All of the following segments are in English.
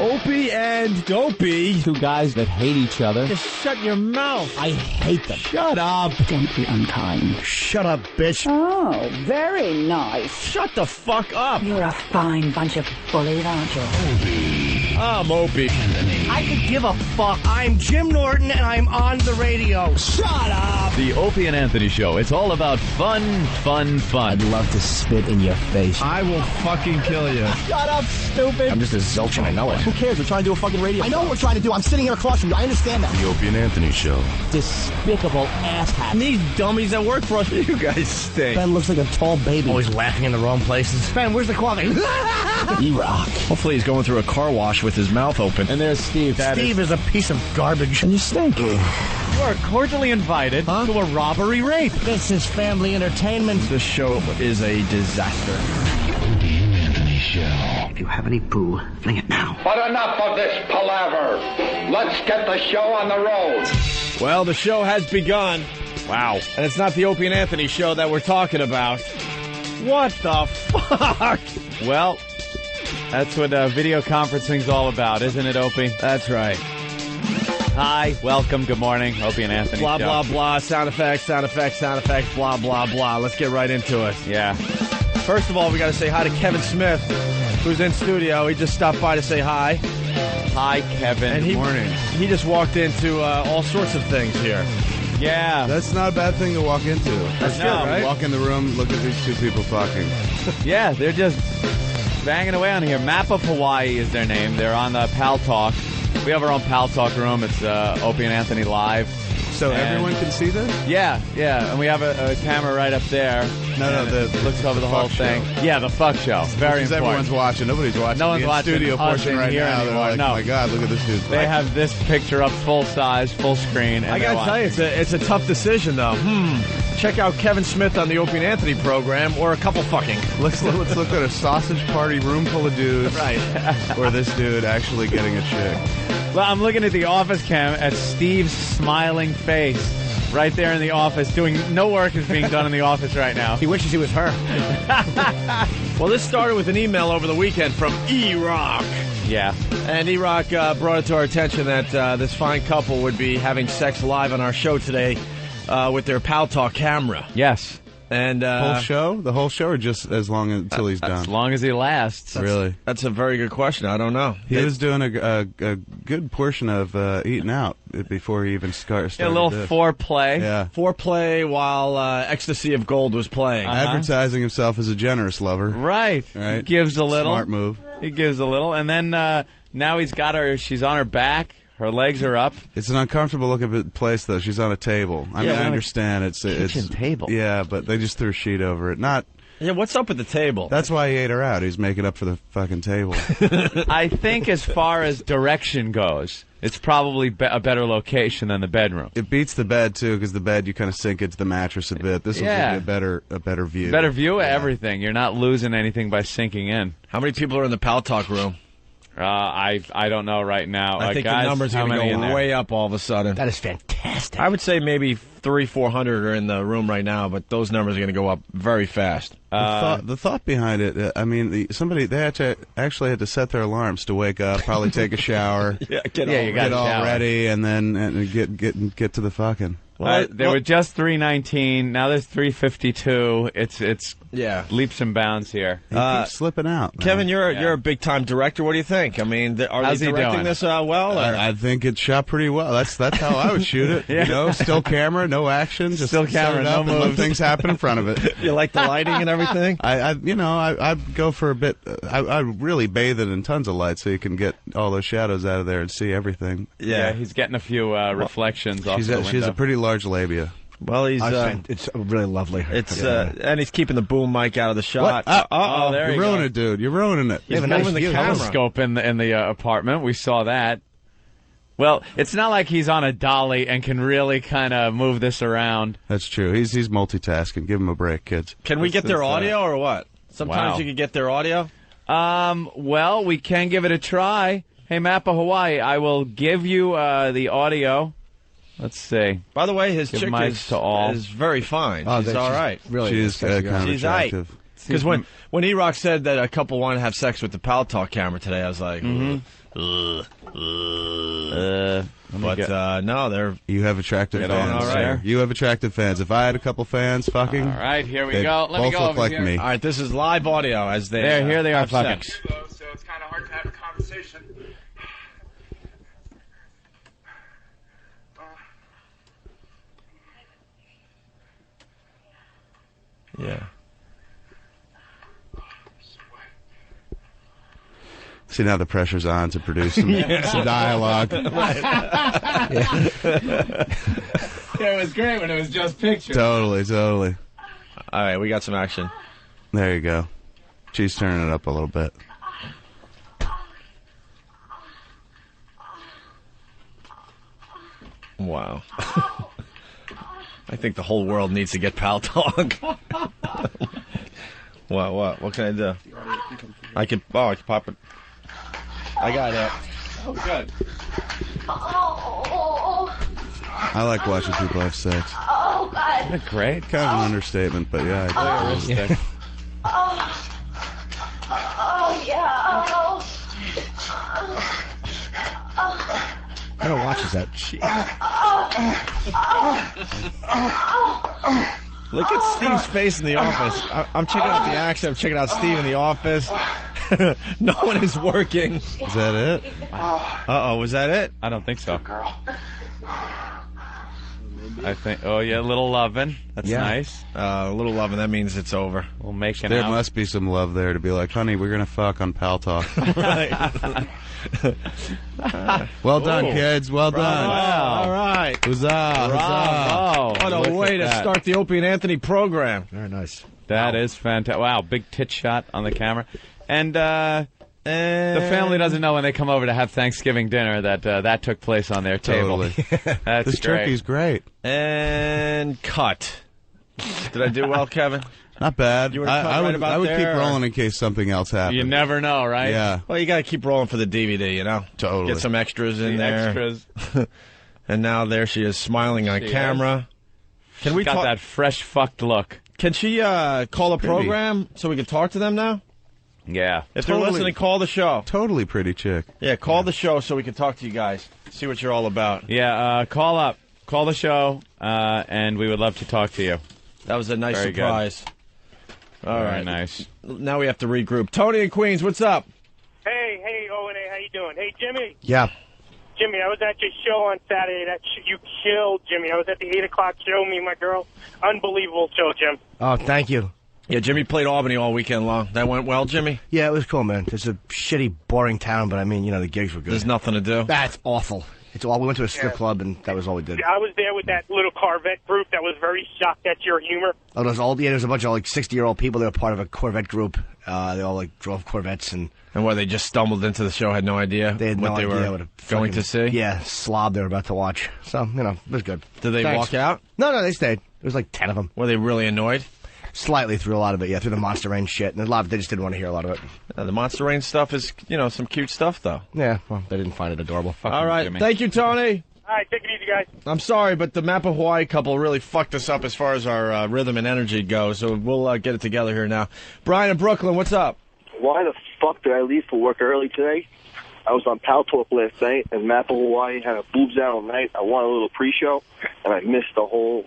Opie and Dopey. Two guys that hate each other. Just shut your mouth. I hate them. Shut up. Don't be unkind. Shut up, bitch. Oh, very nice. Shut the fuck up. You're a fine bunch of bullies, aren't you? I'm Opie. I could give a fuck. I'm Jim Norton, and I'm on the radio. Shut up. The Opie and Anthony Show. It's all about fun. I'd love to spit in your face. I will fucking kill you. Shut up, stupid. I'm just a zilch, and I know it. Who cares? We're trying to do a fucking radio. I know what we're trying to do. I'm sitting here across from you. I understand that. The Opie and Anthony Show. Despicable asshats. These dummies that work for us. You guys stink. Ben looks like a tall baby. Always laughing in the wrong places. Ben, where's the coffee? E-Rock. Hopefully he's going through a car wash with his mouth open. And there's Steve. Steve is a piece of garbage. And you stink. You are cordially invited to a robbery rape. This is family entertainment. This show is a disaster. Opie and Anthony Show. If you have any poo, fling it now. But enough of this palaver. Let's get the show on the road. Well, the show has begun. Wow. And it's not the Opie and Anthony show that we're talking about. What the fuck? Well, that's what video conferencing's all about, isn't it, Opie? That's right. Hi, welcome, good morning, Opie and Anthony Blah, Show. blah, blah. Sound effects, blah, blah, blah. Let's get right into it. Yeah. First of all, we got to say hi to Kevin Smith, who's in studio. He just stopped by to say hi. Hi, Kevin. And good morning. He just walked into all sorts of things here. Yeah. That's not a bad thing to walk into. That's No, good, right? Walk in the room, look at these two people talking. Yeah, they're just banging away on here. Map of Hawaii is their name. They're on the Pal Talk. We have our own Pal Talk room. It's Opie and Anthony Live. So everyone can see this? Yeah. And we have a camera right up there. No, looks over the whole thing. Show. Yeah, the fuck show. Very Because important. everyone's watching. Nobody's watching. No one's the watching studio us portion in right here now. anymore. They're like, No. oh my God, look at this dude. They have this picture up full size, full screen. And I got to tell you, it's a tough decision, though. Check out Kevin Smith on the Opie and Anthony program, or a couple fucking. Let's look at a sausage party room full of dudes. Right. Or this dude actually getting a chick. Well, I'm looking at the office cam at Steve's smiling face right there in the office. No work is being done in the office right now. He wishes he was her. Well, this started with an email over the weekend from E-Rock. Yeah. And E-Rock brought it to our attention that this fine couple would be having sex live on our show today with their Pal Talk camera. Yes. And Whole show? The whole show, or just as long until he's done? As long as he lasts. Really? That's a very good question. I don't know. He was doing a good portion of eating out before he even started. A little this. foreplay. Yeah. Foreplay while Ecstasy of Gold was playing. Advertising himself as a generous lover. Right. Right. He gives a little. Smart move. He gives a little. And then now he's got her. She's on her back. Her legs are up. It's an uncomfortable looking place, though. She's on a table. I mean, I understand. It's table. Yeah, but they just threw a sheet over it. Yeah, what's up with the table? That's why he ate her out. He's making up for the fucking table. I think as far as direction goes, it's probably a better location than the bedroom. It beats the bed, too, because the bed, you kind of sink into the mattress a bit. This will give you a better view. Better view of everything. You're not losing anything by sinking in. How many people are in the Pal Talk room? I don't know right now. I think guys, the numbers are going to go way up all of a sudden. That is fantastic. I would say maybe 300-400 are in the room right now, but those numbers are going to go up very fast. The thought behind it, I mean, they actually had to set their alarms to wake up, probably take a shower, get all ready, and then get to the fucking. They were just 319. Now there's 352. It's leaps and bounds here. He keeps slipping out. Man. Kevin, you're a big time director. What do you think? I mean, are they directing this well? Or? I think it's shot pretty well. That's how I would shoot it. You know, still camera, no action, just still camera, no moves. Let things happen in front of it. You like the lighting and everything? I'd go for a bit. I really bathe it in tons of light so you can get all those shadows out of there and see everything. Yeah, he's getting a few reflections off the window. She has a pretty large labia. Well, it's really lovely. And he's keeping the boom mic out of the shot. There You're ruining it, dude. You're ruining it. He's moving the telescope in the apartment. We saw that. Well, it's not like he's on a dolly and can really kind of move this around. That's true. He's multitasking. Give him a break, kids. Can we get their audio or what? Sometimes you can get their audio. Well, we can give it a try. Hey, Map of Hawaii, I will give you the audio. Let's see. By the way, his Give chick mics to all. is very fine. Oh, she's all right. Really, she's kind of She's attractive. Because when E-Rock said that a couple wanted to have sex with the Pal Talk camera today, I was like, no, they're... You have attractive fans. all right. You have attractive fans. If I had a couple fans fucking... All right, here we they go. Let me both go look over like here. me. All right, this is live audio as they... Here they are have fucking. sex. So it's kind of hard to have a conversation. Yeah. See, now the pressure's on to produce some dialogue. Yeah, it was great when it was just pictures. Totally. All right, we got some action. There you go. She's turning it up a little bit. Wow. I think the whole world needs to get Pal Talk. What can I do? I can pop it. I got it. Oh, good. I like watching people have sex. Isn't that great? Kind of an understatement, but yeah. I do. Yeah. I don't watch that. Look at Steve's face in the office. I'm checking out the action. I'm checking out Steve in the office. No one is working. Is that it? Uh-oh, was that it? I don't think so. I think. Oh yeah, a little loving. That's nice. A little loving. That means it's over. We'll make it There out. must be some love there to be like, honey, we're going to fuck on Pal Talk. Well done, kids. Well done. All right. Huzzah. Bravo. What a Look way at to that. start the Opie and Anthony program. Very nice. That is fantastic. Wow, big tit shot on the camera. And the family doesn't know when they come over to have Thanksgiving dinner that that took place on their table. Totally. That's This great. turkey's great. And cut. Did I do well, Kevin? Not bad. You were cut right about I would keep there, or- rolling in case something else happened. You never know, right? Yeah. Well, you got to keep rolling for the DVD, you know? Totally. Get some extras in The there. extras. And now there she is smiling on She camera. Can we Got talk? that fresh fucked look. Can she call a program so we can talk to them now? Yeah. If they're listening, call the show. Totally pretty chick. Yeah, call the show so we can talk to you guys. See what you're all about. Yeah, call up. Call the show, and we would love to talk to you. That was a nice Very good. surprise. All Very right. nice. Now we have to regroup. Tony in Queens, what's up? Hey, O&A, how you doing? Hey, Jimmy. Yeah. Jimmy, I was at your show on Saturday. You killed, Jimmy. I was at the 8 o'clock show, me and my girl. Unbelievable show, Jim. Oh, thank you. Yeah, Jimmy played Albany all weekend long. That went well, Jimmy? Yeah, it was cool, man. It's a shitty, boring town, but I mean, the gigs were good. There's nothing to do. That's awful. It's all. We went to a strip club, and that was all we did. I was there with that little Corvette group that was very shocked at your humor. Oh, there's a bunch of 60-year-old people. They were part of a Corvette group. They all drove Corvettes and what, they just stumbled into the show, had no idea they had what no they idea were what a going fucking- to see? Yeah, slob they were about to watch. So it was good. Did they Thanks. walk out? No, they stayed. There was 10 of them. Were they really annoyed? Slightly through a lot of it, yeah, through the Monster Rain shit, and a lot of they just didn't want to hear a lot of it. The Monster Rain stuff is, some cute stuff, though. Yeah, well, they didn't find it adorable. All right, Jimmy. thank you, Tony. All right, take it easy, guys. I'm sorry, but the Map of Hawaii couple really fucked us up as far as our rhythm and energy goes, so we'll get it together here now. Brian in Brooklyn, what's up? Why the fuck did I leave for work early today? I was on Pal Talk last night, and Map of Hawaii had a boobs out all night. I wanted a little pre-show, and I missed the whole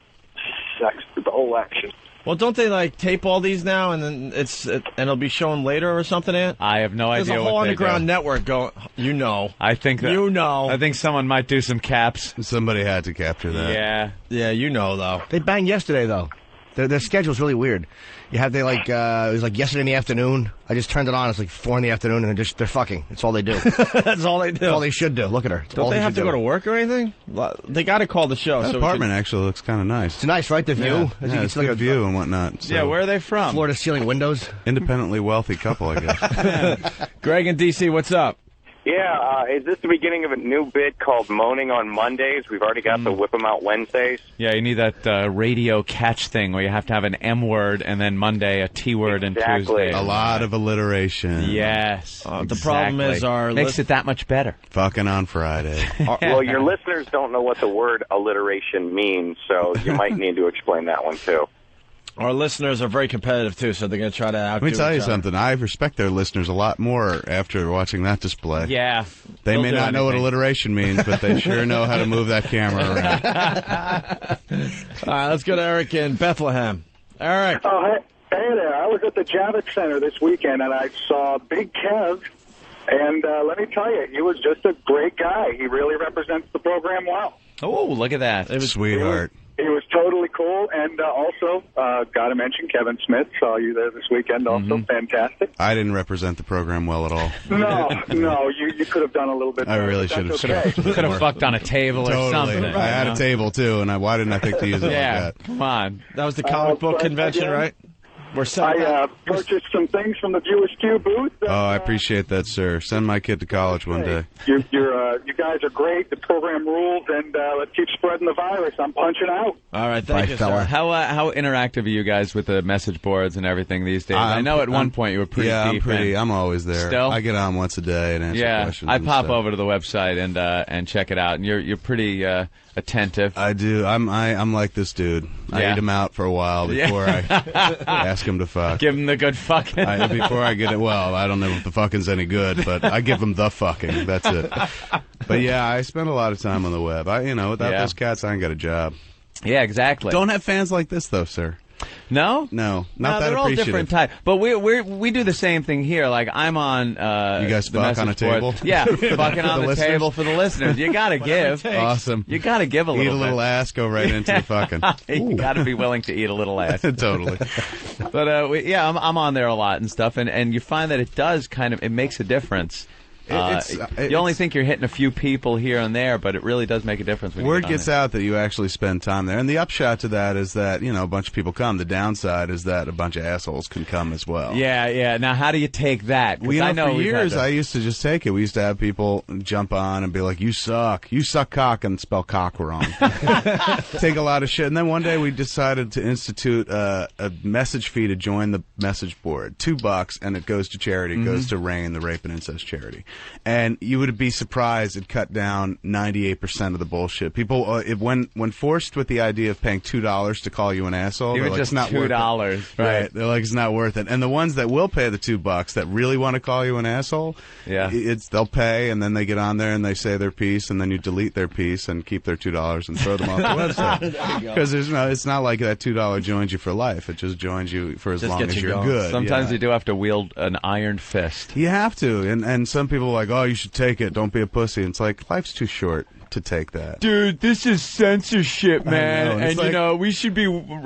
action. Well, don't they tape all these now, and then and it'll be shown later or something, Ant? I have no There's idea a whole what they underground do. network going. I think that. I think someone might do some caps. Somebody had to capture that. Yeah. Yeah, though. They banged yesterday, though. Their schedule's really weird. You have it was yesterday in the afternoon. I just turned it on. It's 4 in the afternoon, and they're fucking. That's all they do. That's all they do. That's all they should do. Look at her. That's Don't all they have should to go do. to work or anything? They got to call the show. That so apartment actually looks kind of nice. It's nice, right? The view. Yeah, As you can it's see, a good view and whatnot. So Yeah, where are they from? Floor to ceiling windows. Independently wealthy couple, I guess. Greg in D.C., what's up? Yeah, is this the beginning of a new bit called Moaning on Mondays? We've already got the Whip 'em Out Wednesdays. Yeah, you need that radio catch thing where you have to have an M word and then Monday a T word and Tuesday. A lot of alliteration. Yes. The problem is makes it that much better. Fucking on Friday. Well, your listeners don't know what the word alliteration means, so you might need to explain that one, too. Our listeners are very competitive, too, so they're going to try to outdo Let me tell you each other. something. I respect their listeners a lot more after watching that display. Yeah. They may do not know what anything. alliteration means, but they sure know how to move that camera around. All right, let's go to Eric in Bethlehem. Eric. Oh, hey there. I was at the Javits Center this weekend, and I saw Big Kev, and let me tell you, he was just a great guy. He really represents the program well. Oh, look at that. Sweetheart. He was totally cool, and also, got to mention Kevin Smith. Saw you there this weekend also. Fantastic. I didn't represent the program well at all. No, you could have done a little bit I better. really but should have. that's okay. Could have fucked on a table or Totally. something. I had a table, too, and why didn't I think to use it Yeah, like that? come on. That was the comic book but convention, again, right? I purchased some things from the Viewers Q booth. Oh, I appreciate that, sir. Send my kid to college one day. You guys are great. The program rules, and let's keep spreading the virus. I'm punching out. All right, thank you, fella. sir. How interactive are you guys with the message boards and everything these days? I know at one point you were pretty deep in. I'm always there. Still? I get on once a day and answer questions. I and pop stuff. over to the website and check it out, and you're pretty attentive. I do. I'm like this dude. I Yeah. eat him out for a while before I ask him to fuck. Give him the good fucking. Before I get it, well, I don't know if the fucking's any good, but I give him the fucking. That's it. But yeah, I spend a lot of time on the web. Without those cats, I ain't got a job. Yeah, exactly. Don't have fans like this, though, sir. No? No, not that they're all appreciative. different types. But we do the same thing here. Like, I'm on You guys the fuck on a message board. table? Yeah, fucking on the listeners? table for the listeners. You got to give. Awesome. You got to give a little Eat a little bit. ass, go right into the fucking. You got to be willing to eat a little ass. Totally. But I'm on there a lot and stuff, and you find that it does it makes a difference. You only think you're hitting a few people here and there, but it really does make a difference. When Word you gets out that you actually spend time there, and the upshot to that is that a bunch of people come. The downside is that a bunch of assholes can come as well. Yeah. Now, how do you take that? 'Cause I know for we've had years to- I used to just take it. We used to have people jump on and be like, "You suck cock," and spell cock wrong. Take a lot of shit, and then one day we decided to institute a message fee to join the message board. $2, and it goes to charity. It goes to RAIN, the Rape and Incest Charity. And you would be surprised it cut down 98% of the bullshit. People, when forced with the idea of paying $2 to call you an asshole, Even they're like, just it's not worth it. $2, right? They're like, it's not worth it. And the ones that will pay the $2 that really want to call you an asshole, they'll pay, and then they get on there and they say their piece, and then you delete their piece and keep their $2 and throw them off the website. Because it's not like that $2 joins you for life. It just joins you for as long as you're good. Sometimes you do have to wield an iron fist. You have to, and some people are like, oh, you should take it. Don't be a pussy. And it's like, life's too short to take that. Dude, this is censorship, man. know, and And we should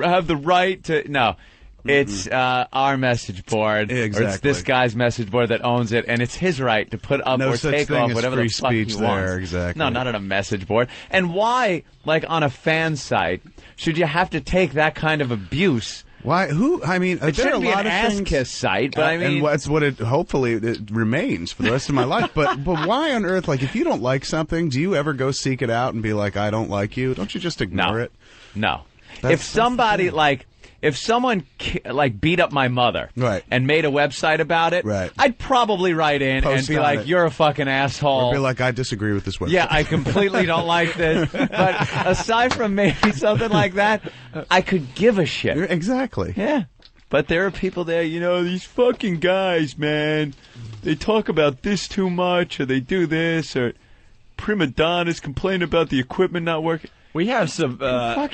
have the right to. No. It's our message board, or it's Exactly. this guy's message board that owns it, and it's his right to put up No or such take thing off as whatever free the fuck speech he wants. there, exactly. No, not on a message board. And why, like on a fan site, should you have to take that kind of abuse? Why? Who? I mean, It there are a shouldn't be lot an of ass things. kiss site, but I mean, and that's what it. Hopefully, it remains for the rest of my life. But why on earth? Like, if you don't like something, do you ever go seek it out and be like, I don't like you? Don't you just ignore it? No. That's If somebody if someone beat up my mother, right, and made a website about it, right, I'd probably write in and Post be on like, it. "You're a fucking asshole." Or be like, I disagree with this website. Yeah, I completely don't like this. But aside from maybe something like that, I could give a shit. Exactly. Yeah. But there are people there, these fucking guys, man. They talk about this too much, or they do this, or prima donnas complain about the equipment not working. We have some.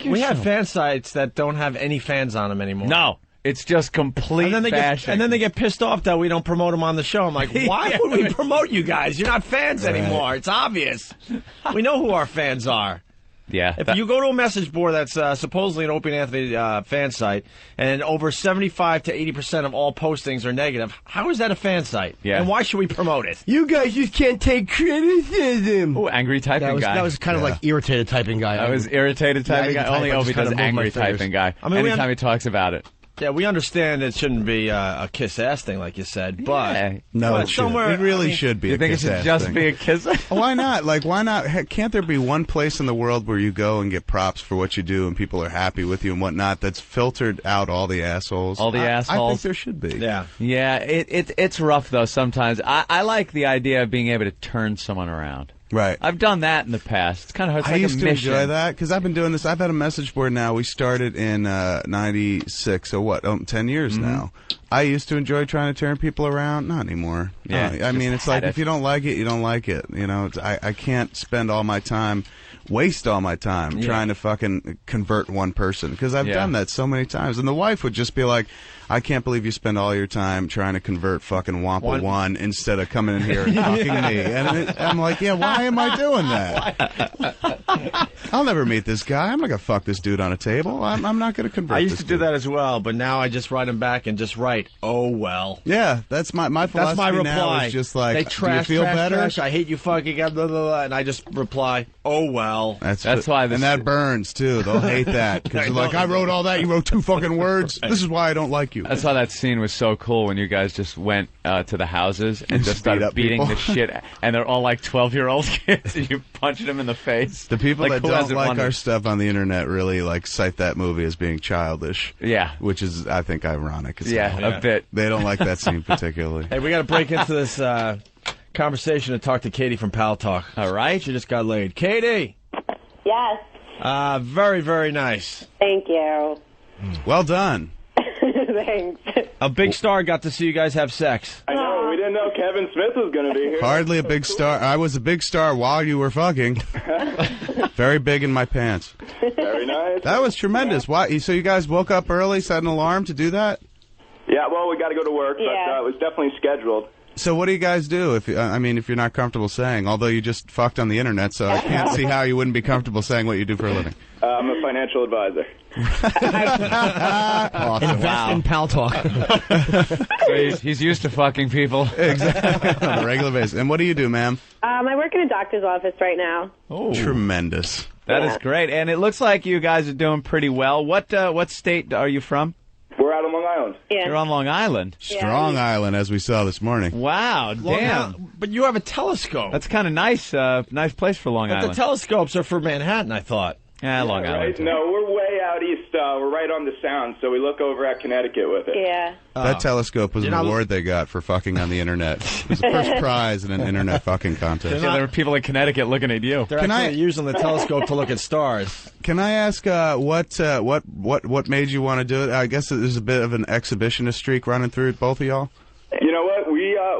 We have fan sites that don't have any fans on them anymore. No, it's just complete fashion. And then they get pissed off that we don't promote them on the show. I'm like, why would we promote you guys? You're not fans anymore. It's obvious. We know who our fans are. Yeah. If you go to a message board that's supposedly an Opie and Anthony fan site, and over 75 to 80% of all postings are negative, how is that a fan site? Yeah. And why should we promote it? You guys just can't take criticism. Oh, angry typing guy. That was kind of like irritated typing guy. I was irritated typing Yeah, I guy. can Only type, I Opie just kinda does move my angry fingers. typing guy. I mean, Anytime he talks about it. Yeah, we understand it shouldn't be a kiss-ass thing like you said, but No, but it should. somewhere It really should be. You a think it should kiss-ass just thing. be a kiss? Why not? Like, why not? Heck, can't there be one place in the world where you go and get props for what you do and people are happy with you and whatnot that's filtered out all the assholes? All the I assholes? think there should be. Yeah. Yeah, it's rough, though, sometimes. I like the idea of being able to turn someone around. Right. I've done that in the past. It's kind of hard. It's I like used a to mission. enjoy that because I've been doing this. I've had a message board now. We started in 96, so what, 10 years now. I used to enjoy trying to turn people around. Not anymore. Yeah, I mean, it's like if you don't like it, you don't like it. You know, I can't spend all my time, waste all my time trying to fucking convert one person because I've done that so many times. And the wife would just be like, I can't believe you spend all your time trying to convert fucking Wampa One instead of coming in here and fucking me. And I'm like, yeah, why am I doing that? I'll never meet this guy. I'm not going to fuck this dude on a table. I'm not going to convert I used this to do that as well, but now I just write them back and just write, oh, well. Yeah, that's my philosophy. That's my reply. Now is just like, they trash, do you feel trash, better? Trash, I hate you fucking, blah, blah, blah, and I just reply, oh, well. That's why this and that burns, too. They'll hate that. Because they're like, I wrote all that. You wrote 2 fucking words. This is why I don't like you. That's why that scene was so cool when you guys just went to the houses and just started beating people. the shit. And they're all like 12-year-old kids, and you punched them in the face. The people like, that don't like our stuff on the internet really like cite that movie as being childish. Yeah. Which is, I think, ironic. A bit. They don't like that scene particularly. Hey, we got to break into this conversation and talk to Katie from Pal Talk. All right? She just got laid. Katie! Yes. Very, very nice. Thank you. Well done. Thanks. A big star got to see you guys have sex. I know. We didn't know Kevin Smith was going to be here. Hardly a big star. I was a big star while you were fucking. Very big in my pants. Very nice. That was tremendous. Why? So you guys woke up early, set an alarm to do that? Yeah, well, we got to go to work, but it was definitely scheduled. So what do you guys do? If you're not comfortable saying, although you just fucked on the internet, so I can't see how you wouldn't be comfortable saying what you do for a living. I'm a financial advisor. Awesome. Invest in Pal Talk. So he's used to fucking people. Exactly. On a regular basis. And what do you do, ma'am? I work in a doctor's office right now. Oh, tremendous. That is great. And it looks like you guys are doing pretty well. What state are you from? We're out on Long Island. Yeah. You're on Long Island. Strong Island, as we saw this morning. Wow, damn. But you have a telescope. That's kind of nice. Nice place for Long But Island. the telescopes are for Manhattan, I thought. Yeah, Long Island. Right? No, we're way out east. We're right on the Sound, so we look over at Connecticut with it. Yeah. That telescope was an award they got for fucking on the internet. It was the first prize in an internet fucking contest. Yeah, there are people in Connecticut looking at you. They're actually using the telescope to look at stars. Can I ask what made you want to do it? I guess there's a bit of an exhibitionist streak running through both of y'all. You know what?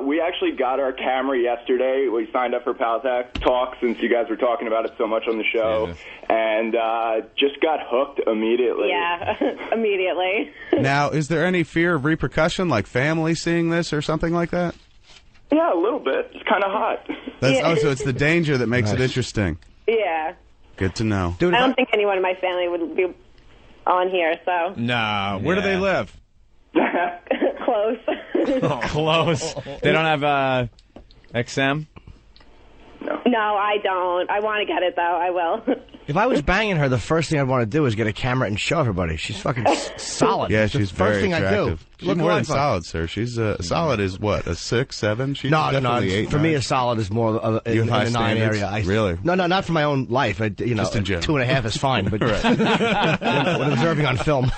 We actually got our camera yesterday. We signed up for Pal Talk since you guys were talking about it so much on the show, and just got hooked immediately. Yeah, immediately. Now, is there any fear of repercussion, like family seeing this or something like that? Yeah, a little bit. It's kind of hot. Oh, so it's the danger that makes it interesting. Yeah. Good to know. I don't think anyone in my family would be on here, so. Nah, where do they live? Close. Close. They don't have XM? No, I don't. I want to get it, though. I will. If I was banging her, the first thing I'd want to do is get a camera and show everybody. She's fucking solid. Yeah, It's the she's first very thing attractive. I do. She's Look more who than I fuck. solid, sir. She's solid is what, a 6, 7? She's No, definitely 8. For me, a solid is more in have high the 9 standards? area. Really? No, not for my own life. Just in general. 2.5 is fine, but when observing on film.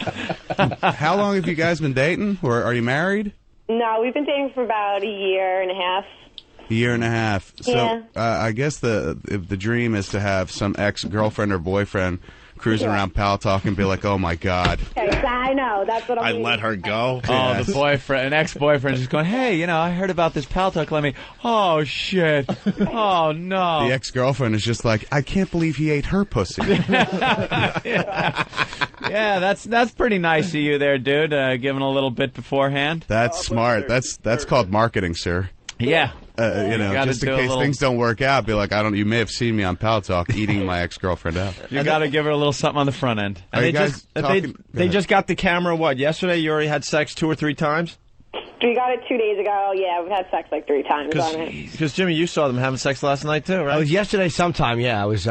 How long have you guys been dating, or are you married? No, we've been dating for about a year and a half. A year and a half. So Yeah. I guess the dream is to have some ex-girlfriend or boyfriend cruising around Pal Talk and be like, oh my God. Okay, I know. That's what I'm I let her go. Oh, the boyfriend, an ex-boyfriend, just going, hey, I heard about this Pal Talk. Let me. Oh shit. Oh no. The ex-girlfriend is just like, I can't believe he ate her pussy. Yeah, that's pretty nice of you there, dude. Giving a little bit beforehand. That's smart. That's called marketing, sir. Yeah. Just in case things don't work out, be like, you may have seen me on Pal Talk eating my ex-girlfriend out. You got to give her a little something on the front end. And Are you guys talking? they just got the camera, yesterday? You already had sex 2 or 3 times? We got it 2 days ago. Yeah, we've had sex like 3 times on it. Because, Jimmy, you saw them having sex last night, too, right? It was yesterday sometime, yeah. It was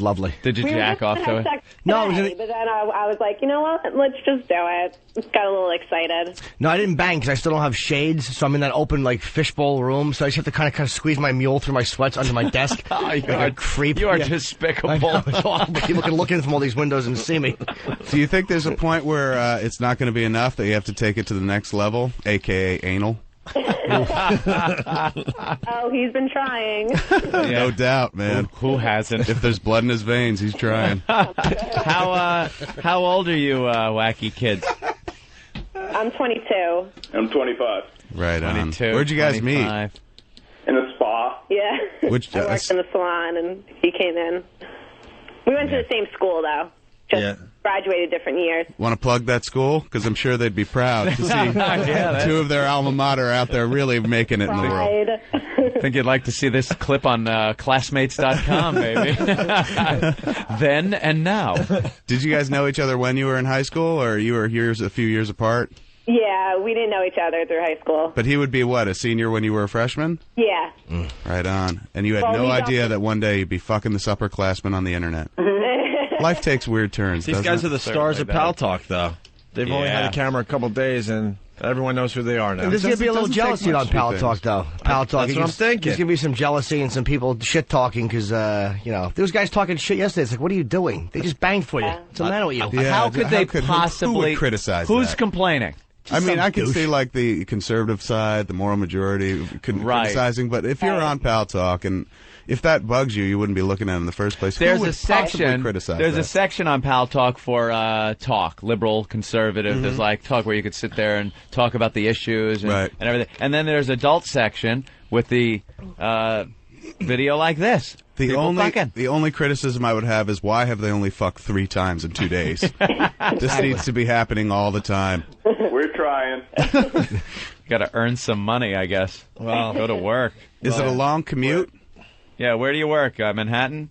lovely. Did you We were jack just off gonna to have it? sex No, today, but then I was like, you know what? Let's just do it. Got a little excited. No, I didn't bang because I still don't have shades, so I'm in that open, fishbowl room, so I just have to kind of squeeze my mule through my sweats under my desk. Like a creep. You are Yeah. despicable. I know, it's awful. People can look in from all these windows and see me. Do you think there's a point where it's not going to be enough that you have to take it to the next level, a.k.a. anal? Oh, he's been trying. No doubt, man. Who hasn't? If there's blood in his veins, he's trying. How old are you, wacky kids? I'm 22. I'm 25. Right on. 22, Where'd you guys 25. meet? In a spa. Yeah. Which I worked in the salon, and he came in. We went to the same school, though. Just graduated different years. Want to plug that school? Because I'm sure they'd be proud to see two of their alma mater out there really making it in the world. I think you'd like to see this clip on classmates.com, baby. Then and now. Did you guys know each other when you were in high school, or you were a few years apart? Yeah, we didn't know each other through high school. But he would be, what, a senior when you were a freshman? Yeah. Right on. And you had Well, no we idea that one day you'd be fucking this upperclassman on the internet. Life takes weird turns. These guys are the stars of Pal Talk, though. They've only had a camera a couple days, and everyone knows who they are now. And there's going to be a little jealousy on Pal Talk, though. Pal Talk. That's what I'm thinking. There's going to be some jealousy and some people shit-talking because, those guys talking shit yesterday. It's like, what are you doing? They just banged for you. What's the matter with you? How could they possibly... Who would criticize Who's that? complaining? I mean, I can see, like, the conservative side, the moral majority criticizing, but if you're on Pal Talk, and if that bugs you, you wouldn't be looking at it in the first place. There's Who would a section. criticize There's that? a section on Pal Talk for talk, liberal, conservative. There's like talk where you could sit there and talk about the issues and everything. And then there's adult section with the video like this. The only criticism I would have is why have they only fucked 3 times in 2 days? This needs to be happening all the time. We're trying. You got to earn some money, I guess. Well, go to work. Is it a long commute? Yeah, where do you work? Manhattan?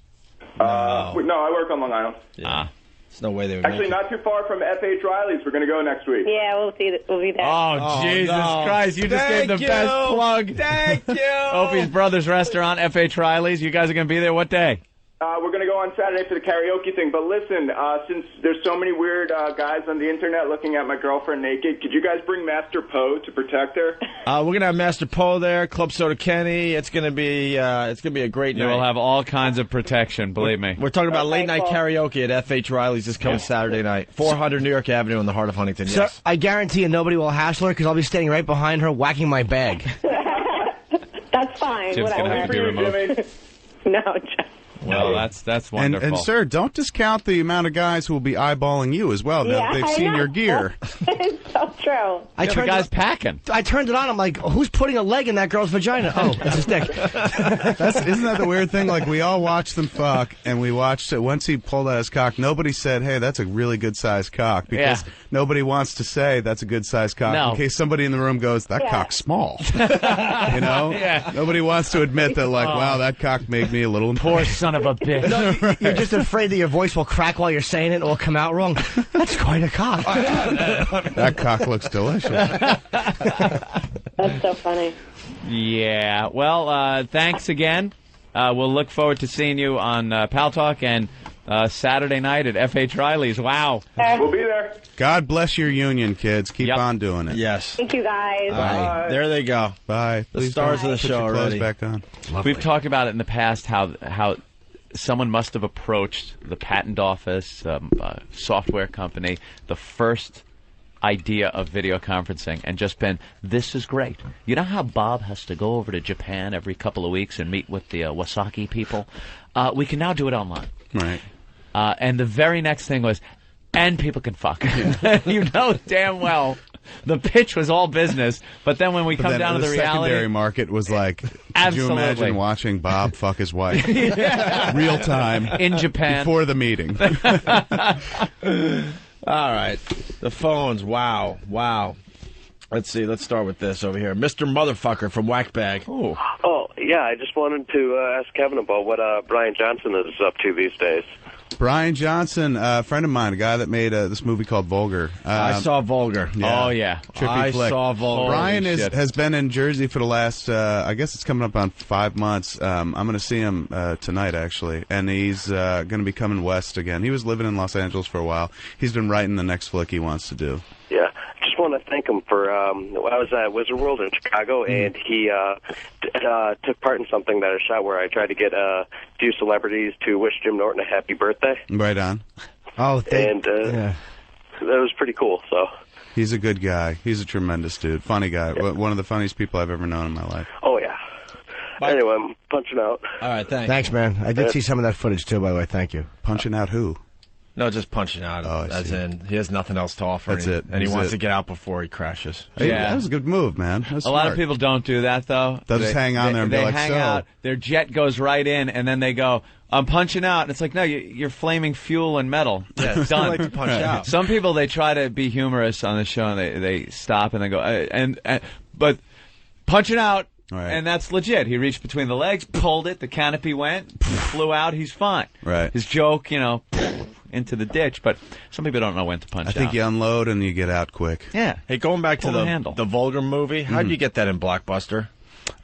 No, I work on Long Island. There's no way they would Actually, not too far from F.H. Riley's. We're going to go next week. Yeah, we'll be there. Oh, Jesus Christ. You just gave the best plug. Thank you. Opie's Brothers Restaurant, F.H. Riley's. You guys are going to be there what day? We're going to go on Saturday for the karaoke thing. But listen, since there's so many weird guys on the internet looking at my girlfriend naked, could you guys bring Master Poe to protect her? We're going to have Master Poe there, Club Soda Kenny. It's going to be a great night. You will have all kinds of protection, believe me. We're talking about late night karaoke at F.H. Riley's this coming Saturday night. 400 New York Avenue in the heart of Huntington, So yes. I guarantee you nobody will hassle her because I'll be standing right behind her whacking my bag. That's fine. Jim's going to have to be removed. No, Well, that's wonderful. And sir, don't discount the amount of guys who will be eyeballing you as well. Now they've seen your gear. It's so true. The guy's packing. I turned it on. I'm like, who's putting a leg in that girl's vagina? Oh, it's a stick. Isn't that the weird thing? Like, we all watched them fuck, and we watched it. Once he pulled out his cock, nobody said, hey, that's a really good-sized cock. Because nobody wants to say that's a good-sized cock in case somebody in the room goes, that cock's small. You know? Nobody wants to admit that, like, wow, that cock made me a little... Poor son of a bitch. No, you're just afraid that your voice will crack while you're saying it and it will come out wrong. That's quite a cock. That cock looks delicious. That's so funny. Yeah. Well, thanks again. We'll look forward to seeing you on Pal Talk and Saturday night at F.H. Riley's. Wow. We'll be there. God bless your union, kids. Keep on doing it. Yes. Thank you, guys. Bye. There they go. Bye. The Please stars of the put show your clothes already. back on. We've talked about it in the past how someone must have approached the patent office, software company, the first idea of video conferencing and just been, this is great. You know how Bob has to go over to Japan every couple of weeks and meet with the Wasaki people? We can now do it online. Right. And the very next thing was, and people can fuck. You know damn well. The pitch was all business, but then when we come down to the reality... secondary market was like, could you Absolutely. imagine watching Bob fuck his wife? Real time. In Japan. Before the meeting. All right. The phones. Wow. Let's see. Let's start with this over here. Mr. Motherfucker from Whackbag. Ooh. Oh, yeah, I just wanted to ask Kevin about what Brian Johnson is up to these days. Brian Johnson, a friend of mine, a guy that made this movie called Vulgar. I saw Vulgar. Oh, yeah. Trippy I flick. saw Vulgar. Brian Holy shit. has been in Jersey for the last, I guess it's coming up on 5 months. I'm going to see him tonight, actually. And he's going to be coming west again. He was living in Los Angeles for a while. He's been writing the next flick he wants to do. Yeah, just want to thank him for, I was at Wizard World in Chicago, and he took part in something that I shot where I tried to get a few celebrities to wish Jim Norton a happy birthday. Right on. Oh, and that was pretty cool, so... He's a good guy. He's a tremendous dude. Funny guy. One of the funniest people I've ever known in my life. Oh, yeah. Anyway, I'm punching out. All right, thanks. Thanks, man. I did see some of that footage, too, by the way. Thank you. Punching out who? No, just punching out. As in, he has nothing else to offer. That's it. And he That's wants it. to get out before he crashes. Hey, that was a good move, man. A lot of people don't do that, though. They'll just hang on there and be they like, hang so. out, their jet goes right in, and then they go, I'm punching out. And it's like, no, you're flaming fuel and metal. Yeah, it's done. too late to punch out. Some people, they try to be humorous on the show, and they stop and they go, but punching out, and that's legit. He reached between the legs, pulled it, the canopy went, flew out, he's fine. Right. His joke, into the ditch, but some people don't know when to punch out. I think you unload and you get out quick. Yeah. Hey, going back to Pull the handle. the Vulgar movie, how'd you get that in Blockbuster?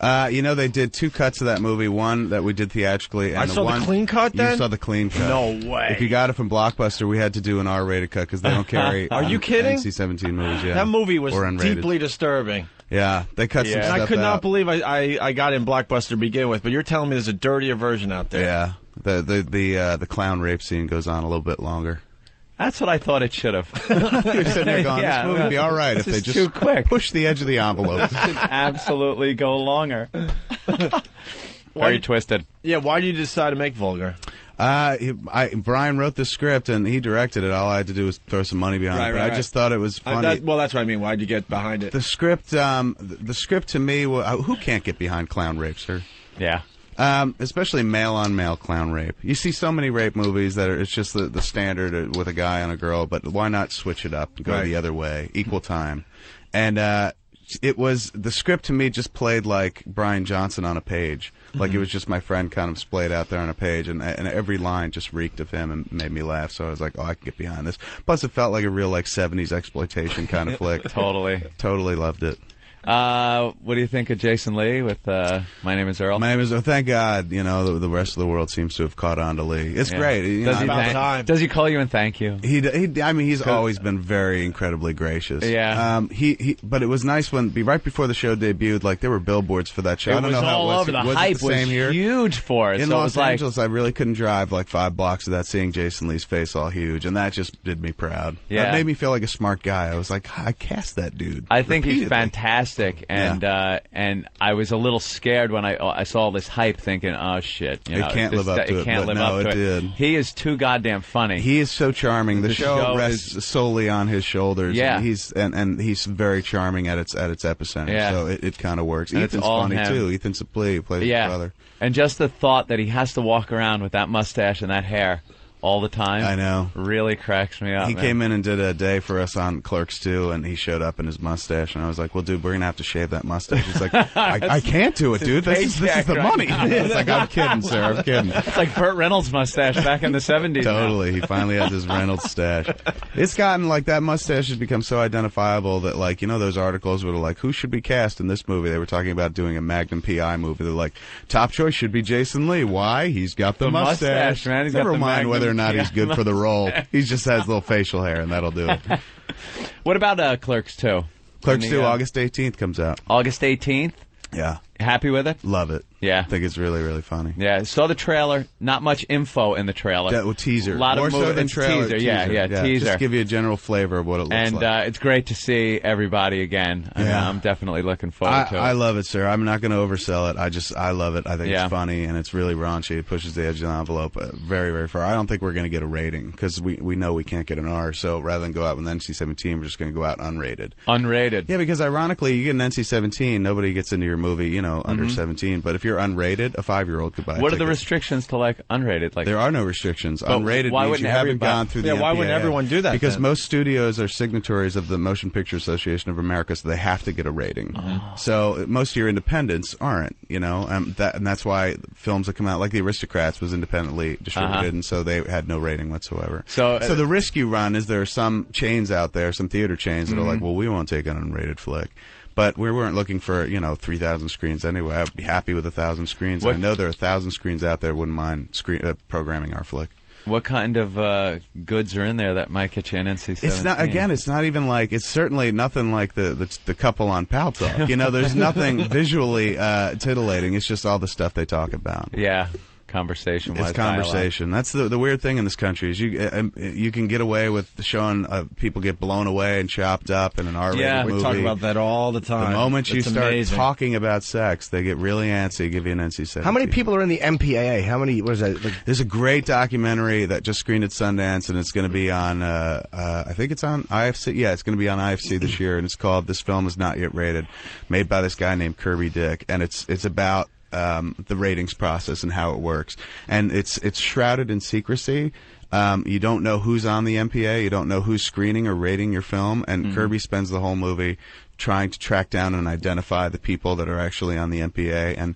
They did 2 cuts of that movie. One that we did theatrically. And I saw one, the clean cut then? You saw the clean cut. No way. If you got it from Blockbuster, we had to do an R-rated cut because they don't carry Are you kidding? NC-17 movies, yeah. That movie was or unrated. deeply disturbing. Yeah, they cut some And stuff I could not out. believe I got in Blockbuster to begin with, but you're telling me there's a dirtier version out there. Yeah, the clown rape scene goes on a little bit longer. That's what I thought it should have. You're sitting there going, this movie would be all right if they just too quick. push the edge of the envelope. It should absolutely go longer. Very twisted. Yeah, why did you decide to make Vulgar? Brian wrote the script and he directed it. All I had to do was throw some money behind it. But I just thought it was funny. That's what I mean. Why'd you get behind it? The script to me, who can't get behind clown rape, sir? Yeah. Especially male-on-male clown rape. You see so many rape movies that it's just the standard with a guy and a girl, but why not switch it up and go the other way, equal time? And the script to me just played like Brian Johnson on a page. Like it was just my friend kind of splayed out there on a page, and every line just reeked of him and made me laugh. So I was like, oh, I can get behind this. Plus, it felt like a real 70s exploitation kind of flick. Totally loved it. What do you think of Jason Lee with My Name is Earl? My name is Earl. Thank God, the rest of the world seems to have caught on to Lee. It's great. Does he call you and thank you? He's always been very incredibly gracious. Yeah. But it was nice right before the show debuted, like there were billboards for that show. It I don't was know how all it was. over. The was hype it the same was here? huge for it. In so Los it was Angeles, I really couldn't drive like 5 blocks without seeing Jason Lee's face all huge, and that just did me proud. Yeah. That made me feel like a smart guy. I was like, I cast that dude. I think he's repeatedly. fantastic, and I was a little scared when I saw all this hype, thinking, "Oh shit, It can't live up to it." Can't but live no, up to it did. He is too goddamn funny. He is so charming. The show rests solely on his shoulders. Yeah. And he's very charming at its epicenter. Yeah. So it kind of works. And Ethan's it's all funny him. too. Ethan Suplee plays his brother. And just the thought that he has to walk around with that mustache and that hair all the time. I know. Really cracks me up. He came in and did a day for us on Clerks 2, and he showed up in his mustache, and I was like, well, dude, we're going to have to shave that mustache. He's like, I can't do it, dude. This is the money. It's like, I'm kidding, sir. I'm kidding. It's like Burt Reynolds' mustache back in the 70s. Totally. He finally has his Reynolds stash. It's gotten, like, that mustache has become so identifiable that, like, those articles were like, who should be cast in this movie? They were talking about doing a Magnum P.I. movie. They're like, top choice should be Jason Lee. Why? He's got the mustache. Man. He's got Never the mind Magnum whether or not he's good for the role. He just has a little facial hair, and that'll do it. What about Clerks 2? Clerks 2, August 18th comes out. August 18th? Yeah. Happy with it? Love it. Yeah. I think it's really, really funny. Yeah, saw the trailer. Not much info in the trailer. Teaser. A lot More of so than it's trailer. Teaser. Yeah, teaser. Just give you a general flavor of what it looks and like. It's great to see everybody again. I'm definitely looking forward to it. I love it, sir. I'm not going to oversell it. I love it. I think it's funny, and it's really raunchy. It pushes the edge of the envelope very, very far. I don't think we're going to get a rating, because we know we can't get an R, so rather than go out with an NC-17, we're just going to go out unrated. Unrated. Yeah, because ironically, you get an NC-17, nobody gets into your movie, under 17, but if you're unrated, a 5-year-old could buy a What are ticket. the restrictions to, unrated? There are no restrictions. But Unrated why means wouldn't you haven't everybody- gone through the why wouldn't MPAA. everyone do that Because then? most studios are signatories of the Motion Picture Association of America, so they have to get a rating. Oh. So most of your independents aren't, and that's why films that come out, like The Aristocrats was independently distributed, and so they had no rating whatsoever. So the risk you run is there are some chains out there, some theater chains that are like, well, we won't take an unrated flick. But we weren't looking for, 3,000 screens anyway. I would be happy with 1,000 screens. I know there are 1,000 screens out there who wouldn't mind programming our flick. What kind of goods are in there that might get you an NC-17? It's not. Again, it's not even like. It's certainly nothing like the couple on Pal Talk. There's nothing visually titillating. It's just all the stuff they talk about. Yeah. conversation. It's conversation. That's the weird thing in this country is you can get away with showing people get blown away and chopped up in an R-rated movie. We talk about that all the time. The moment you start amazing. talking about sex, they get really antsy. Give you an NC-17. How many people are in the MPAA? How many? What is that? There's a great documentary that just screened at Sundance, and it's going to be on. I think it's on IFC. Yeah, it's going to be on IFC this year, and it's called "This Film Is Not Yet Rated," made by this guy named Kirby Dick, and it's about the ratings process and how it works, and it's shrouded in secrecy. You don't know who's on the MPA, you don't know who's screening or rating your film, and Kirby spends the whole movie trying to track down and identify the people that are actually on the MPA, and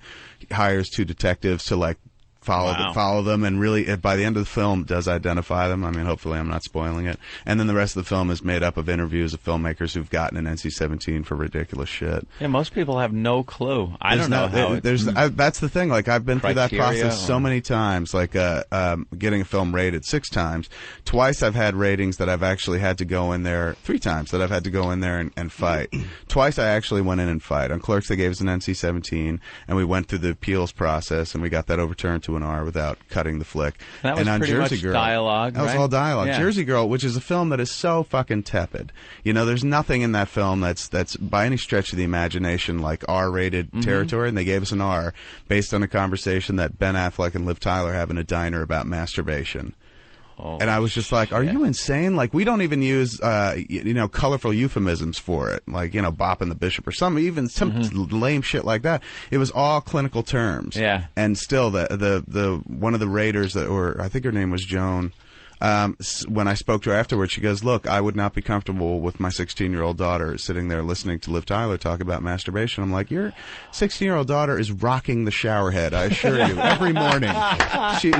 hires 2 detectives to like follow them, and really by the end of the film does identify them. I mean, hopefully I'm not spoiling it. And then the rest of the film is made up of interviews of filmmakers who've gotten an NC-17 for ridiculous shit. Yeah, most people have no clue. I don't know how that's the thing. Like, I've been through that process so or... many times, like getting a film rated 6 times. Twice I've had ratings that I've actually had to go in there, 3 times that I've had to go in there and fight. Twice I actually went in and fight. On Clerks, they gave us an NC-17, and we went through the appeals process, and we got that overturned to an R without cutting the flick. That was and on pretty Jersey much Girl, dialogue, that was right? all dialogue. Yeah. Jersey Girl, which is a film that is so fucking tepid. You know, there's nothing in that film that's by any stretch of the imagination like R-rated territory, and they gave us an R based on a conversation that Ben Affleck and Liv Tyler have in a diner about masturbation. And I was just like, are you insane? Like, we don't even use, colorful euphemisms for it. Like, bopping the bishop or some lame shit like that. It was all clinical terms. Yeah. And still, the one of the raiders, I think her name was Joan, when I spoke to her afterwards, she goes, look, I would not be comfortable with my 16-year-old daughter sitting there listening to Liv Tyler talk about masturbation. I'm like, your 16-year-old daughter is rocking the shower head, I assure you, every morning.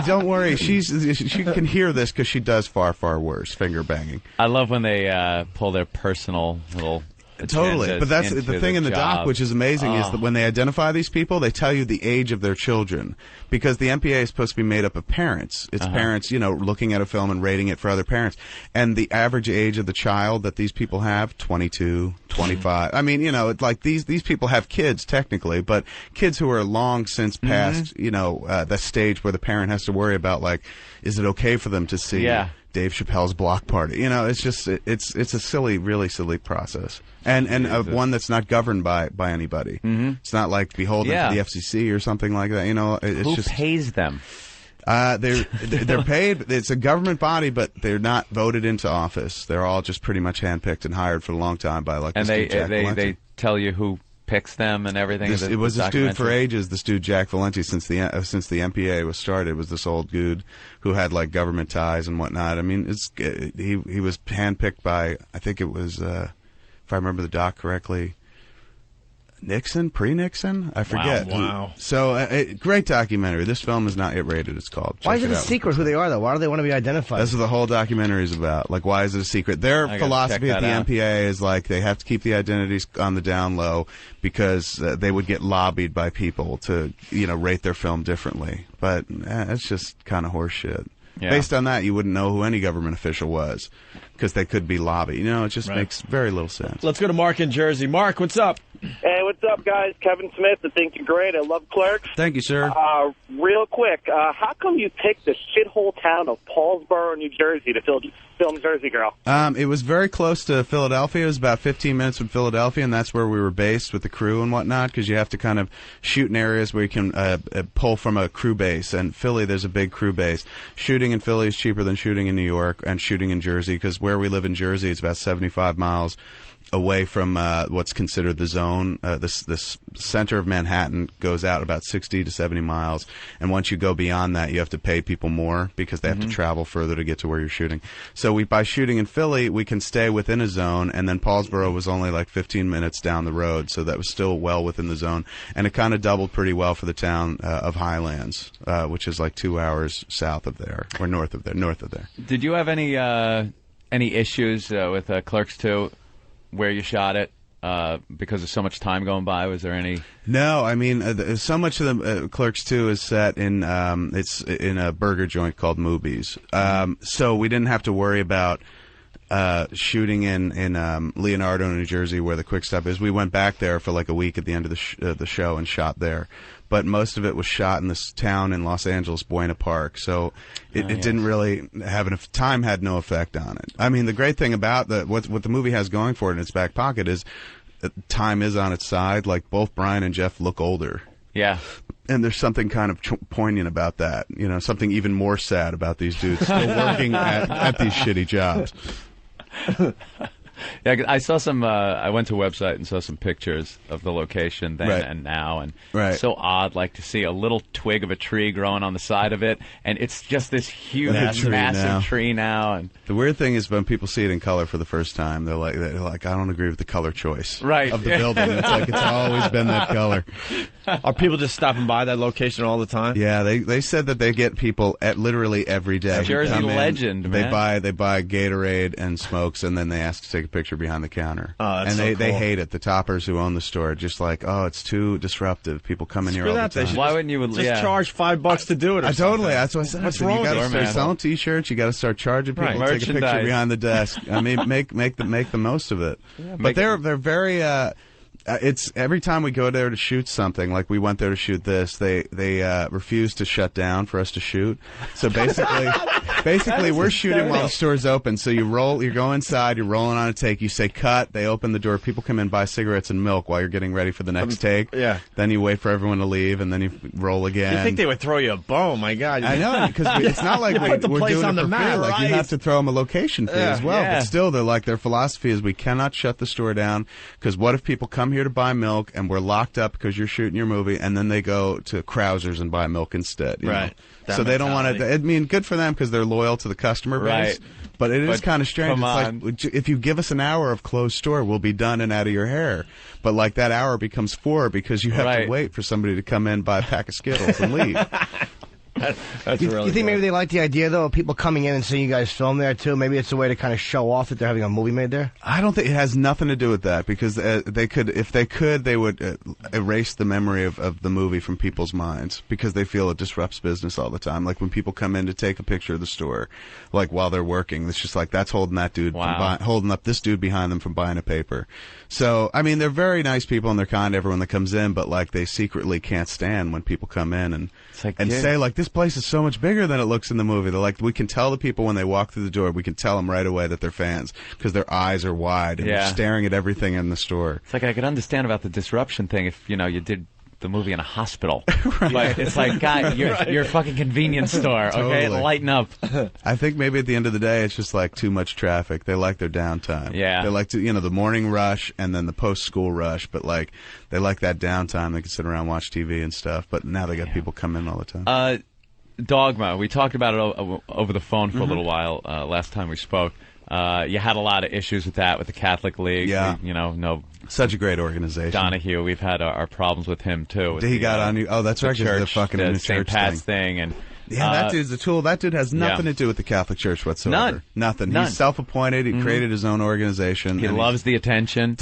Don't worry, she can hear this because she does far, far worse, finger banging. I love when they pull their personal little... Totally, but that's the thing in the doc, which is amazing, is that when they identify these people, they tell you the age of their children, because the MPA is supposed to be made up of parents. It's parents, looking at a film and rating it for other parents, and the average age of the child that these people have, 22, 25. I mean, like these people have kids technically, but kids who are long since past, that stage where the parent has to worry about, like, is it okay for them to see Dave Chappelle's Block Party? It's just it's a silly, really silly process, and one that's not governed by anybody. It's not like beholden to the FCC or something like that. It's Who just pays them? They're paid. It's a government body, but they're not voted into office. They're all just pretty much handpicked and hired for a long time by and they tell you who picks them and everything. It was this dude for ages. This dude Jack Valenti, since the MPA was started, was this old dude who had like government ties and whatnot. I mean, he was handpicked by, I think it was, if I remember the doc correctly, Nixon, pre-Nixon, I forget. Wow. So great documentary. This film is not yet rated. It's called. Why is it a secret who they are, though? Why do they want to be identified? That's what the whole documentary is about. Like, why is it a secret? Their philosophy at the MPA is like they have to keep the identities on the down low because they would get lobbied by people to, rate their film differently. But it's just kind of horseshit. Yeah. Based on that, you wouldn't know who any government official was because they could be lobbied. It just makes very little sense. Let's go to Mark in Jersey. Mark, what's up? Hey, what's up, guys? Kevin Smith. I think you're great. I love Clerks. Thank you, sir. Real quick, how come you picked the shithole town of Paulsboro, New Jersey to film Jersey Girl? It was very close to Philadelphia. It was about 15 minutes from Philadelphia, and that's where we were based with the crew and whatnot, because you have to kind of shoot in areas where you can pull from a crew base. And Philly, there's a big crew base. Shooting in Philly is cheaper than shooting in New York and shooting in Jersey, because where we live in Jersey, it's about 75 miles away from what's considered the zone. This center of Manhattan goes out about 60 to 70 miles, and once you go beyond that, you have to pay people more because they have to travel further to get to where you're shooting. So by shooting in Philly, we can stay within a zone, and then Paulsboro was only like 15 minutes down the road, so that was still well within the zone, and it kind of doubled pretty well for the town of Highlands, which is like 2 hours south of there, or north of there. Did you have any issues with Clerks 2? Where you shot it, because of so much time going by? Was there any? No, I mean, so much of the Clerks 2 is set in it's in a burger joint called Moobies. So we didn't have to worry about shooting in Leonardo, New Jersey, where the Quick Stop is. We went back there for like a week at the end of the show and shot there. but most of it was shot in this town in Los Angeles, Buena Park. So it didn't really have enough time, had no effect on it. I mean, the great thing about what the movie has going for it in its back pocket is that time is on its side. Like, both Brian and Jeff look older. Yeah. And there's something kind of poignant about that. You know, something even more sad about these dudes still working at these shitty jobs. Yeah, I saw some. I went to a website and saw some pictures of the location then and now, and it's so odd, like to see a little twig of a tree growing on the side of it, and it's just this huge, massive tree now. And the weird thing is when people see it in color for the first time, they're like, I don't agree with the color choice of the building. It's like it's always been that color. Are people just stopping by that location all the time? Yeah, they said that they get people at literally every day. Jersey legend, man. They buy Gatorade and smokes, and then they ask to take a picture behind the counter. Oh, that's and so they cool. hate it. The toppers who own the store are just like, oh, it's too disruptive. People come in here all the time. Why wouldn't you just charge $5 to do it? Or totally. That's what I said. What's I said, wrong you got to with start it? selling T-shirts. You got to start charging people to take a picture behind the desk. I mean, make the most of it. Yeah, but they're very. It's every time we go there to shoot something, like we went there to shoot this, they refuse to shut down for us to shoot. So basically we're shooting while the store's open. So you go inside, you're rolling on a take, you say cut, they open the door, people come in, buy cigarettes and milk while you're getting ready for the next take. Yeah. Then you wait for everyone to leave, and then you roll again. You think they would throw you a bone? My God. I know, because it's not like we're doing it for free. Like, you have to throw them a location fee as well. Yeah. But still, their philosophy is we cannot shut the store down, because what if people come here to buy milk and we're locked up because you're shooting your movie, and then they go to Krauser's and buy milk instead? You know? So they don't want to. I mean, good for them because they're loyal to the customer base. But it is kind of strange. It's like, if you give us an hour of closed store, we'll be done and out of your hair. But like that hour becomes 4 because you have to wait for somebody to come in, buy a pack of Skittles, and leave. You think maybe they like the idea, though, of people coming in and seeing you guys film there, too? Maybe it's a way to kind of show off that they're having a movie made there? I don't think it has nothing to do with that, because they would erase the memory of the movie from people's minds, because they feel it disrupts business all the time. Like when people come in to take a picture of the store, like while they're working, it's just like that's holding that dude, holding up this dude behind them from buying a paper. So, I mean, they're very nice people and they're kind to everyone that comes in, but like they secretly can't stand when people come in and say like, this place is so much bigger than it looks in the movie. They're like, we can tell the people when they walk through the door, we can tell them right away that they're fans because their eyes are wide and they're staring at everything in the store. It's like I could understand about the disruption thing if you did the movie in a hospital. But it's like, God, you're a fucking convenience store, okay? Totally. Lighten up. I think maybe at the end of the day, it's just like too much traffic. They like their downtime. Yeah. They like to, the morning rush and then the post-school rush, but like, they like that downtime. They can sit around, watch TV and stuff, but now they got people come in all the time. Dogma. We talked about it over the phone for a little while last time we spoke. You had a lot of issues with that, with the Catholic League. Yeah. Such a great organization. Donahue, we've had our problems with him, too. He got on you. Oh, that's right, because the fucking the St. Pat's thing. And that dude's a tool. That dude has nothing to do with the Catholic Church whatsoever. Nothing. He's self-appointed. He created his own organization. He loves the attention.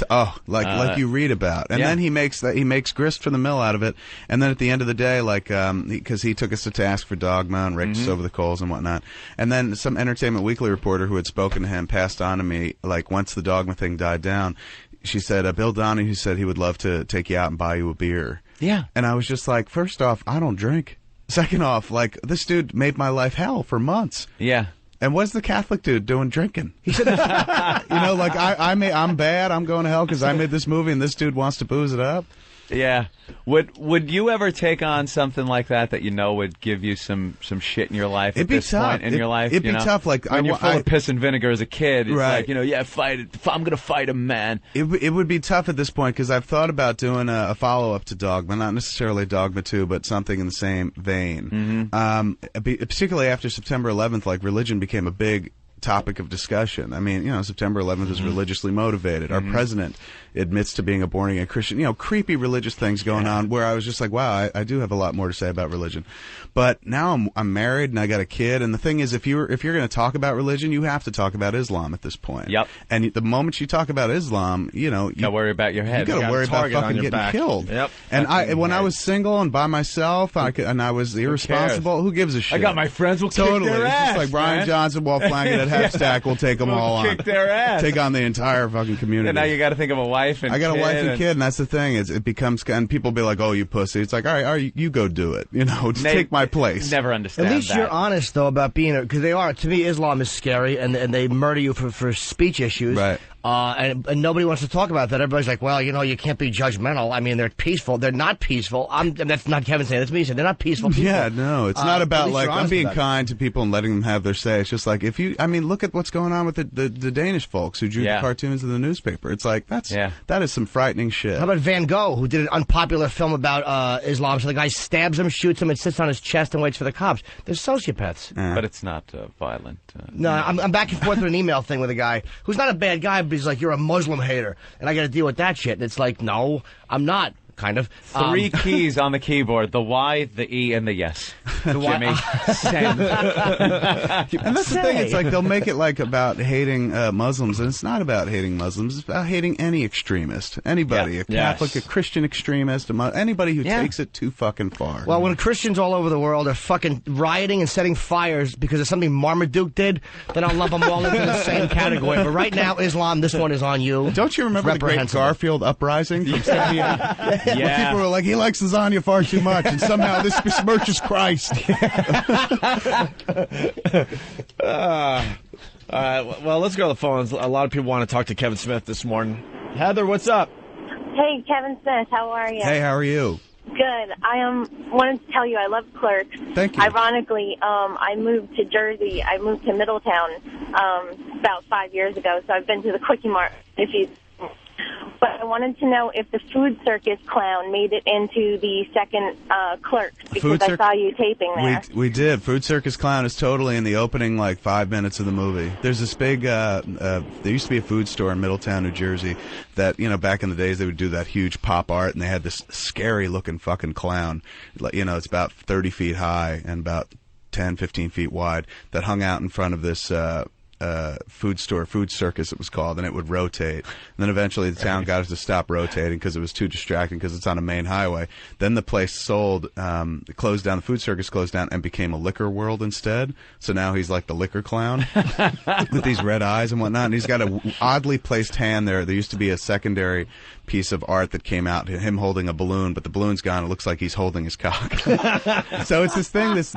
Like you read about. And then he makes grist from the mill out of it. And then at the end of the day, like, because he took us to task for Dogma and raked us over the coals and whatnot. And then some Entertainment Weekly reporter who had spoken to him passed on to me, like, once the Dogma thing died down, she said, Bill Donahue said he would love to take you out and buy you a beer. Yeah. And I was just like, first off, I don't drink. Second off, like, this dude made my life hell for months. Yeah. And what's the Catholic dude doing drinking? He said, like, I'm bad. I'm going to hell because I made this movie and this dude wants to booze it up. Yeah. Would you ever take on something like that would give you some shit in your life at this point in your life? It'd be tough. Like, when you're full of piss and vinegar as a kid, it's right. like, fight it. I'm going to fight him, man. It would be tough at this point because I've thought about doing a follow-up to Dogma, not necessarily Dogma 2, but something in the same vein. Particularly after September 11th, like, religion became a big topic of discussion. I mean, September 11th is religiously motivated. Our president admits to being a born-again Christian. Creepy religious things going on where I was just like, wow, I do have a lot more to say about religion. But now I'm married and I got a kid, and the thing is, if you're going to talk about religion, you have to talk about Islam at this point. Yep. And the moment you talk about Islam, you gotta worry about your head. You gotta worry about fucking getting killed. Yep. And when I was single and by myself, and I was irresponsible, who gives a shit? I got my friends will kick their it's ass, just like Brian man. Johnson, Walt Flanagan, half stack will take them all on. Kick their ass. Take on the entire fucking community. And now you got to think of a wife and I got kid a wife and kid, and that's the thing. It becomes, and people be like, "Oh, you pussy." It's like, all right, you go do it. Just take my place. Never understand. At least that. you're honest though about being, because they are. To me, Islam is scary, and they murder you for speech issues. Right. And nobody wants to talk about that. Everybody's like, well, you can't be judgmental. I mean, they're peaceful. They're not peaceful. That's not Kevin saying. That's me saying. They're not peaceful people. Yeah, no, it's not about at least you're I'm honest being about it. kind to people and letting them have their say. It's just like look at what's going on with the Danish folks who drew the cartoons in the newspaper. It's like that is some frightening shit. How about Van Gogh, who did an unpopular film about Islam? So the guy stabs him, shoots him, and sits on his chest and waits for the cops. They're sociopaths. But it's not violent. No, I'm back and forth with an email thing with a guy who's not a bad guy, but he's like, you're a Muslim hater, and I got to deal with that shit. And it's like, no, I'm not. Kind of. 3 keys on the keyboard: the Y, the E, and the yes. Jimmy, send. And that's the thing. It's like they'll make it like about hating Muslims, and it's not about hating Muslims. It's about hating any extremist, anybody, a Catholic, a Christian extremist, anybody who takes it too fucking far. Well, when Christians all over the world are fucking rioting and setting fires because of something Marmaduke did, then I'll lump them all into the same category. But right now, Islam, this one is on you. Don't you remember the Great Garfield Uprising from 78? Where people were like, he likes lasagna far too much, and somehow this besmirches Christ. All right, well, let's go to the phones. A lot of people want to talk to Kevin Smith this morning. Heather, what's up? Hey, Kevin Smith, how are you? Hey, how are you? Good. I wanted to tell you I love Clerks. Thank you. Ironically, I moved to Jersey. I moved to Middletown about 5 years ago, so I've been to the Quickie Mart. But I wanted to know if the Food Circus clown made it into the second Clerks, because I saw you taping there. We did. Food Circus Clown is totally in the opening 5 minutes of the movie. There's this big, there used to be a food store in Middletown, New Jersey, that, back in the days they would do that huge pop art, and they had this scary looking fucking clown. It's about 30 feet high and about 10, 15 feet wide, that hung out in front of this, food store, Food Circus it was called, and it would rotate. And then eventually the town got us to stop rotating because it was too distracting because it's on a main highway. Then the place sold, it closed down, the Food Circus closed down and became a liquor world instead. So now he's like the liquor clown with these red eyes and whatnot. And he's got a oddly placed hand there. There used to be a secondary piece of art that came out, him holding a balloon, but the balloon's gone. It looks like he's holding his cock. So it's this thing, this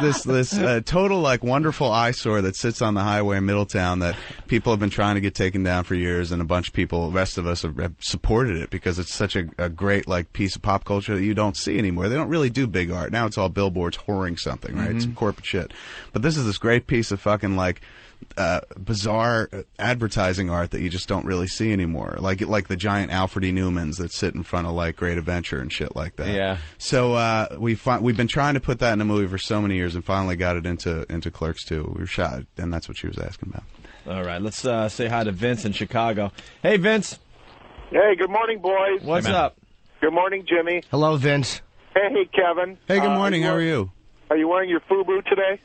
total wonderful eyesore that sits on the highway in Middletown that people have been trying to get taken down for years, and a bunch of people, the rest of us, have supported it because it's such a great piece of pop culture that you don't see anymore. They don't really do big art now. It's all billboards whoring something, right? It's corporate shit. But this is this great piece of fucking bizarre advertising art that you just don't really see anymore, like the giant Alfred E. Newmans that sit in front of Great Adventure and shit like that. Yeah. So we've been trying to put that in a movie for so many years, and finally got it into Clerks 2. We were shot, and that's what she was asking about. All right, let's say hi to Vince in Chicago. Hey, Vince. Hey, good morning, boys. What's up? Good morning, Jimmy. Hello, Vince. Hey, Kevin. Hey, good morning. How are you? Are you wearing your FUBU today?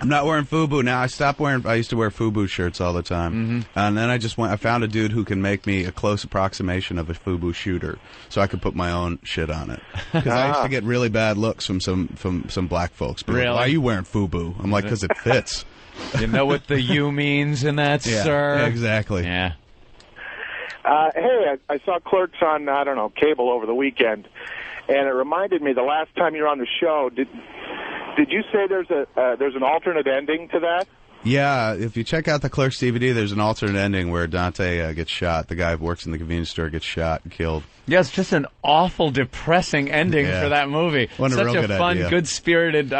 I'm not wearing FUBU now. I stopped wearing. I used to wear FUBU shirts all the time, and then I found a dude who can make me a close approximation of a FUBU shooter, so I could put my own shit on it. Because I used to get really bad looks from some black folks. Really? Like, why are you wearing FUBU? I'm like, because it fits. You know what the U means in that, sir? Yeah, exactly. Yeah. Hey, I saw Clerks on, cable over the weekend, and it reminded me the last time you were on the show, did you say there's an alternate ending to that? Yeah, if you check out the Clerks DVD, there's an alternate ending where Dante gets shot. The guy who works in the convenience store gets shot and killed. Yeah, it's just an awful, depressing ending for that movie. Such a good fun, idea. good-spirited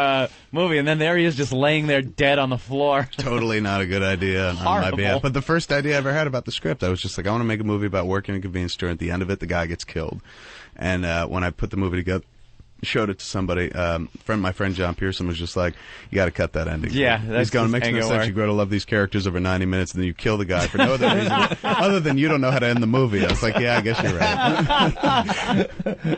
movie, and then there he is just laying there dead on the floor. Totally not a good idea on my behalf. But the first idea I ever had about the script, I was just like, I want to make a movie about working in a convenience store. At the end of it, the guy gets killed. And when I put the movie together, showed it to somebody, my friend John Pearson was just like, you got to cut that ending. Yeah, he's going, makes no sense. You grow to love these characters over 90 minutes, and then you kill the guy for no other reason other than you don't know how to end the movie. I was like, yeah, I guess you're right.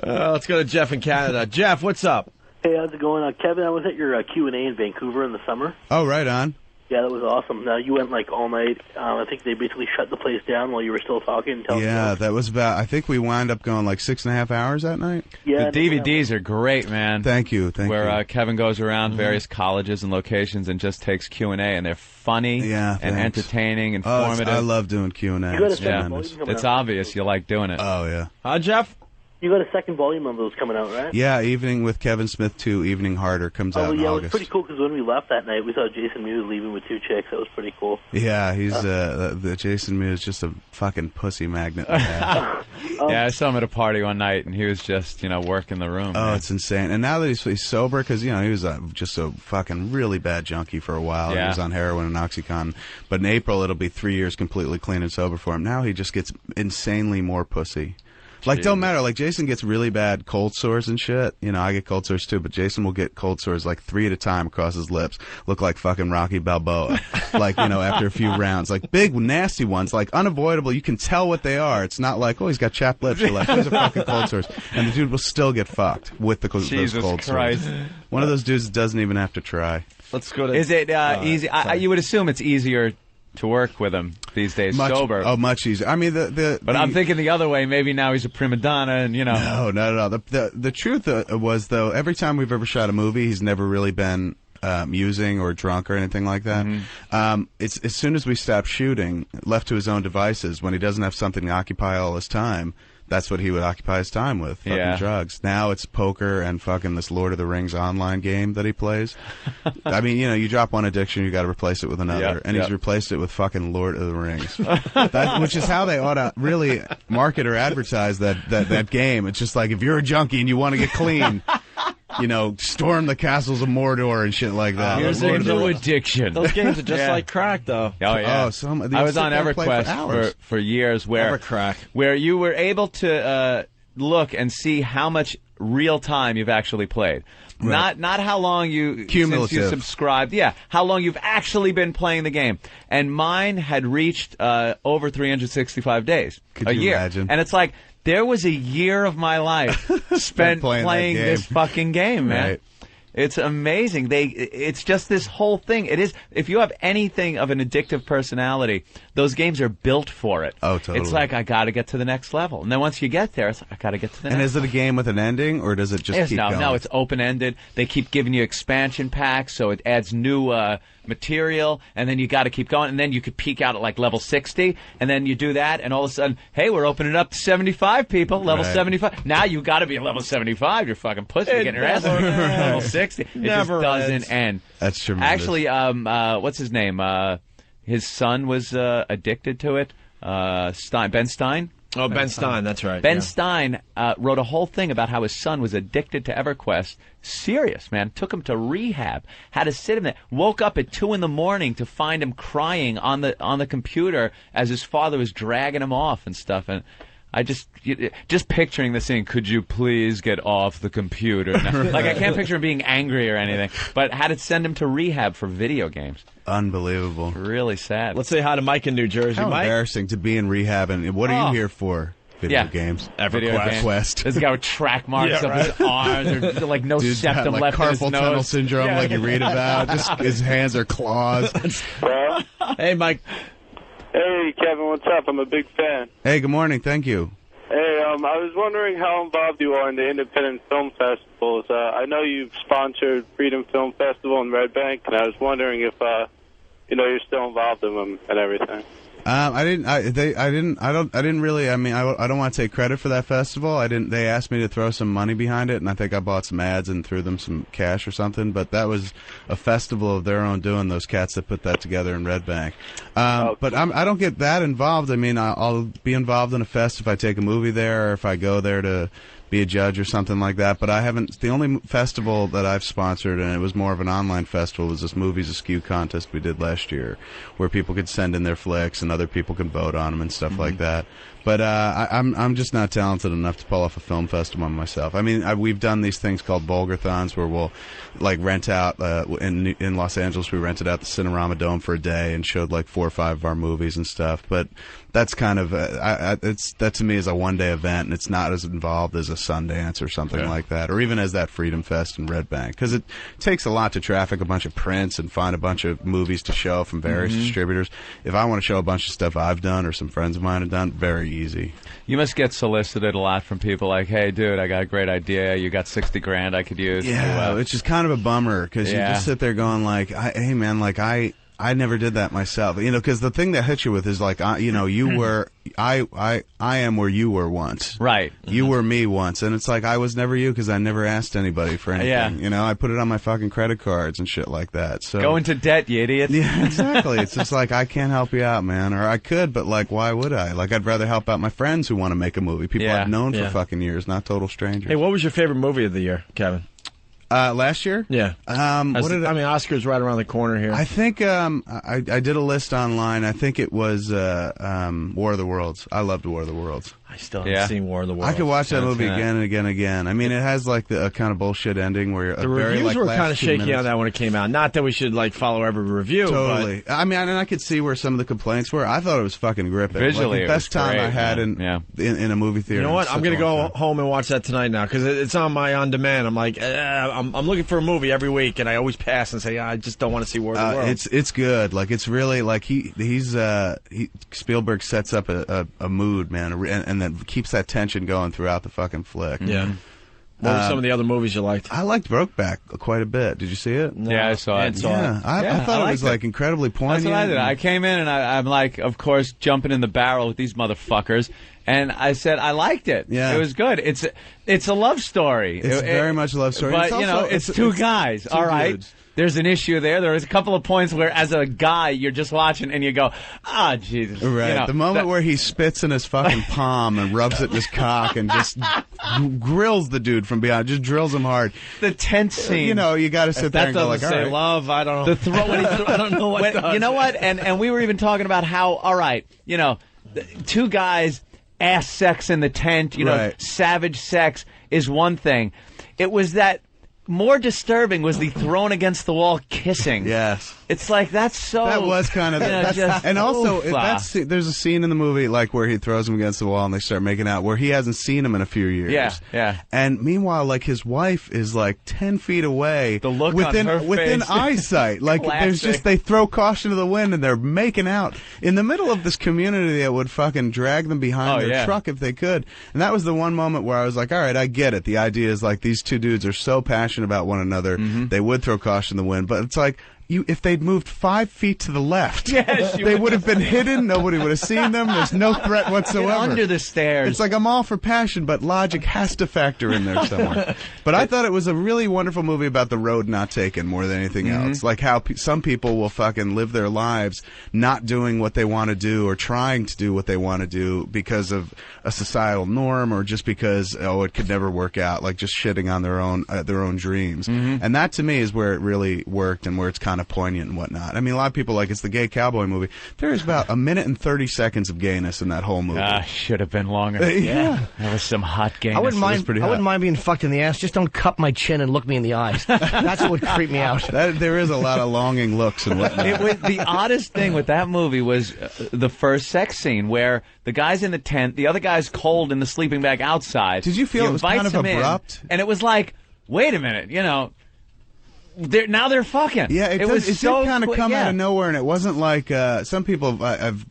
Let's go to Jeff in Canada. Jeff, what's up? Hey, how's it going? Kevin, I was at your Q&A in Vancouver in the summer. Oh, right on. Yeah, that was awesome. Now, you went like all night. I think they basically shut the place down while you were still talking. And telling Yeah, jokes. that was about. I think we wound up going like 6.5 hours that night. Yeah, the DVDs are great, man. Thank you. Where Kevin goes around various colleges and locations and just takes Q&A, and they're funny and thanks. entertaining, Oh, informative. I love doing Q&A. You got a It's second tremendous. volume coming It's out. obvious you like doing it. Oh, yeah. Jeff? You got a second volume of those coming out, right? Yeah, Evening with Kevin Smith 2, Evening Harder, comes out in yeah, it August. was pretty cool because when we left that night, we saw Jason Mewes leaving with 2 chicks. That was pretty cool. Yeah, he's the Jason Mewes is just a fucking pussy magnet. Yeah, I saw him at a party one night, and he was just, working the room. Oh, man. it's insane. And now that he's sober, because, he was just a fucking really bad junkie for a while. Yeah. He was on heroin and Oxycontin. But in April, it'll be 3 years completely clean and sober for him. Now he just gets insanely more pussy. Like, don't matter. Like, Jason gets really bad cold sores and shit. I get cold sores too, but Jason will get cold sores like 3 at a time across his lips. Look like fucking Rocky Balboa. Like, after a few rounds. Like, big, nasty ones. Like, unavoidable. You can tell what they are. It's not like, oh, he's got chapped lips. You're like, those are fucking cold sores. And the dude will still get fucked with those cold Christ. sores. One of those dudes doesn't even have to try. Let's go to... Is it easy? You would assume it's easier to work with him these days, sober. Oh, much easier. I mean, But I'm thinking the other way. Maybe now he's a prima donna, and No, not at all. The truth was, though, every time we've ever shot a movie, he's never really been using or drunk or anything like that. It's as soon as we stop shooting, left to his own devices, when he doesn't have something to occupy all his time, that's what he would occupy his time with, fucking drugs. Now it's poker and fucking this Lord of the Rings online game that he plays. I mean, you drop one addiction, you got to replace it with another, and he's replaced it with fucking Lord of the Rings, which is how they ought to really market or advertise that game. It's just like, if you're a junkie and you want to get clean, storm the castles of Mordor and shit like that. Here's a new addiction. Those games are just like crack, though. Oh, yeah. I was on EverQuest for years where you were able to look and see how much real time you've actually played. Right. Not how long since you subscribed. Yeah, how long you've actually been playing the game. And mine had reached over 365 days. Could you year. imagine? And it's like, there was a year of my life spent playing this fucking game, man. Right. It's amazing. It's just this whole thing. It is. If you have anything of an addictive personality, those games are built for it. Oh, totally. It's like, I got to get to the next level, and then once you get there, it's like, I got to get to the next. And is it a game with an ending, or does it just keep going? No, it's open ended. They keep giving you expansion packs, so it adds new material, and then you got to keep going, and then you could peak out at like level 60, and then you do that, and all of a sudden, hey, we're opening up to 75 people, level 75. Now you got to be at level 75. You're fucking pussy. You're getting your ass over level 60. It just doesn't end. That's tremendous. Actually, what's his name? His son was addicted to it. Ben Stein. Oh, Ben Stein, that's right. Ben Stein wrote a whole thing about how his son was addicted to EverQuest. Serious, man. Took him to rehab. Had to sit him there. Woke up at 2 a.m. to find him crying on the computer as his father was dragging him off and stuff. And I just picturing the scene. Could you please get off the computer? Like, I can't picture him being angry or anything. But had to send him to rehab for video games. Unbelievable. Really sad. Let's say hi to Mike in New Jersey. How Mike? embarrassing to be in rehab, and what are you here for? Video games. EverQuest. This guy with track marks up his arms, or like no Dude's septum got, left like, in his carpal nose. tunnel syndrome, like you read about. Just his hands are claws. Hey, Mike. Hey, Kevin, what's up? I'm a big fan. Hey, good morning. Thank you. Hey, I was wondering how involved you are in the independent film festivals. I know you've sponsored Freedom Film Festival in Red Bank, and I was wondering if you're still involved in them and everything. I didn't really. I mean, I don't want to take credit for that festival. They asked me to throw some money behind it, and I think I bought some ads and threw them some cash or something. But that was a festival of their own doing. Those cats that put that together in Red Bank. But I don't get that involved. I mean, I'll be involved in a fest if I take a movie there, or if I go there to be a judge or something like that. But I haven't. The only festival that I've sponsored, and it was more of an online festival, was this Movies Askew contest we did last year, where people could send in their flicks and other people could vote on them and stuff like that. But I'm just not talented enough to pull off a film festival myself. I mean, we've done these things called Bulgarthons where we'll like rent out in Los Angeles. We rented out the Cinerama Dome for a day and showed like 4 or 5 of our movies and stuff. But that's kind of that to me is a one-day event, and it's not as involved as a Sundance or something like that, or even as that Freedom Fest in Red Bank, because it takes a lot to traffic a bunch of prints and find a bunch of movies to show from various distributors. If I want to show a bunch of stuff I've done or some friends of mine have done, very easy. You must get solicited a lot from people like, "Hey, dude, I got a great idea. You got $60,000 I could use." Yeah, which is kind of a bummer because you just sit there going like, "Hey, man, like I never did that myself," you know, because the thing that hits you with is like, you were, I am where you were once, right? You were me once, and it's like I was never you because I never asked anybody for anything. Yeah. You know, I put it on my fucking credit cards and shit like that. So go into debt, you idiot. Yeah, exactly. It's just like I can't help you out, man, or I could, but like, why would I? Like, I'd rather help out my friends who want to make a movie, people I've known for fucking years, not total strangers. Hey, what was your favorite movie of the year, Kevin? Last year? Yeah. Oscar's right around the corner here. I think I did a list online. I think it was War of the Worlds. I loved War of the Worlds. I still haven't seen War of the Worlds. I could watch that movie again and again and again. I mean, it has like a kind of bullshit ending where the reviews were kind of shaky on that when it came out. Not that we should like follow every review. Totally. But I mean, and I could see where some of the complaints were. I thought it was fucking gripping. Visually, like the best time great, I had in a movie theater. You know what? I'm going to go home and watch that tonight now because it's on my on demand. I'm like, I'm looking for a movie every week, and I always pass and say, I just don't want to see War of the Worlds. It's good. Like it's really like Spielberg sets up a mood, man, and then keeps that tension going throughout the fucking flick. Yeah. What were some of the other movies you liked? I liked Brokeback quite a bit. Did you see it? No. Yeah, I saw it. I thought it was like incredibly poignant. That's what I did. I came in and I'm like, of course, jumping in the barrel with these motherfuckers. And I said I liked it. Yeah. It was good. It's a love story. It's very much a love story. But, it's two guys. All right. Dudes. There's an issue there. There was a couple of points where, as a guy, you're just watching and you go, Jesus. Right. The moment where he spits in his fucking palm and rubs it in his cock and just grills the dude from behind, just drills him hard. The tense scene. You got to sit there and go like, all right. Love, I don't know. The throw when I don't know what does. You know what? And we were even talking about how, all right, two guys, ass sex in the tent, savage sex is one thing. It was that. More disturbing was the thrown against the wall kissing. Yes. It's like, that's so... That was kind of... and also, there's a scene in the movie like where he throws him against the wall and they start making out, where he hasn't seen him in a few years. Yeah. And meanwhile, like, his wife is like 10 feet away. The look within on her within face. eyesight. Like, there's just... They throw caution to the wind and they're making out in the middle of this community that would fucking drag them behind their truck if they could. And that was the one moment where I was like, all right, I get it. The idea is like these two dudes are so passionate about one another, they would throw caution to the wind. But it's like, if they'd moved 5 feet to the left, they would have been hidden. Nobody would have seen them. There's no threat whatsoever. Get under the stairs. It's like, I'm all for passion, but logic has to factor in there somewhere. But I thought it was a really wonderful movie about the road not taken more than anything else. Like how some people will fucking live their lives not doing what they want to do or trying to do what they want to do because of a societal norm or just because, it could never work out, like just shitting on their own dreams. And that to me is where it really worked and where it's kind of poignant and whatnot. I mean, a lot of people like it's the gay cowboy movie. There is about 1 minute and 30 seconds of gayness in that whole movie. Should have been longer. Yeah. There was some hot gayness. I wouldn't mind being fucked in the ass. Just don't cup my chin and look me in the eyes. That's what would creep me out. There is a lot of longing looks and whatnot. The oddest thing with that movie was the first sex scene where the guy's in the tent, the other guy's cold in the sleeping bag outside. Did you feel it was kind of abrupt? And it was like, wait a minute, now they're fucking. Yeah, it did kind of come out of nowhere, and it wasn't like some people have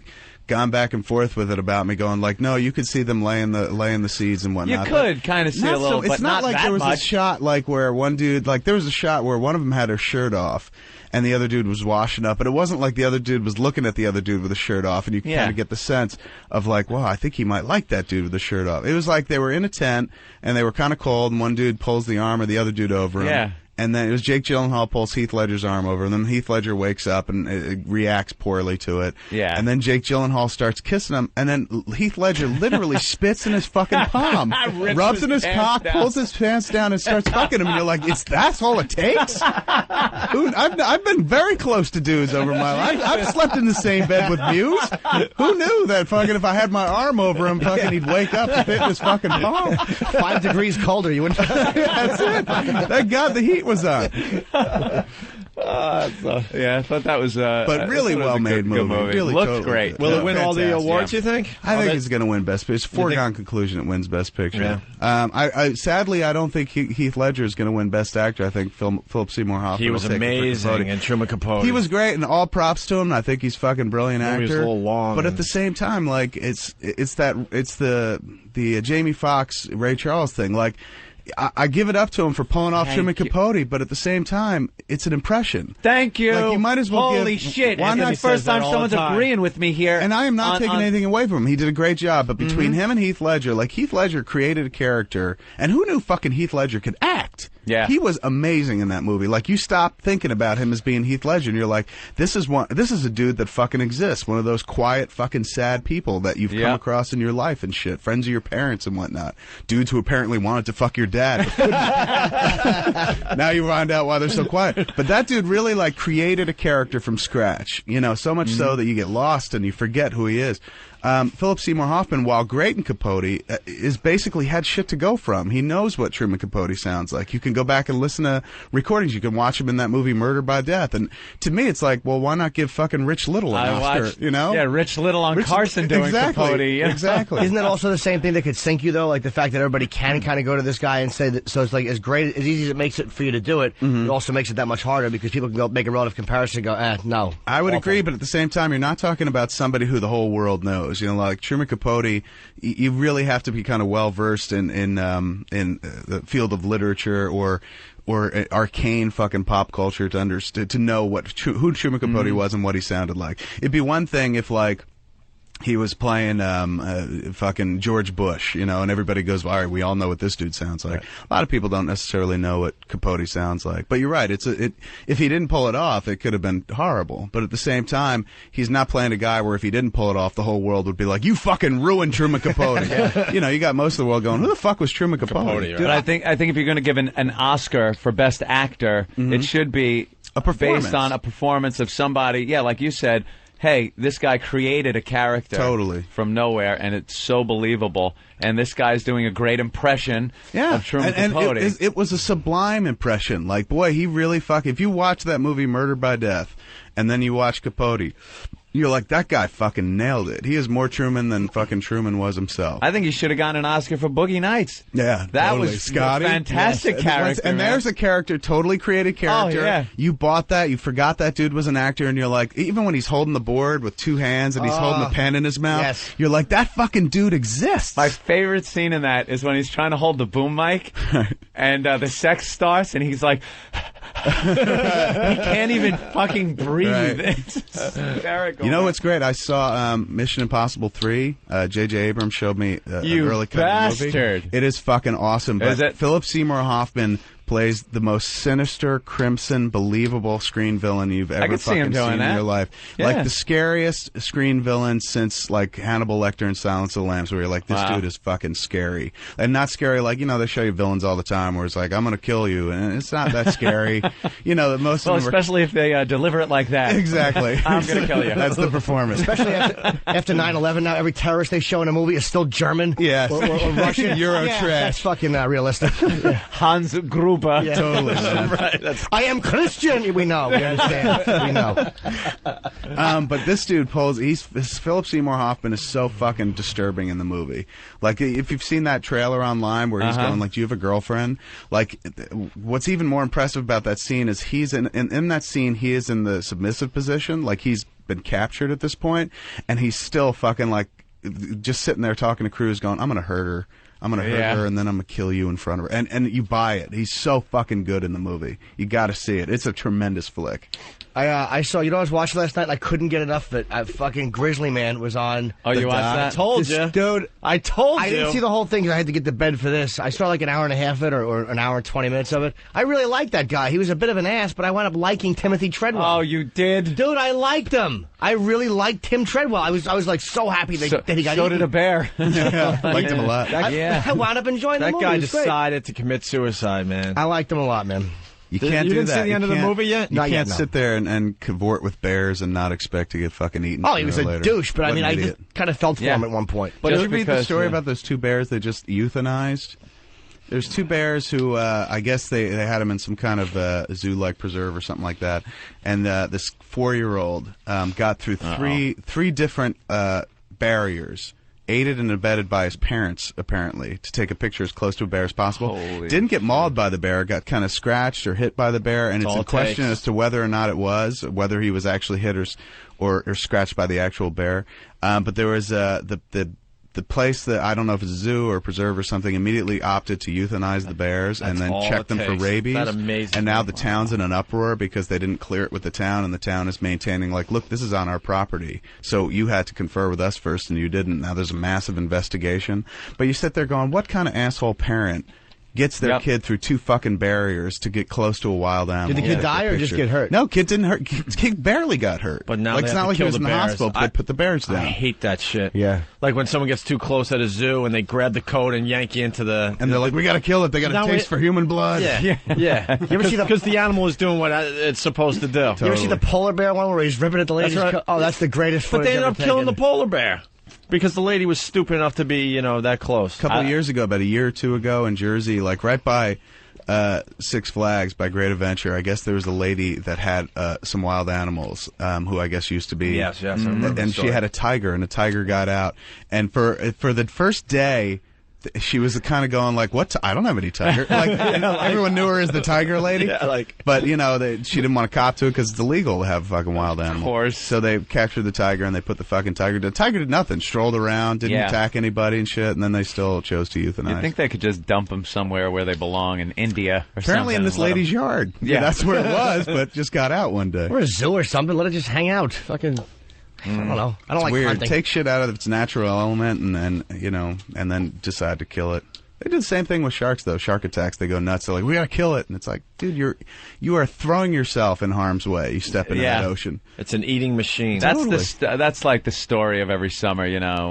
gone back and forth with it about me, going like, no, you could see them laying the seeds and whatnot. You could kind of see a little, but it's not like that there was much. a shot like where one dude, like there was a shot where one of them had her shirt off. And the other dude was washing up, but it wasn't like the other dude was looking at the other dude with the shirt off, and you kind of get the sense of like, wow, I think he might like that dude with the shirt off. It was like they were in a tent, and they were kind of cold, and one dude pulls the arm of the other dude over him. And then it was Jake Gyllenhaal pulls Heath Ledger's arm over, and then Heath Ledger wakes up and reacts poorly to it. Yeah. And then Jake Gyllenhaal starts kissing him, and then Heath Ledger literally spits in his fucking palm, rubs in his cock, pulls his pants down, and starts fucking him. And you're like, that's all it takes? I've been very close to dudes over my life. I've slept in the same bed with Muse. Who knew that fucking if I had my arm over him, fucking he'd wake up and fit in his fucking palm? 5 degrees colder, you wouldn't. That's it. Thank God the heat was on. Yeah, I thought that was but really well-made movie. Really looked totally great. good. Will it win all the Fantastic. awards, you think? I think it's going to win Best Picture. It's a foregone conclusion it wins Best Picture. Yeah. Sadly, I don't think Heath Ledger is going to win Best Actor. I think Philip Seymour Hoffman. He was will take it for amazing Capote. in Truman Capote. He was great, and all props to him. I think he's fucking brilliant actor. He was a little long, but at the same time, like it's the Jamie Foxx Ray Charles thing. Like I give it up to him for pulling off Truman Capote, but at the same time, it's an impression. Thank you. Like, you might as well Holy give, shit. Why not? First time someone's agreeing with me here. And I am not taking anything away from him. He did a great job. But between him and Heath Ledger, like Heath Ledger created a character, and who knew fucking Heath Ledger could act? Yeah. He was amazing in that movie. Like, you stop thinking about him as being Heath Ledger, and you're like, this is a dude that fucking exists. One of those quiet, fucking sad people that you've come across in your life and shit. Friends of your parents and whatnot. Dudes who apparently wanted to fuck your dad. But couldn't. Now you find out why they're so quiet. But that dude really, like, created a character from scratch. You know, so much so that you get lost and you forget who he is. Philip Seymour Hoffman, while great in Capote, is basically had shit to go from. He knows what Truman Capote sounds like. You can go back and listen to recordings. You can watch him in that movie Murder by Death. And to me, it's like, well, why not give fucking Rich Little an Oscar? You know? Yeah, Rich Little on Carson doing Capote. Exactly. Isn't that also the same thing that could sink you, though? Like the fact that everybody can kind of go to this guy and say that, so it's like as great, as easy as it makes it for you to do it, it also makes it that much harder because people can go make a relative comparison and go, no. I would agree, but at the same time, you're not talking about somebody who the whole world knows. You know, like Truman Capote, you really have to be kind of well versed in the field of literature or arcane fucking pop culture to know who Truman Capote was and what he sounded like. It'd be one thing if like he was playing fucking George Bush, you know, and everybody goes, all right, we all know what this dude sounds like. Right. A lot of people don't necessarily know what Capote sounds like. But you're right, if he didn't pull it off, it could have been horrible. But at the same time, he's not playing a guy where if he didn't pull it off, the whole world would be like, you fucking ruined Truman Capote. You know, you got most of the world going, who the fuck was Truman Capote? Dude, I think if you're going to give an Oscar for Best Actor, it should be based on a performance of somebody, like you said, hey, this guy created a character from nowhere, and it's so believable. And this guy's doing a great impression of Truman Capote. And it was a sublime impression. Like, boy, he really if you watch that movie Murder by Death, and then you watch Capote, you're like, that guy fucking nailed it. He is more Truman than fucking Truman was himself. I think he should have gotten an Oscar for Boogie Nights. Yeah, that totally. was Scotty. A fantastic character. And there's a character, totally created character. Oh, yeah. You bought that. You forgot that dude was an actor, and you're like, even when he's holding the board with two hands and he's holding a pen in his mouth, you're like, that fucking dude exists. My favorite scene in that is when he's trying to hold the boom mic, and the sex starts, and he's like, he can't even fucking breathe. Right. It's hysterical. You know what's great? I saw Mission Impossible 3. J.J. Abrams showed me an early cut of the movie. It is fucking awesome. But Philip Seymour Hoffman plays the most sinister, crimson, believable screen villain you've ever fucking seen in your life. Yeah. Like the scariest screen villain since like Hannibal Lecter in Silence of the Lambs, where you're like, this dude is fucking scary. And not scary like, you know, they show you villains all the time where it's like, I'm going to kill you. And it's not that scary. You know, most of them especially if they deliver it like that. Exactly. I'm going to kill you. That's the performance. Especially after 9/11, now every terrorist they show in a movie is still German. Yes. Or Russian. Euro trash. That's fucking realistic. Hans Gruber. Yeah. Totally. Right. I am Christian. We know. We understand. We know. But this dude Philip Seymour Hoffman is so fucking disturbing in the movie. Like, if you've seen that trailer online where he's going, like, do you have a girlfriend? Like, what's even more impressive about that scene is he's in that scene, he is in the submissive position. Like, he's been captured at this point, and he's still fucking, like, just sitting there talking to Cruz going, I'm going to hurt her. I'm going to hurt her, and then I'm going to kill you in front of her. And you buy it. He's so fucking good in the movie. You got to see it. It's a tremendous flick. I saw, I was watching last night and I couldn't get enough of it. Fucking Grizzly Man was on. Oh, you watched that? I told you. Dude, I told you. I didn't see the whole thing because I had to get to bed for this. I saw like an hour and a half of it or an hour and 20 minutes of it. I really liked that guy. He was a bit of an ass, but I wound up liking Timothy Treadwell. Oh, you did? Dude, I liked him. I really liked Tim Treadwell. I was like so happy that he got So eaten. did a bear. Liked him a lot. I wound up enjoying the That movie. guy It was great. decided to commit suicide, man. I liked him a lot, man. You can't You do didn't that. see the end of the movie yet? You Not can't yet, no. sit there and cavort with bears and not expect to get fucking eaten. Oh, he was sooner a or later. douche, but I What mean, an I idiot. just kind of felt for him at one point. But Just did you read the because, story about those two bears they just euthanized? There's two bears who, I guess they had them in some kind of zoo-like preserve or something like that, and this 4-year-old got through three different barriers, aided and abetted by his parents, apparently, to take a picture as close to a bear as possible. Didn't get mauled by the bear, got kind of scratched or hit by the bear, and it's a question as to whether or not it was, whether he was actually hit or scratched by the actual bear. But there was the place that, I don't know if it's a zoo or a preserve or something, immediately opted to euthanize the bears and then check them for rabies. That amazing. And now the town's in an uproar because they didn't clear it with the town, and the town is maintaining, like, look, this is on our property, so you had to confer with us first and you didn't. Now there's a massive investigation. But you sit there going, what kind of asshole parent gets their kid through two fucking barriers to get close to a wild animal? Did the kid die or just get hurt? No, kid didn't hurt. Kid barely got hurt. But now like, they it's have not to like he kill was the in the bears. hospital. They put the bears down. I hate that shit. Yeah. Like when someone gets too close at a zoo and they grab the coat and yank you into the... And they're like, we got to kill it. They got a taste for human blood. Yeah. Yeah. You ever see the... Because the animal is doing what it's supposed to do. You ever see the polar bear one where he's ripping at the lady's That's right. coat? Oh, that's the greatest But footage they ended ever up killing the taken. polar bear. Because the lady was stupid enough to be, that close. A couple of years ago, about a year or two ago in Jersey, like right by Six Flags, by Great Adventure, I guess there was a lady that had some wild animals who I guess used to be... Yes, I remember the and she story. had a tiger, and the tiger got out. And for the first day... She was kind of going like, "What? I don't have any tiger." Like, everyone knew her as the tiger lady. Yeah, but she didn't want to cop to it because it's illegal to have a fucking wild animal. Of course. So they captured the tiger and they put the fucking tiger. The tiger did nothing. Strolled around, didn't attack anybody and shit. And then they still chose to euthanize. You'd think they could just dump them somewhere where they belong in India or Apparently in something this and let lady's 'em- yard. Yeah. That's where it was, but just got out one day. Or a zoo or something. Let it just hang out. Fucking... I don't know. I don't It's like weird. hunting. Take shit out of its natural element and then decide to kill it. They do the same thing with sharks, though. Shark attacks, they go nuts. They're like, we gotta kill it. And it's like, dude, you are throwing yourself in harm's way. You step into that ocean. It's an eating machine. That's like the story of every summer.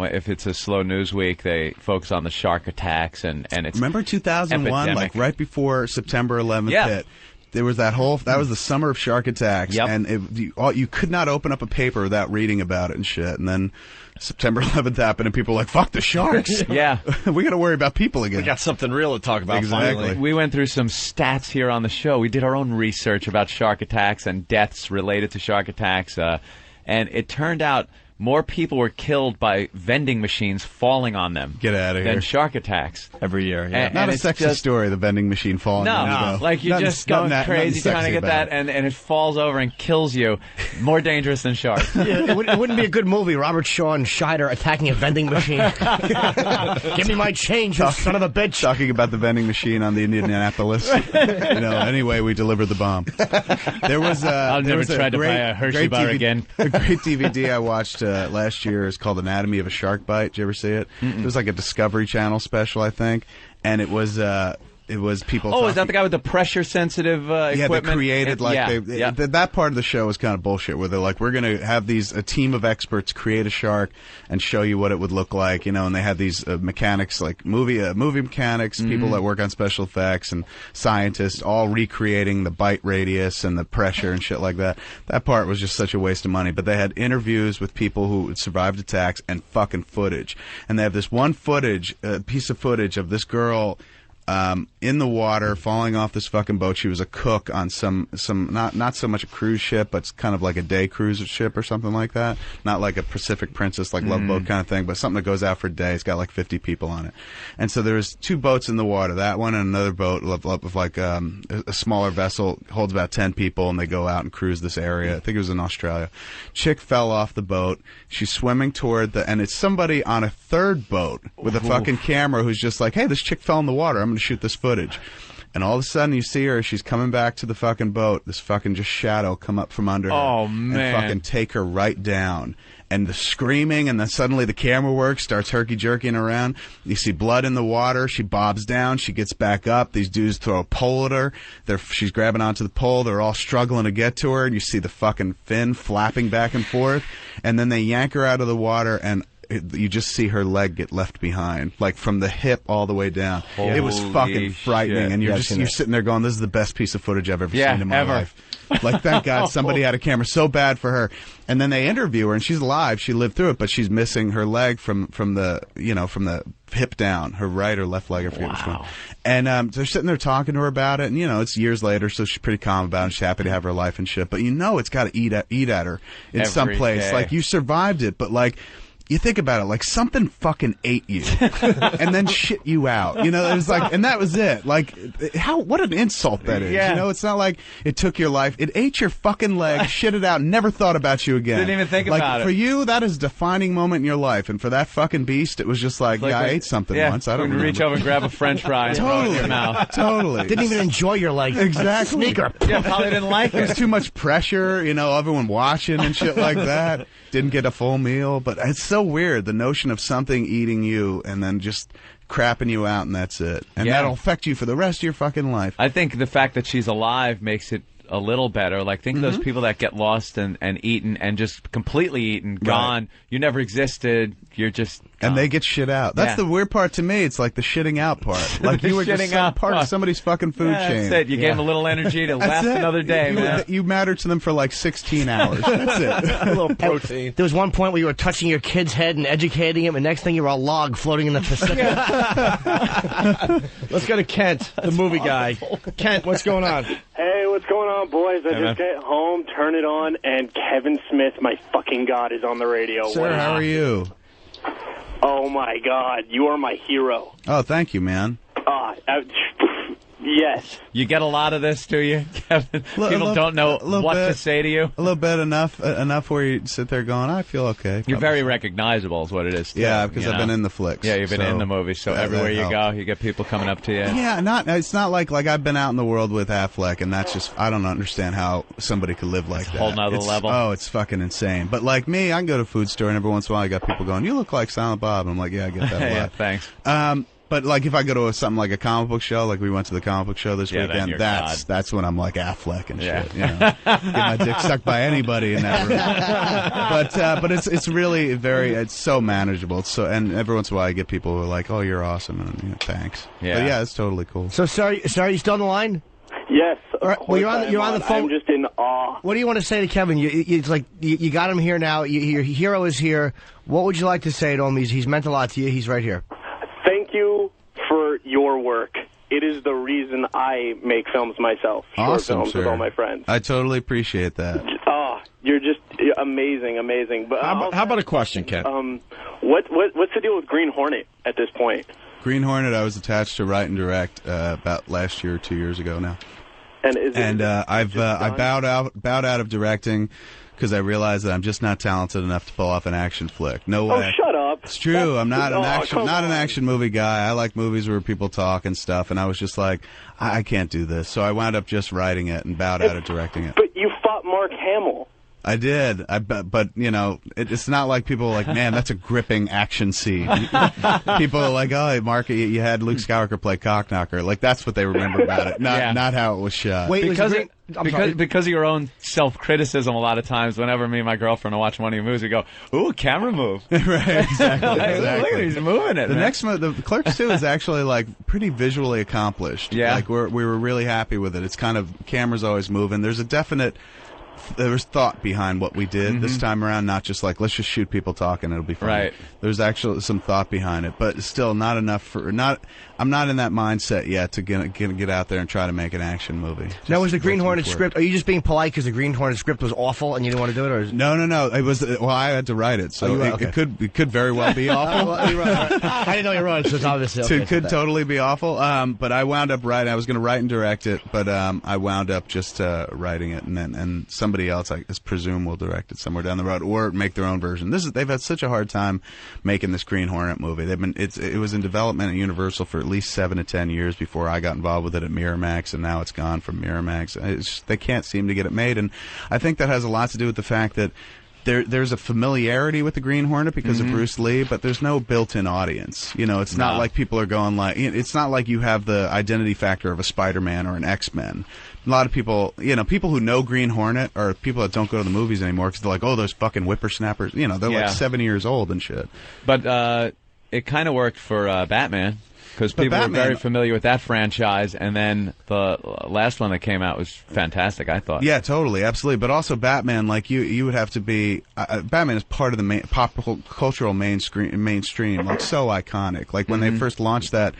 If it's a slow news week, they focus on the shark attacks and it's Remember 2001, epidemic. like right before September 11th hit. There was that was the summer of shark attacks, and you could not open up a paper without reading about it and shit. And then September 11th happened, and people were like, "Fuck the sharks." Yeah, we got to worry about people again. We got something real to talk about. Exactly. Finally. We went through some stats here on the show. We did our own research about shark attacks and deaths related to shark attacks, and it turned out more people were killed by vending machines falling on them. Get out of than here. shark attacks every year. Yeah. Not a it's sexy just- story, the vending machine falling on you, though. Like you're just going crazy trying to get that, and and it falls over and kills you. More dangerous than sharks. Yeah, it wouldn't be a good movie. Robert Shaw and Scheider attacking a vending machine. Give me my change, you son of a bitch. Talking about the vending machine on the Indianapolis. Anyway, we delivered the bomb. There was I'll never try to buy a Hershey bar again. A great DVD I watched last year is called Anatomy of a Shark Bite. Did you ever see it? It was like a Discovery Channel special, I think, and it was people. Oh, is that the guy with the pressure sensitive equipment? Yeah, they created that part of the show was kind of bullshit. Where they're like, we're going to have a team of experts create a shark and show you what it would look like, and they had these mechanics, like movie mechanics, people that work on special effects, and scientists all recreating the bite radius and the pressure and shit like that. That part was just such a waste of money. But they had interviews with people who had survived attacks and fucking footage, and they have this one piece of footage of this girl in the water, falling off this fucking boat. She was a cook on some not so much a cruise ship, but it's kind of like a day cruise ship or something like that. Not like a Pacific Princess, like Love Boat kind of thing, but something that goes out for a day. It's got like 50 people on it. And so there's 2 boats in the water, that one and another boat of like a smaller vessel, holds about 10 people, and they go out and cruise this area. I think it was in Australia. Chick fell off the boat. She's swimming toward and it's somebody on a 3rd boat with a fucking camera who's just like, hey, this chick fell in the water. I'm going to shoot this footage. And all of a sudden you see her, she's coming back to the fucking boat, this fucking just shadow come up from under her. Oh, man. And fucking take her right down. And the screaming, and then suddenly the camera work starts herky-jerking around. You see blood in the water. She bobs down. She gets back up. These dudes throw a pole at her. She's grabbing onto the pole. They're all struggling to get to her. And you see the fucking fin flapping back and forth. And then they yank her out of the water, and you just see her leg get left behind, like from the hip all the way down. It was fucking frightening, shit. and you're sitting there going, "This is the best piece of footage I've ever seen in my life." Like, thank God somebody had a camera. So bad for her. And then they interview her, and she's alive. She lived through it, but she's missing her leg from the hip down, her right or left leg, I forget which one. And they're sitting there talking to her about it, and it's years later, so she's pretty calm about it, and she's happy to have her life and shit. But it's got to eat at her in some place. Day. Like, you survived it, but like, you think about it, like something fucking ate you and then shit you out. It was like, and that was it. Like, what an insult that is. Yeah. It's not like it took your life. It ate your fucking leg, shit it out, never thought about you again. Didn't even think about it. For you, that is a defining moment in your life. And for that fucking beast, it was just like, I ate something once. I don't remember. Reach over and grab a French fry and throw it in your mouth. Totally. Didn't even enjoy your leg. Exactly. Sneaker. Yeah, probably didn't like it. There's too much pressure, everyone watching and shit like that. Didn't get a full meal. But it's so weird, the notion of something eating you and then just crapping you out, and that's it. And that'll affect you for the rest of your fucking life. I think the fact that she's alive makes it a little better. Like, think of those people that get lost and eaten and just completely eaten, gone. You never existed. You're just gone. And they get shit out. That's the weird part to me. It's like the shitting out part. Like, you were just some part of somebody's fucking food chain. That's it. You gave them a little energy to last another day, man. You mattered to them for like 16 hours. That's it. A little protein. There was one point where you were touching your kid's head and educating him, and next thing you were a log floating in the Pacific. Let's go to Kent, the movie guy. Kent, what's going on? Hey, what's going on, boys? I just get home, turn it on, and Kevin Smith, my fucking God, is on the radio. Sir, how are you? Oh, my God. You are my hero. Oh, thank you, man. Yes. You get a lot of this, do you, Kevin? People don't know what to say to you. A little bit, enough where you sit there going, I feel okay. You're very recognizable is what it is. Too, yeah, because I've been in the flicks. Yeah, you've been in the movies, so everywhere you go, you get people coming up to you. Yeah, it's not like I've been out in the world with Affleck, and that's just, I don't understand how somebody could live like that. A whole nother level. Oh, it's fucking insane. But like me, I can go to a food store, and every once in a while I got people going, you look like Silent Bob. And I'm like, yeah, I get that a lot. Yeah, thanks. But like if I go to something like a comic book show, like we went to the comic book show this weekend, that's when I'm like Affleck and shit. Get my dick sucked by anybody in that room. But it's really it's so manageable. And every once in a while I get people who are like, oh, you're awesome, and thanks. Yeah. But yeah, it's totally cool. So sorry, you still on the line? Yes. All right, well, you're on the phone. I'm just in awe. What do you want to say to Kevin? It's like you got him here now. Your hero is here. What would you like to say to him? He's meant a lot to you. He's right here. Thank you for your work. It is the reason I make films myself. Short films with all my friends. I totally appreciate that. Oh, you're just amazing. But how about a question, Ken? What's the deal with Green Hornet at this point? Green Hornet, I was attached to write and direct about last year or 2 years ago now. And I bowed out of directing because I realized that I'm just not talented enough to pull off an action flick. No way. Oh, shut up. It's true. I'm not an action movie guy. I like movies where people talk and stuff, and I was just like, I can't do this. So I wound up just writing it and bowed out of directing it. But you fought Mark Hamill. I did, but it's not like people are like, man, that's a gripping action scene. People are like, oh, Mark, you had Luke Skywalker play Cockknocker. Like, that's what they remember about it, not how it was shot. Wait, because of your own self-criticism, a lot of times, whenever me and my girlfriend are watching one of your movies, we go, ooh, camera move. Right, exactly. Look at he's moving it, The man. next one, the Clerks 2 is actually, like, pretty visually accomplished. Yeah. Like, we were really happy with it. It's kind of, camera's always moving. There's a definite thought behind what we did this time around, not just like let's just shoot people talking, it'll be fun. Right. There's actually some thought behind it, but still not enough for not. I'm not in that mindset yet to get out there and try to make an action movie. Now, was the Green Hornet script? Are you just being polite because the Green Hornet script was awful and you didn't want to do it, or? No. It was I had to write it, so it could very well be awful. I didn't know you wrote it, so it's obviously it could totally be awful. But I wound up writing. I was going to write and direct it, but I wound up just writing it, and somebody else, I presume, will direct it somewhere down the road or make their own version. They've had such a hard time making this Green Hornet movie. It was in development at Universal for at least 7 to 10 years before I got involved with it at Miramax, and now it's gone from Miramax. They can't seem to get it made, and I think that has a lot to do with the fact that there's a familiarity with the Green Hornet because of Bruce Lee, but there's no built-in audience. It's not like people are going like, it's not like you have the identity factor of a Spider-Man or an X-Men. A lot of people, people who know Green Hornet are people that don't go to the movies anymore because they're like, oh, those fucking whippersnappers. They're like 70 years old and shit. But it kind of worked for Batman. Because people were very familiar with that franchise, and then the last one that came out was fantastic, I thought. Yeah, totally, absolutely. But also Batman, like you would have to be. Batman is part of the pop cultural mainstream, like so iconic. Like when they first launched that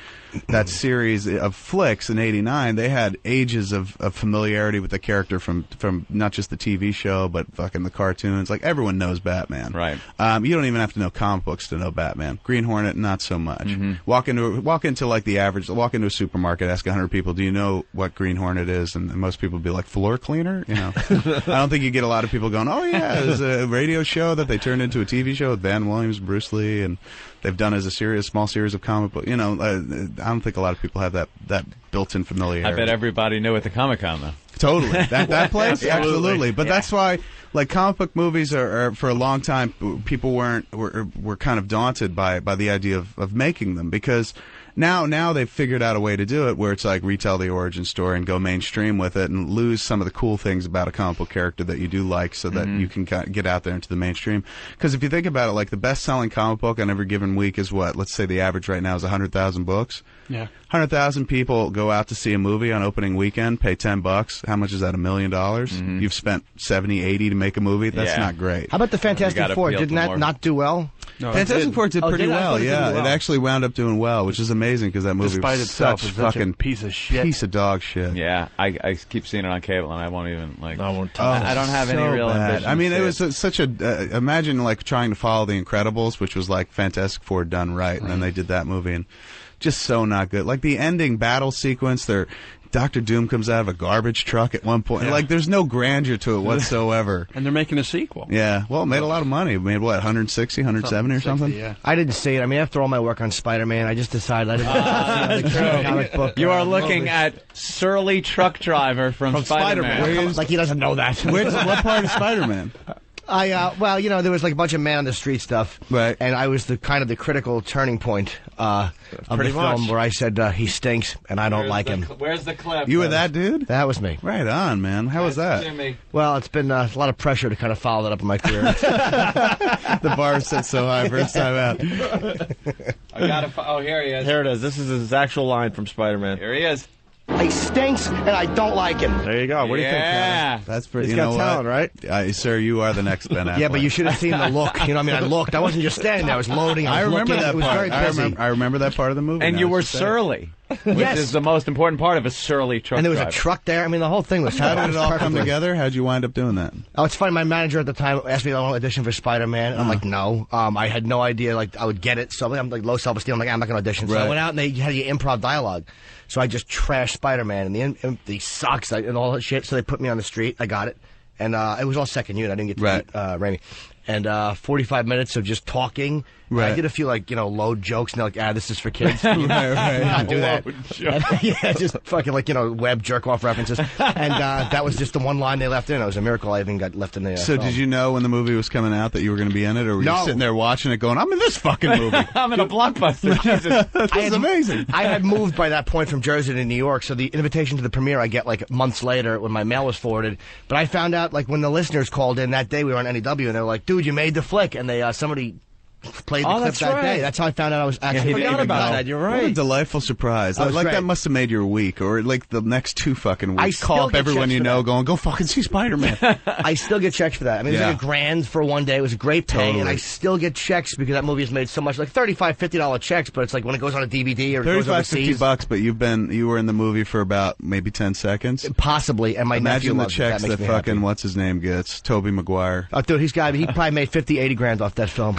series of flicks in '89, they had ages of familiarity with the character from not just the TV show, but fucking the cartoons. Like everyone knows Batman. Right. You don't even have to know comic books to know Batman. Green Hornet, not so much. Walk into like the average, walk into a supermarket, ask 100 people, do you know what Green Hornet is? And most people would be like, floor cleaner? I don't think you get a lot of people going, oh yeah, there's a radio show that they turned into a TV show with Van Williams, Bruce Lee, and they've done as a small series of comic books. I don't think a lot of people have that built-in familiarity. I bet everybody knew at the Comic-Con, though. Totally. That place? Absolutely. But that's why, like, comic book movies are for a long time, people were kind of daunted by the idea of making them, because now they've figured out a way to do it where it's like retell the origin story and go mainstream with it and lose some of the cool things about a comic book character that you do like, so that you can get out there into the mainstream. Because if you think about it, like the best-selling comic book on every given week is what? Let's say the average right now is 100,000 books. Yeah. 100,000 people go out to see a movie on opening weekend, pay $10. How much is that? $1 million? You've spent 70, 80 to make a movie? That's not great. How about the Fantastic Four? Didn't that not do well? No, Fantastic Four did pretty well, yeah. It actually wound up doing well, which is amazing because that movie Despite was itself, such is such fucking a piece of shit. Piece of dog shit. Yeah, I keep seeing it on cable, and I won't even, like... I won't touch I don't have any real ambition. I mean, it was such a... imagine, like, trying to follow The Incredibles, which was, like, Fantastic Four done right, and then they did that movie, and just so not good. Like, the ending battle sequence, Dr. Doom comes out of a garbage truck at one point. Yeah. Like, there's no grandeur to it whatsoever. And they're making a sequel. Yeah. Well, it made a lot of money. It made, what, 160, 170 or something? Yeah. I didn't see it. I mean, after all my work on Spider-Man, I just decided I didn't see the comic book. You are looking at Surly Truck Driver from Spider-Man. Like he doesn't know that. What part of Spider-Man? Well, there was like a bunch of man on the street stuff, right? And I was the critical turning point of the film where I said he stinks and I don't like him. Where's the clip? You were that dude? That was me. Right on, man. How was that? Jimmy. Well, it's been a lot of pressure to kind of follow that up in my career. The bar set so high first time out. I got it. Oh, here he is. Here it is. This is his actual line from Spider-Man. Here he is. He stinks, and I don't like him. There you go. What do you think, Kevin? That's pretty. He's got talent, right? Sir, you are the next Ben Affleck. Yeah, but you should have seen the look. I looked. I wasn't just standing there. I was loading. I remember that part. It was very busy. I remember that part of the movie. And you were surly. Which is the most important part of a surly truck And there was driver. a truck there. I mean, the whole thing was... How did it all come together? How'd you wind up doing that? Oh, it's funny. My manager at the time asked me if I want to audition for Spider-Man. And I'm like, no. I had no idea I would get it. So I'm like low self-esteem. I'm like, I'm not going to audition. So I went out and they had the improv dialogue. So I just trashed Spider-Man and he sucks and all that shit. So they put me on the street. I got it. And it was all second unit. I didn't get to meet Raimi. And 45 minutes of just talking. Right. I did a few load jokes, and they're like, this is for kids. right. Not do that. Yeah, just fucking web jerk off references. And that was just the one line they left in. It was a miracle I even got left in there. So did you know when the movie was coming out that you were going to be in it, or were you sitting there watching it going, I'm in this fucking movie? I'm in a blockbuster. Jesus. This is amazing. I had moved by that point from Jersey to New York, so the invitation to the premiere I get months later when my mail was forwarded. But I found out when the listeners called in that day, we were on NEW, and they were like, dude, you made the flick. And they somebody played the clip that's that right. day. That's how I found out I was actually. I forgot about that. You're right. What a delightful surprise. That was Like great. that must have made your week, or like the next 2 fucking weeks. I still Call up get everyone checks you for know, that. going, go fucking see Spider-Man. I still get checks for that. I mean, it was like $1,000 for one day. It was a great pay, Totally. and I still get checks because that movie has made so much, like $35, $50 checks. But it's like when it goes on a DVD or it goes overseas. $35, $50, but you were in the movie for about maybe 10 seconds. Possibly, and my nephew Imagine the loves it. checks That makes that me fucking happy. what's his name gets. Tobey Maguire. Oh, dude, he probably made $50, $80 off that film.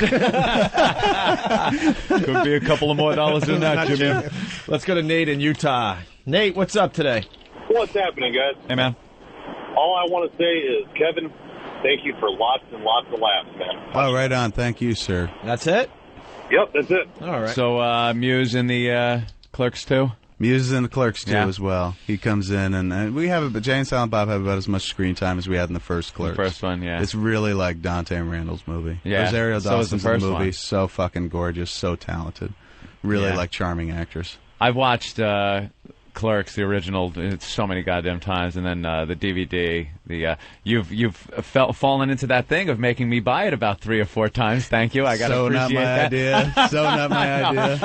Could be a couple of more dollars than that, Jimmy. Let's go to Nate in Utah. Nate, what's up today? What's happening, guys? Hey, man. All I want to say is, Kevin, thank you for lots and lots of laughs, man. Oh, right on. Thank you, sir. That's it? Yep, that's it. All right. So, Muse in the Clerks too? Muse is in the Clerks too Yeah. as well. He comes in and we have Jay and Silent Bob have about as much screen time as we had in the first Clerks. The first one, yeah. It's really like Dante and Randall's movie. Yeah, Rosario so is the Dawson's in first the movie. one. So fucking gorgeous, so talented. Really Yeah. like charming actress. I've watched Clerks, the original, so many goddamn times, and then the DVD. You've fallen into that thing of making me buy it about 3 or 4 times. Thank you. I got to So not appreciate my that. idea. So not my idea.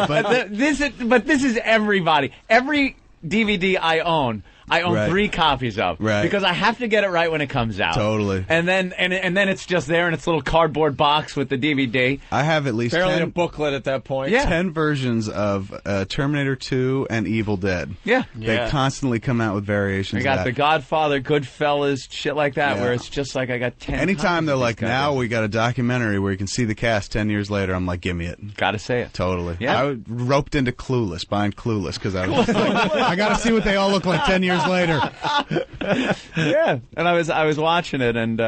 But this is everybody. Every DVD I own Right. 3 copies of, Right. because I have to get it right when it comes out. Totally. And then it's just there in its little cardboard box with the DVD. I have at least Barely 10, a booklet at that point. Yeah. 10 versions of Terminator 2 and Evil Dead. Yeah. They constantly come out with variations I got of The that. Godfather, Goodfellas, shit like that, Yeah. where it's just like I got 10. Anytime they're like, copies of these now goddamn- we got a documentary where you can see the cast 10 years later, I'm like, give me it. Gotta say it. Totally. Yeah. I roped into Clueless, buying Clueless, because I was just like, I got to see what they all look like 10 years later. Yeah, and I was watching it and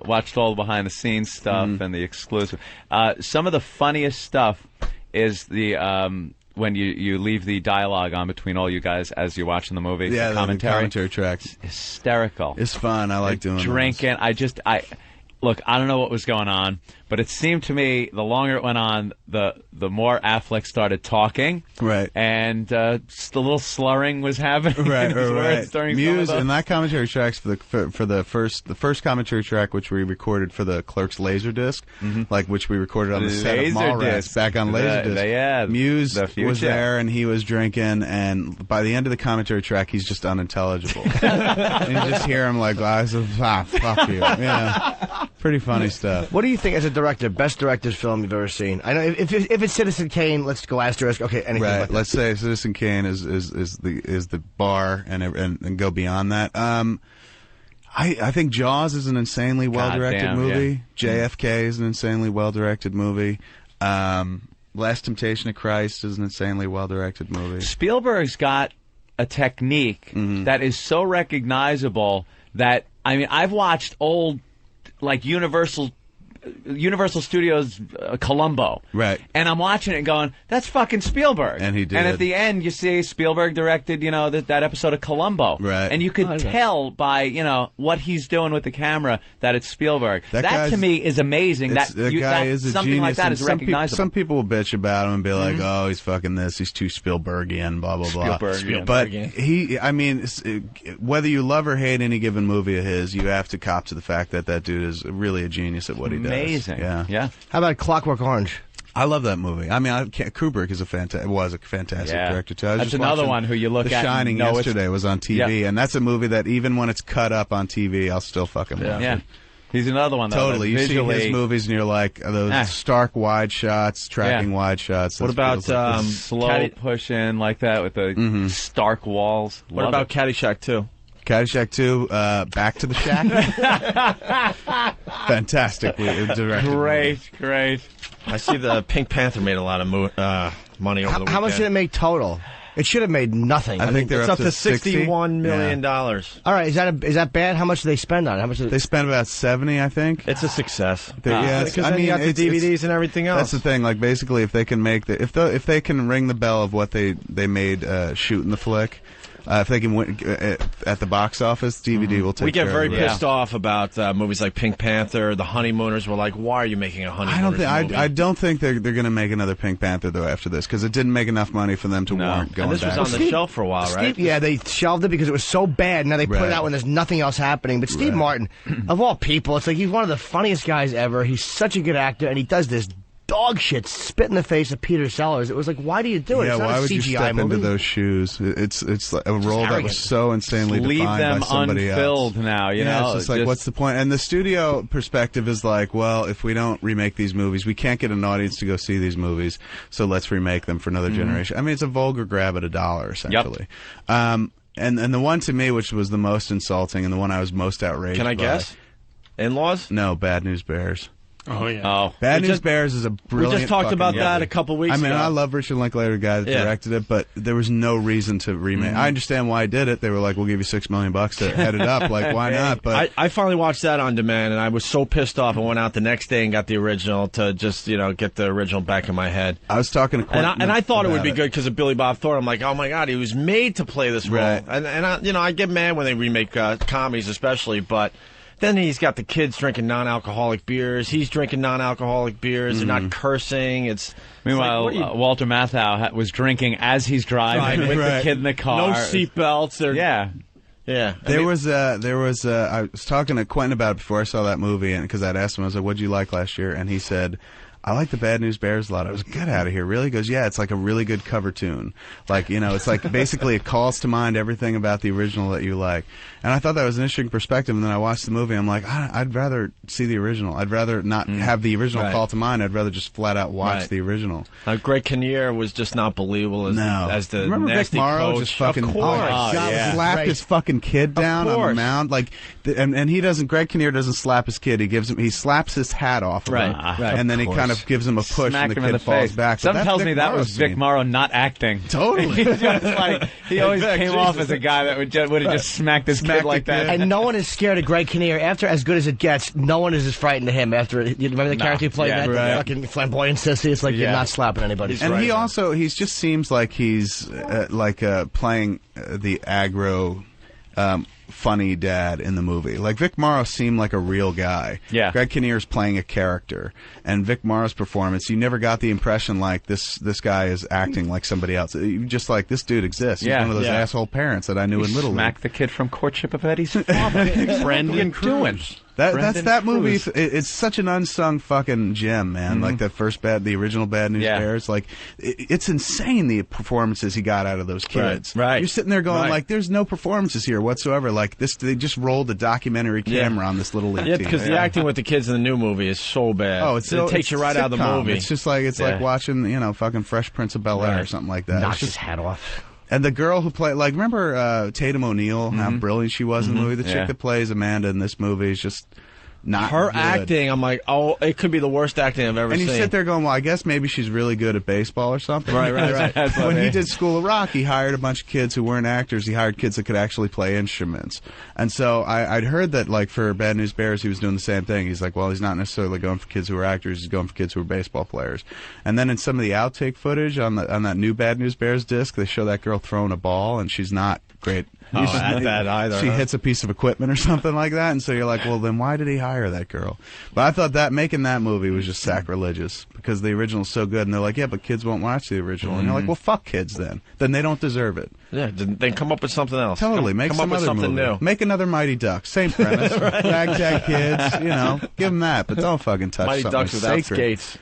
watched all the behind the scenes stuff and the exclusive. Some of the funniest stuff is the when you leave the dialogue on between all you guys as you're watching the movie. Yeah, the the commentary tracks. Hysterical. It's fun. I like doing those. Drinking. Look, I don't know what was going on, but it seemed to me the longer it went on, the more Affleck started talking. Right. And just a little slurring was happening. Right, in his right. words during some Muse of and those. that commentary tracks for the first commentary track, which we recorded for the Clerks Laserdisc, like which we recorded on the set of Mallrats Laserdisc. back on Laserdisc. Yeah, Muse the future. was there and he was drinking, and by the end of the commentary track, he's just unintelligible. And you just hear him like, fuck you. Yeah, pretty funny stuff. What do you think as a director, best director's film you've ever seen? I know if it's Citizen Kane, let's go asterisk. Okay, anything Right. but that. Let's say Citizen Kane is the bar and go beyond that. I think Jaws is an insanely well directed damn, movie. JFK is an insanely well directed movie. Last Temptation of Christ is an insanely well directed movie. Spielberg's got a technique that is so recognizable that, I mean, I've watched old, like, Universal Studios Columbo. Right. And I'm watching it and going, that's fucking Spielberg. And he did. And at the end, you see Spielberg directed, that episode of Columbo. Right. And you could tell by, what he's doing with the camera that it's Spielberg. That That to guy's- me is amazing. That guy is a something genius. like that and is recognizable. Some people will bitch about him and be like, "Oh, he's fucking this. He's too Spielbergian." Blah blah blah. Spielbergian. But whether you love or hate any given movie of his, you have to cop to the fact that that dude is really a genius at what he does. Amazing. Yeah. How about Clockwork Orange? I love that movie. I mean, Kubrick is was a fantastic Yeah. director too. I was That's just another watching one who you look The at and Shining know it's- yesterday was on TV, Yep. and that's a movie that even when it's cut up on TV, I'll still fucking watch Yeah. it. He's another one, though. Totally. that You see visually, his movies and you're like, those stark wide shots, tracking wide shots. What about the slow push-in like that with the stark walls? What Love about it. Caddyshack 2? Caddyshack 2, Back to the Shack? Fantastic. Directed Great. I see the Pink Panther made a lot of money over the weekend. How much did it make total? It should have made nothing. I think they're it's up to $61 million. All right, is that bad? How much do they spend on it? How much? They spent about 70, I think. It's a success. Yes, because then you got the DVDs and everything else. That's the thing. Like, basically, if they can make if they can ring the bell of what they made shooting the flick, if they can win at the box office, DVD will take. We get care very of it. pissed off about movies like Pink Panther. The Honeymooners were like, "Why are you making a Honeymooners movie?" I don't think they're going to make another Pink Panther though after this, because it didn't make enough money for them to warrant going And this back. was on the shelf for a while, right? Yeah, they shelved it because it was so bad. Now they put Right. it out when there's nothing else happening. But Steve Martin, of all people, it's like he's one of the funniest guys ever. He's such a good actor, and he does this dog shit, spit in the face of Peter Sellers. It was like, why do you do it? Yeah, It's not why a would CGI you step movie. into those shoes? It's like a role that was so insanely Leave defined them by somebody unfilled else. now, you yeah, know? it's just like, what's the point? And the studio perspective is like, well, if we don't remake these movies, we can't get an audience to go see these movies, so let's remake them for another generation. I mean, it's a vulgar grab at $1, essentially. And the one to me, which was the most insulting, and the one I was most outraged by. Can I guess? In-laws? No, Bad News Bears. Oh, yeah. Oh. Bad News Bears is a brilliant. We just talked fucking about that movie. a couple weeks ago. I mean, I love Richard Linklater, the guy that directed it, but there was no reason to remake. I understand why I did it. They were like, "We'll give you $6 million to head it up." Like, why not? But I finally watched that on demand, and I was so pissed off. I went out the next day and got the original to just get the original back in my head. I was talking to Quentin and I thought it would be about good because of Billy Bob Thornton. I'm like, oh my god, he was made to play this role. Right. And I get mad when they remake comedies, especially, but. Then he's got the kids drinking non-alcoholic beers. He's drinking non-alcoholic beers. They're not cursing. Meanwhile, Walter Matthau was drinking as he's driving with the kid in the car. No seatbelts. Yeah. Yeah. There was I was talking to Quentin about it before I saw that movie, and because I'd asked him, I was like, "What'd you like last year?" And he said, "I like the Bad News Bears a lot." I was like, "Get out of here!" Really? He goes, "Yeah, it's like a really good cover tune. Like, it's like basically it calls to mind everything about the original that you like." And I thought that was an interesting perspective. And then I watched the movie. I'm like, I'd rather see the original. I'd rather not have the original call to mind. I'd rather just flat out watch the original. Greg Kinnear was just not believable as the Remember nasty Vic Morrow coach. just fucking Of course. slapped his fucking kid down on the mound, like, and he doesn't. Greg Kinnear doesn't slap his kid. He slaps his hat off of him, and then he kind of gives him a push, and the kid falls back. Something tells me that was Vic Morrow not acting. Totally. He always came off as a guy that would have just smacked his kid like that. And no one is scared of Greg Kinnear. After As Good as It Gets, no one is as frightened of him. After, you remember the character he played? The fucking flamboyant sissy. It's like you're not slapping anybody. And he just seems like he's playing the aggro. Funny dad in the movie. Like, Vic Morrow seemed like a real guy. Yeah. Greg Kinnear's playing a character. And Vic Morrow's performance, you never got the impression like this guy is acting like somebody else. You just like, this dude exists. He's one of those asshole parents that I knew in Little League. Smacked the kid from Courtship of Eddie's father. Brendan Cruz. That's that movie. It's such an unsung fucking gem, man. Like the original Bad News Bears. Like, it's insane the performances he got out of those kids. Right. You're sitting there going like, there's no performances here whatsoever. Like this, they just rolled a documentary camera on this Little League team. Because the acting with the kids in the new movie is so bad. Oh, it takes you right out of the movie. It's just like like watching fucking Fresh Prince of Bel-Air or something like that. Knocks his hat off. And the girl who played, like, remember Tatum O'Neal, how brilliant she was in the movie? The chick that plays Amanda in this movie is just not her good. acting. I'm like, it could be the worst acting I've ever seen. seen. And you sit there going, well, I guess maybe she's really good at baseball or something. Right. When he did School of Rock, he hired a bunch of kids who weren't actors. He hired kids that could actually play instruments. And so I'd heard that, like, for Bad News Bears, he was doing the same thing. He's like, well, he's not necessarily going for kids who are actors. He's going for kids who are baseball players. And then in some of the outtake footage on that new Bad News Bears disc, they show that girl throwing a ball, and she's not great. Not that either. She hits a piece of equipment or something like that, and so you're like, well, then why did he hire that girl? But I thought that making that movie was just sacrilegious because the original's so good, and they're like, yeah, but kids won't watch the original, and you're like, well, fuck kids then. Then they don't deserve it. Yeah, then come up with something else. Totally, make come some up with other something movie. new. Make another Mighty Ducks, same premise. Ragtag kids, give them that, but don't fucking touch Mighty something Ducks without sacred. skates.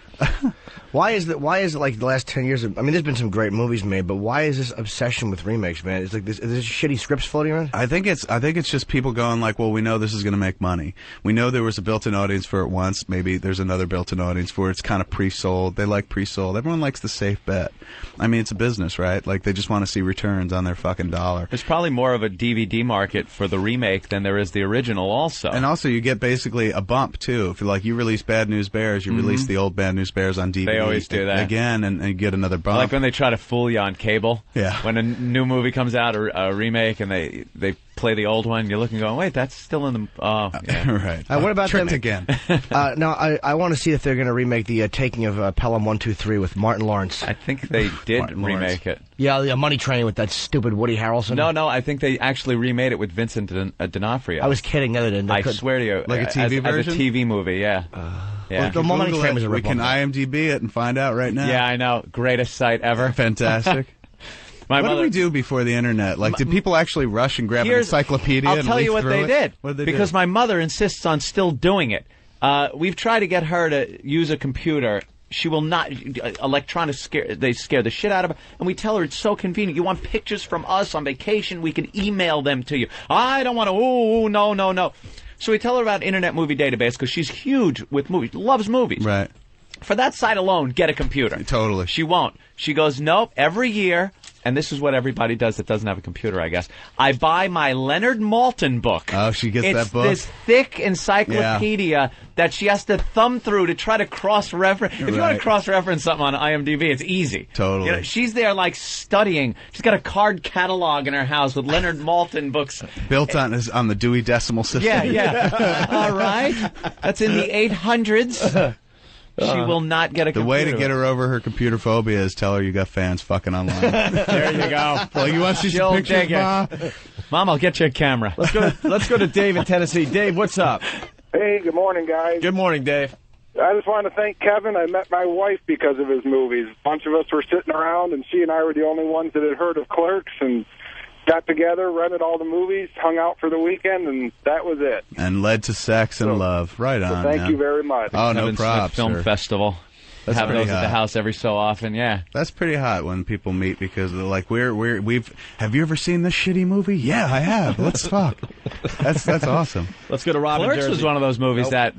Why is it like the last 10 years? I mean, there's been some great movies made, but why is this obsession with remakes, man? It's like this shitty scripts floating around. I think it's just people going like, well, we know this is going to make money. We know there was a built-in audience for it once. Maybe there's another built-in audience for it. It's kind of pre-sold. They like pre-sold. Everyone likes the safe bet. I mean, it's a business, right? Like, they just want to see returns on their fucking dollar. There's probably more of a DVD market for the remake than there is the original also. And also, you get basically a bump, too. If you release Bad News Bears, you release the old Bad News Bears on DVD. They always do that. Again, and you get another bump. Like when they try to fool you on cable. Yeah. When a new movie comes out, a remake, and they play the old one, you're looking going, wait, that's still in the... Oh, yeah. Right. What about Tricked them again? No, I want to see if they're going to remake the Taking of Pelham 123 with Martin Lawrence. I think they did remake it. Yeah, Money Train with that stupid Woody Harrelson. No, I think they actually remade it with Vincent D'Onofrio. I was kidding. No, they didn't. I swear to you. Like a TV version? As a TV movie, yeah. Well, the Money Train was a We rip-off. can IMDb it and find out right now. Yeah, I know. Greatest site ever. Fantastic. What did we do before the internet? Like, did people actually rush and grab an encyclopedia I'll and tell leaf you what through they it? did. What did they because do? my mother insists on still doing it. We've tried to get her to use a computer She will not. Electronics scare the shit out of her, and we tell her it's so convenient. You want pictures from us on vacation? We can email them to you. I don't want to. Oh, no. So we tell her about Internet Movie Database because she's huge with movies, loves movies. Right. For that site alone, get a computer. Totally. She won't. She goes, nope. Every year, and this is what everybody does that doesn't have a computer, I guess. I buy my Leonard Maltin book. Oh, she gets that book. It's this thick encyclopedia that she has to thumb through to try to cross-reference. If you want to cross-reference something on IMDb, it's easy. Totally. You know, she's there like studying. She's got a card catalog in her house with Leonard Maltin books. Built on the Dewey Decimal System. Yeah. All right. That's in the 800s. She will not get a computer. The way to get her over her computer phobia is tell her you got fans fucking online. There you go. Well, you want to see some pictures, Ma? Mom, I'll get you a camera. Let's go to Dave in Tennessee. Dave, what's up? Hey, good morning, guys. Good morning, Dave. I just want to thank Kevin. I met my wife because of his movies. A bunch of us were sitting around, and she and I were the only ones that had heard of Clerks, and got together, rented all the movies, hung out for the weekend, and that was it. And led to sex and love. Right on. Thank you very much. Oh, no Kevin props, Smith Film sir. Festival. That's have pretty those at the hot. house every so often, yeah. That's pretty hot when people meet because they're like, have you ever seen this shitty movie? Yeah, I have. Let's fuck. That's awesome. Let's go to Rob in Clerks Jersey. was one of those movies that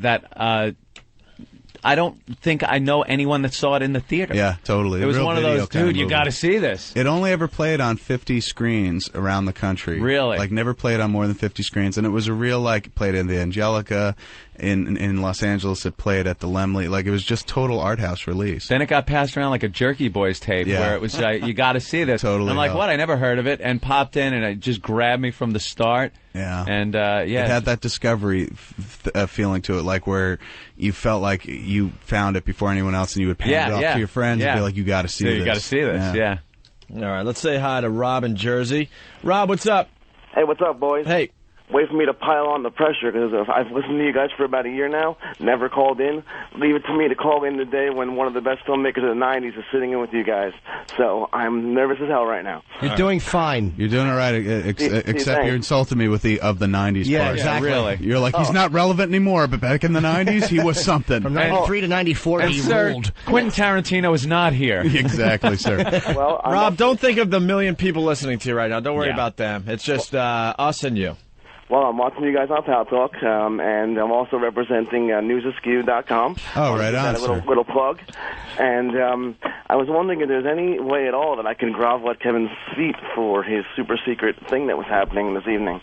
I don't think I know anyone that saw it in the theater. Yeah, totally. It was Real one of video those, kind of dude, you movie. got to see this. It only ever played on 50 screens around the country. Really? Like, never played on more than 50 screens. And it was a real, like, played in the Angelica. In Los Angeles, it played at the Laemmle. Like, it was just total art house release. Then it got passed around like a Jerky Boys tape where it was, you got to see this. Totally. I'm like, what? I never heard of it. And popped in and it just grabbed me from the start. Yeah. And, It had that discovery feeling to it, like where you felt like you found it before anyone else and you would hand it off to your friends and be like, you got to see this. You got to see this, yeah. All right, let's say hi to Rob in Jersey. Rob, what's up? Hey, what's up, boys? Hey. Wait for me to pile on the pressure because I've listened to you guys for about a year now, never called in. Leave it to me to call in today when one of the best filmmakers of the 90s is sitting in with you guys. So I'm nervous as hell right now. You're doing fine. You're doing all right, except you insulted me with the 90s Yeah, part. exactly. Really. You're like, he's not relevant anymore, but back in the 90s, he was something. From 93 to 94, And he sir, ruled. Quentin Tarantino is not here. Exactly, sir. Well, Rob, don't think of the million people listening to you right now. Don't worry about them. It's just us and you. Well, I'm watching you guys on Pal Talk, and I'm also representing newsaskew.com. Oh, right on, a little plug. And I was wondering if there's any way at all that I can grovel at Kevin's feet for his super secret thing that was happening this evening.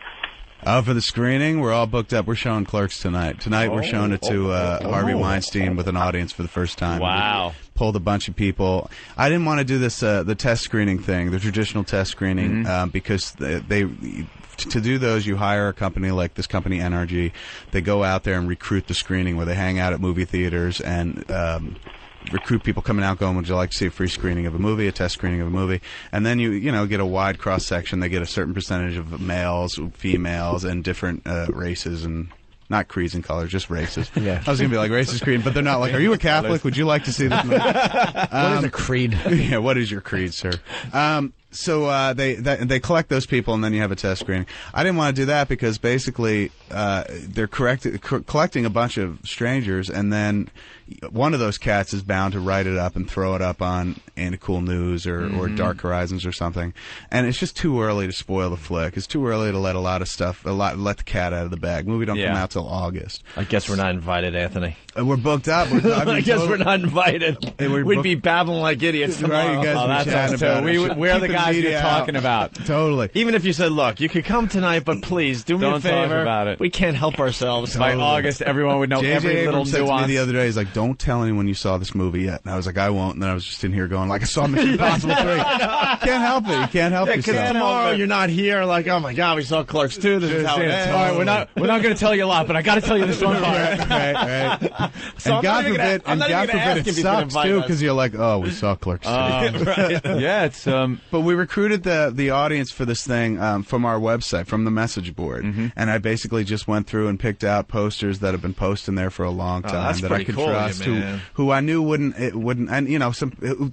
Oh, for the screening, we're all booked up. We're showing Clerks tonight. Tonight we're showing it to Harvey Weinstein with an audience for the first time. Wow. We pulled a bunch of people. I didn't want to do this, the test screening thing, the traditional test screening, because they to do those, you hire a company like this company, NRG. They go out there and recruit the screening where they hang out at movie theaters and recruit people coming out going, would you like to see a free screening of a movie, a test screening of a movie? And then you get a wide cross-section. They get a certain percentage of males, females, and different races and not creeds and colors, just races. Yeah. I was going to be like racist creed, but they're not like, are you a Catholic? Would you like to see this movie? What is a creed? Yeah, what is your creed, sir? So they collect those people, and then you have a test screening. I didn't want to do that because basically they're collecting a bunch of strangers, and then one of those cats is bound to write it up and throw it up on Ain't It Cool News or Dark Horizons or something. And it's just too early to spoil the flick. It's too early to let let the cat out of the bag. Movie don't come out till August. I guess we're not invited, Anthony. We're booked up. I guess we're not invited. We'd be babbling like idiots tomorrow. Right, you guys that's us too. We're the guys you're talking about. Totally. Even if you said, look, you could come tonight, but please do me a favor. Talk about it. We can't help ourselves. By August, everyone would know every little Abrams said nuance. to me the other day, he's like, don't tell anyone you saw this movie yet. And I was like, I won't. And then I was just in here going, like, I saw Mission Impossible 3. Can't help it. You can't help yourself. Because tomorrow you're not here, like, oh my God, we saw Clerks 2. This is how it ends. All right, we're not going to tell you a lot, but I got to tell you this one part. Right. So and God forbid it sucks too, because you're like, oh, we saw Clerks 2. Right. Yeah, it's but we recruited the audience for this thing from our website, from the message board, and I basically just went through and picked out posters that have been posting there for a long time that I could trust, who I knew wouldn't, and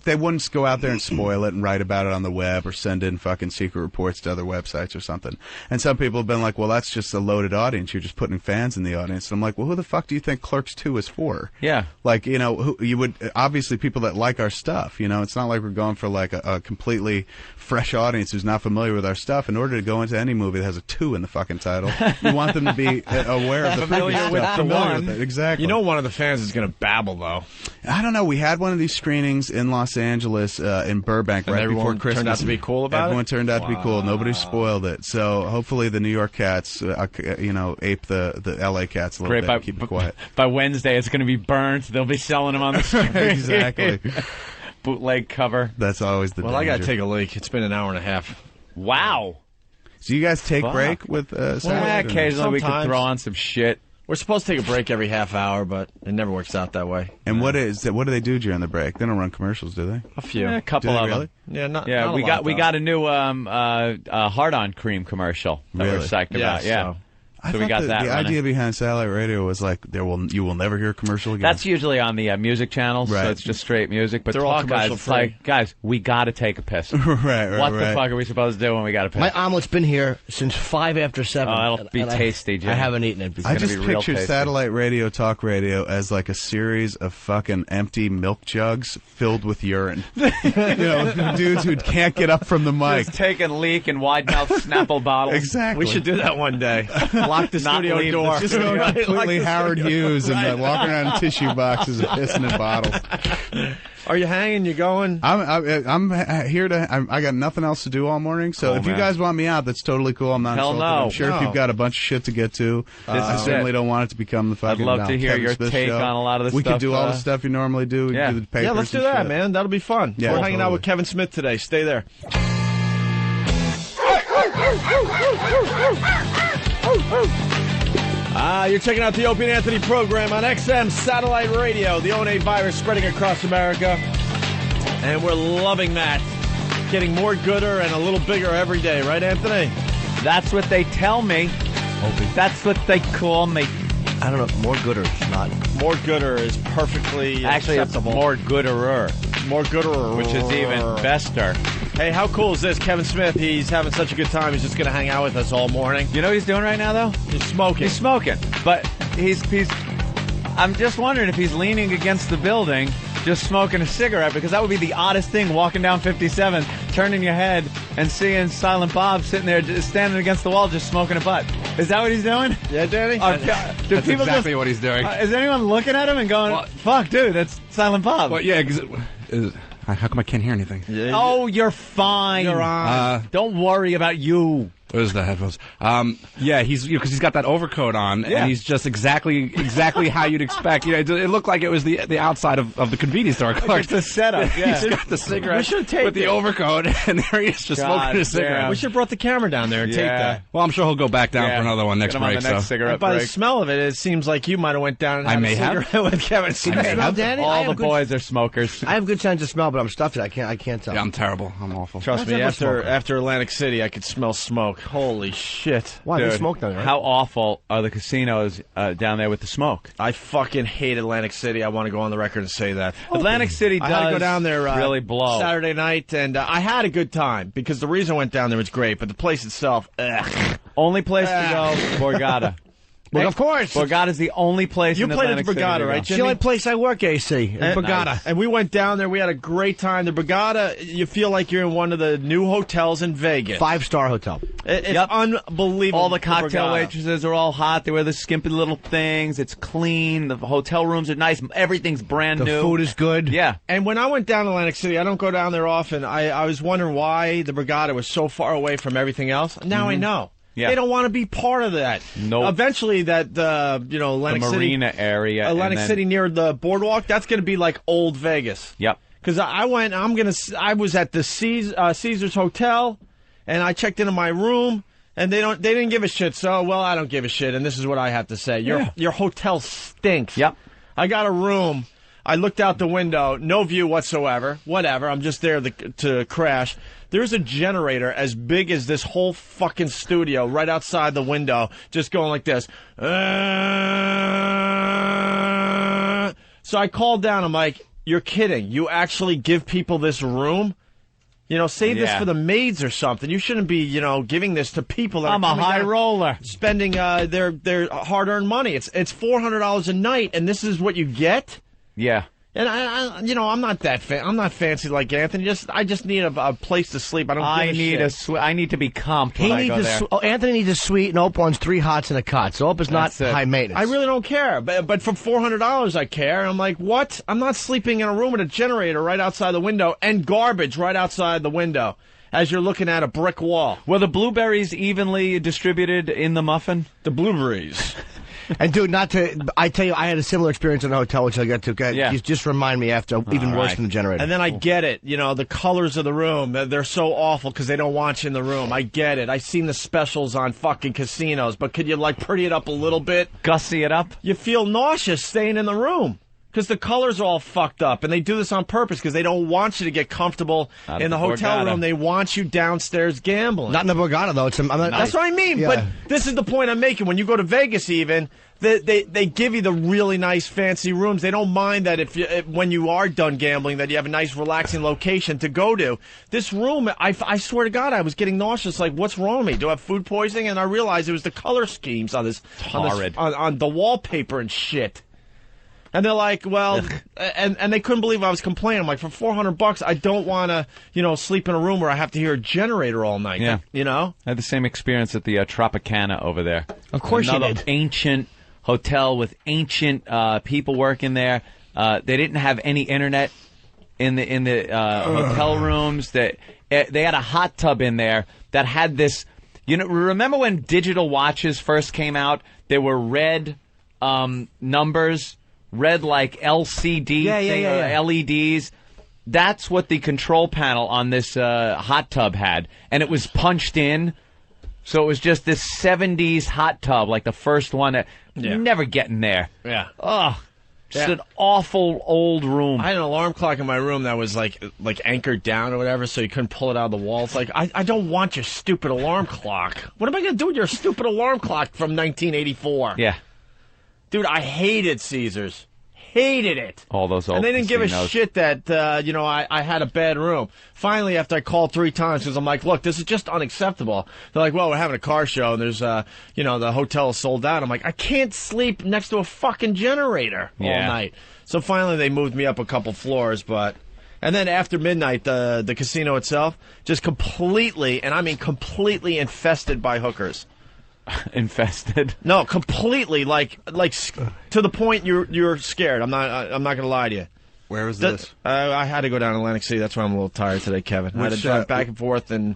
they wouldn't go out there and spoil it and write about it on the web or send in fucking secret reports to other websites or something. And some people have been like, well, that's just a loaded audience. You're just putting fans in the audience. And I'm like, well, who the fuck do you think Clerks 2 is for? Yeah. Like, you would, obviously people that like our stuff, it's not like we're going for like a completely fresh audience who's not familiar with our stuff. In order to go into any movie that has a 2 in the fucking title, you want them to be aware of the familiar with stuff. the Familiar one. with it. Exactly. One of the fans is going to babble, though. I don't know. We had one of these screenings in Los Angeles, in Burbank, and right before Christmas. Turned out to be cool about Everyone turned out to be cool. Nobody spoiled it. So hopefully the New York cats, ape the L.A. cats a little bit. And keep it quiet. By Wednesday, it's going to be burnt. They'll be selling them on the street. Exactly. Bootleg cover. That's always the danger. I got to take a leak. It's been an hour and a half. Wow. So you guys take break with Saturday? Occasionally we can throw on some shit. We're supposed to take a break every half hour, but it never works out that way. And what do they do during the break? They don't run commercials, do they? A few. Yeah, a couple of them. Yeah, not we a lot, we got a new hard-on cream commercial that we're psyched about. Yeah. I So we got that. The idea behind Satellite Radio was like, you will never hear a commercial again. That's usually on the music channels, so it's just straight music. But They're all talk guys, it's like, guys, we got to take a piss. right. What the fuck are we supposed to do when we got to piss? My omelet's been here since 5 after 7. Oh, that'll be tasty, Jim. I haven't eaten it. I just picture Satellite Radio, talk radio as like a series of fucking empty milk jugs filled with urine. Dudes who can't get up from the mic. Just take a leak in wide-mouth Snapple bottles. Exactly. We should do that one day. Lock the studio door. Just go completely Howard Hughes and walking around in tissue boxes and pissing in bottles. Are you hanging? You going? I'm here to. I got nothing else to do all morning. So if you guys want me out, that's totally cool. I'm not Hell insulted. no. I'm sure if you've got a bunch of shit to get to, I certainly don't want it to become the fucking. I'd love to hear Kevin your Smith take show. on a lot of this we stuff. We could do all the stuff you normally do. We could do the papers. Yeah, let's do that, man. That'll be fun. Yeah, we're hanging out with Kevin Smith today. Stay there. You're checking out the Opie and Anthony program on XM Satellite Radio. The ONA virus spreading across America. And we're loving that. Getting more gooder and a little bigger every day. Right, Anthony? That's what they tell me. Opie. That's what they call me. I don't know. More gooder. Not. More gooder is perfectly acceptable. It's more gooderer. More gooderer. Which is even bester. Hey, how cool is this? Kevin Smith, he's having such a good time. He's just going to hang out with us all morning. You know what he's doing right now, though? He's smoking. He's smoking. But he's I'm just wondering if he's leaning against the building, just smoking a cigarette, because that would be the oddest thing, walking down 57, turning your head, and seeing Silent Bob sitting there, just standing against the wall, just smoking a butt. Is that what he's doing? Yeah, Danny? That's exactly what he's doing. Is anyone looking at him and going, fuck, dude, that's Silent Bob? Well, yeah, how come I can't hear anything? Yeah, oh, you're fine. You're on. Don't worry about you. Where's the headphones? Yeah, he's because he's got that overcoat on, and he's just exactly how you'd expect. It looked like it was the outside of the convenience store. It's the setup. Yeah, he's got the cigarette we should take with the overcoat, and there he is just smoking a cigarette. We should have brought the camera down there and take that. Well, I'm sure he'll go back down for another one next break. And by the smell of it, it seems like you might have went down and had a cigarette with Kevin Smith. Danny? All the boys are smokers. I have good sense of smell, but I'm stuffed. I can't tell. Yeah, I'm terrible. I'm awful. Trust me. After Atlantic City, I could smell smoke. Holy shit! Why? They smoke down there, right? How awful are the casinos down there with the smoke? I fucking hate Atlantic City. I want to go on the record and say that. Atlantic City does I had to go down there really blow. Saturday night, and I had a good time because the reason I went down there was great, but the place itself, only place to go, Borgata. Well, of course. Borgata's the only place in Atlantic City. You played at the Borgata, right, It's the only place I work, AC. Borgata. Nice. And we went down there. We had a great time. The Borgata, you feel like you're in one of the new hotels in Vegas. 5-star hotel. It's unbelievable. All the cocktail waitresses are all hot. They wear the skimpy little things. It's clean. The hotel rooms are nice. Everything's brand new. The food is good. Yeah. And when I went down to Atlantic City, I don't go down there often. I was wondering why the Borgata was so far away from everything else. Now I know. Yeah. They don't want to be part of that. No. Eventually, that Atlantic City, marina area, Atlantic City near the boardwalk, that's going to be like old Vegas. Yep. Because I was at the Caesar's Hotel, and I checked into my room, and they didn't give a shit. So I don't give a shit, and this is what I have to say: your hotel stinks. Yep. I got a room. I looked out the window, no view whatsoever. Whatever, I'm just there to crash. There's a generator as big as this whole fucking studio right outside the window, just going like this. So I called down. I'm like, you're kidding. You actually give people this room? You know, save this for the maids or something. You shouldn't be, giving this to people that I'm a high roller. Spending their hard-earned money. It's $400 a night, and this is what you get? Yeah. And I'm not that I'm not fancy like Anthony. I just need a place to sleep. I need to be comped when I go there. Anthony needs a suite, and Ope wants 3 hots and a cot. So Ope is not high maintenance. I really don't care. But for $400, I care. I'm like, what? I'm not sleeping in a room with a generator right outside the window and garbage right outside the window as you're looking at a brick wall. Were the blueberries evenly distributed in the muffin? The blueberries. And, dude, I tell you, I had a similar experience in a hotel, which I'll get to. You just remind me after, even worse than the generator. And then I get it. The colors of the room, they're so awful because they don't want you in the room. I get it. I've seen the specials on fucking casinos, but could you, pretty it up a little bit? Gussy it up? You feel nauseous staying in the room. Because the colors are all fucked up, and they do this on purpose because they don't want you to get comfortable in the hotel room. They want you downstairs gambling. Not in the Borgata, though. That's what I mean. Yeah. But this is the point I'm making. When you go to Vegas, even they give you the really nice, fancy rooms. They don't mind that when you are done gambling, that you have a nice, relaxing location to go to. This room, I swear to God, I was getting nauseous. Like, what's wrong with me? Do I have food poisoning? And I realized it was the color schemes on this, on the wallpaper and shit. And they're like, well, and they couldn't believe I was complaining. I'm like, for $400, I don't want to, sleep in a room where I have to hear a generator all night. Yeah. I had the same experience at the Tropicana over there. Of course you did. Another ancient hotel with ancient people working there. They didn't have any internet in the hotel rooms. They had a hot tub in there that had this. Remember when digital watches first came out? There were red numbers. Red like LCD LEDs. That's what the control panel on this hot tub had. And it was punched in. So it was just this 70s hot tub, like the first one. Never getting there. Yeah. Oh, just an awful old room. I had an alarm clock in my room that was like anchored down or whatever, so you couldn't pull it out of the wall. It's like, I don't want your stupid alarm clock. What am I going to do with your stupid alarm clock from 1984? Yeah. Dude, I hated Caesars. Hated it. All those old And they didn't give a casinos. shit that, I had a bad room. Finally, after I called 3 times, because I'm like, look, this is just unacceptable. They're like, well, we're having a car show, and there's, the hotel is sold out. I'm like, I can't sleep next to a fucking generator all night. So finally, they moved me up a couple floors, but... And then after midnight, the casino itself just completely, and I mean completely infested by hookers. Infested? No, completely, like to the point you're scared. I'm not going to lie to you. Where was this? I had to go down to Atlantic City. That's why I'm a little tired today, Kevin. I had to drive back and forth, and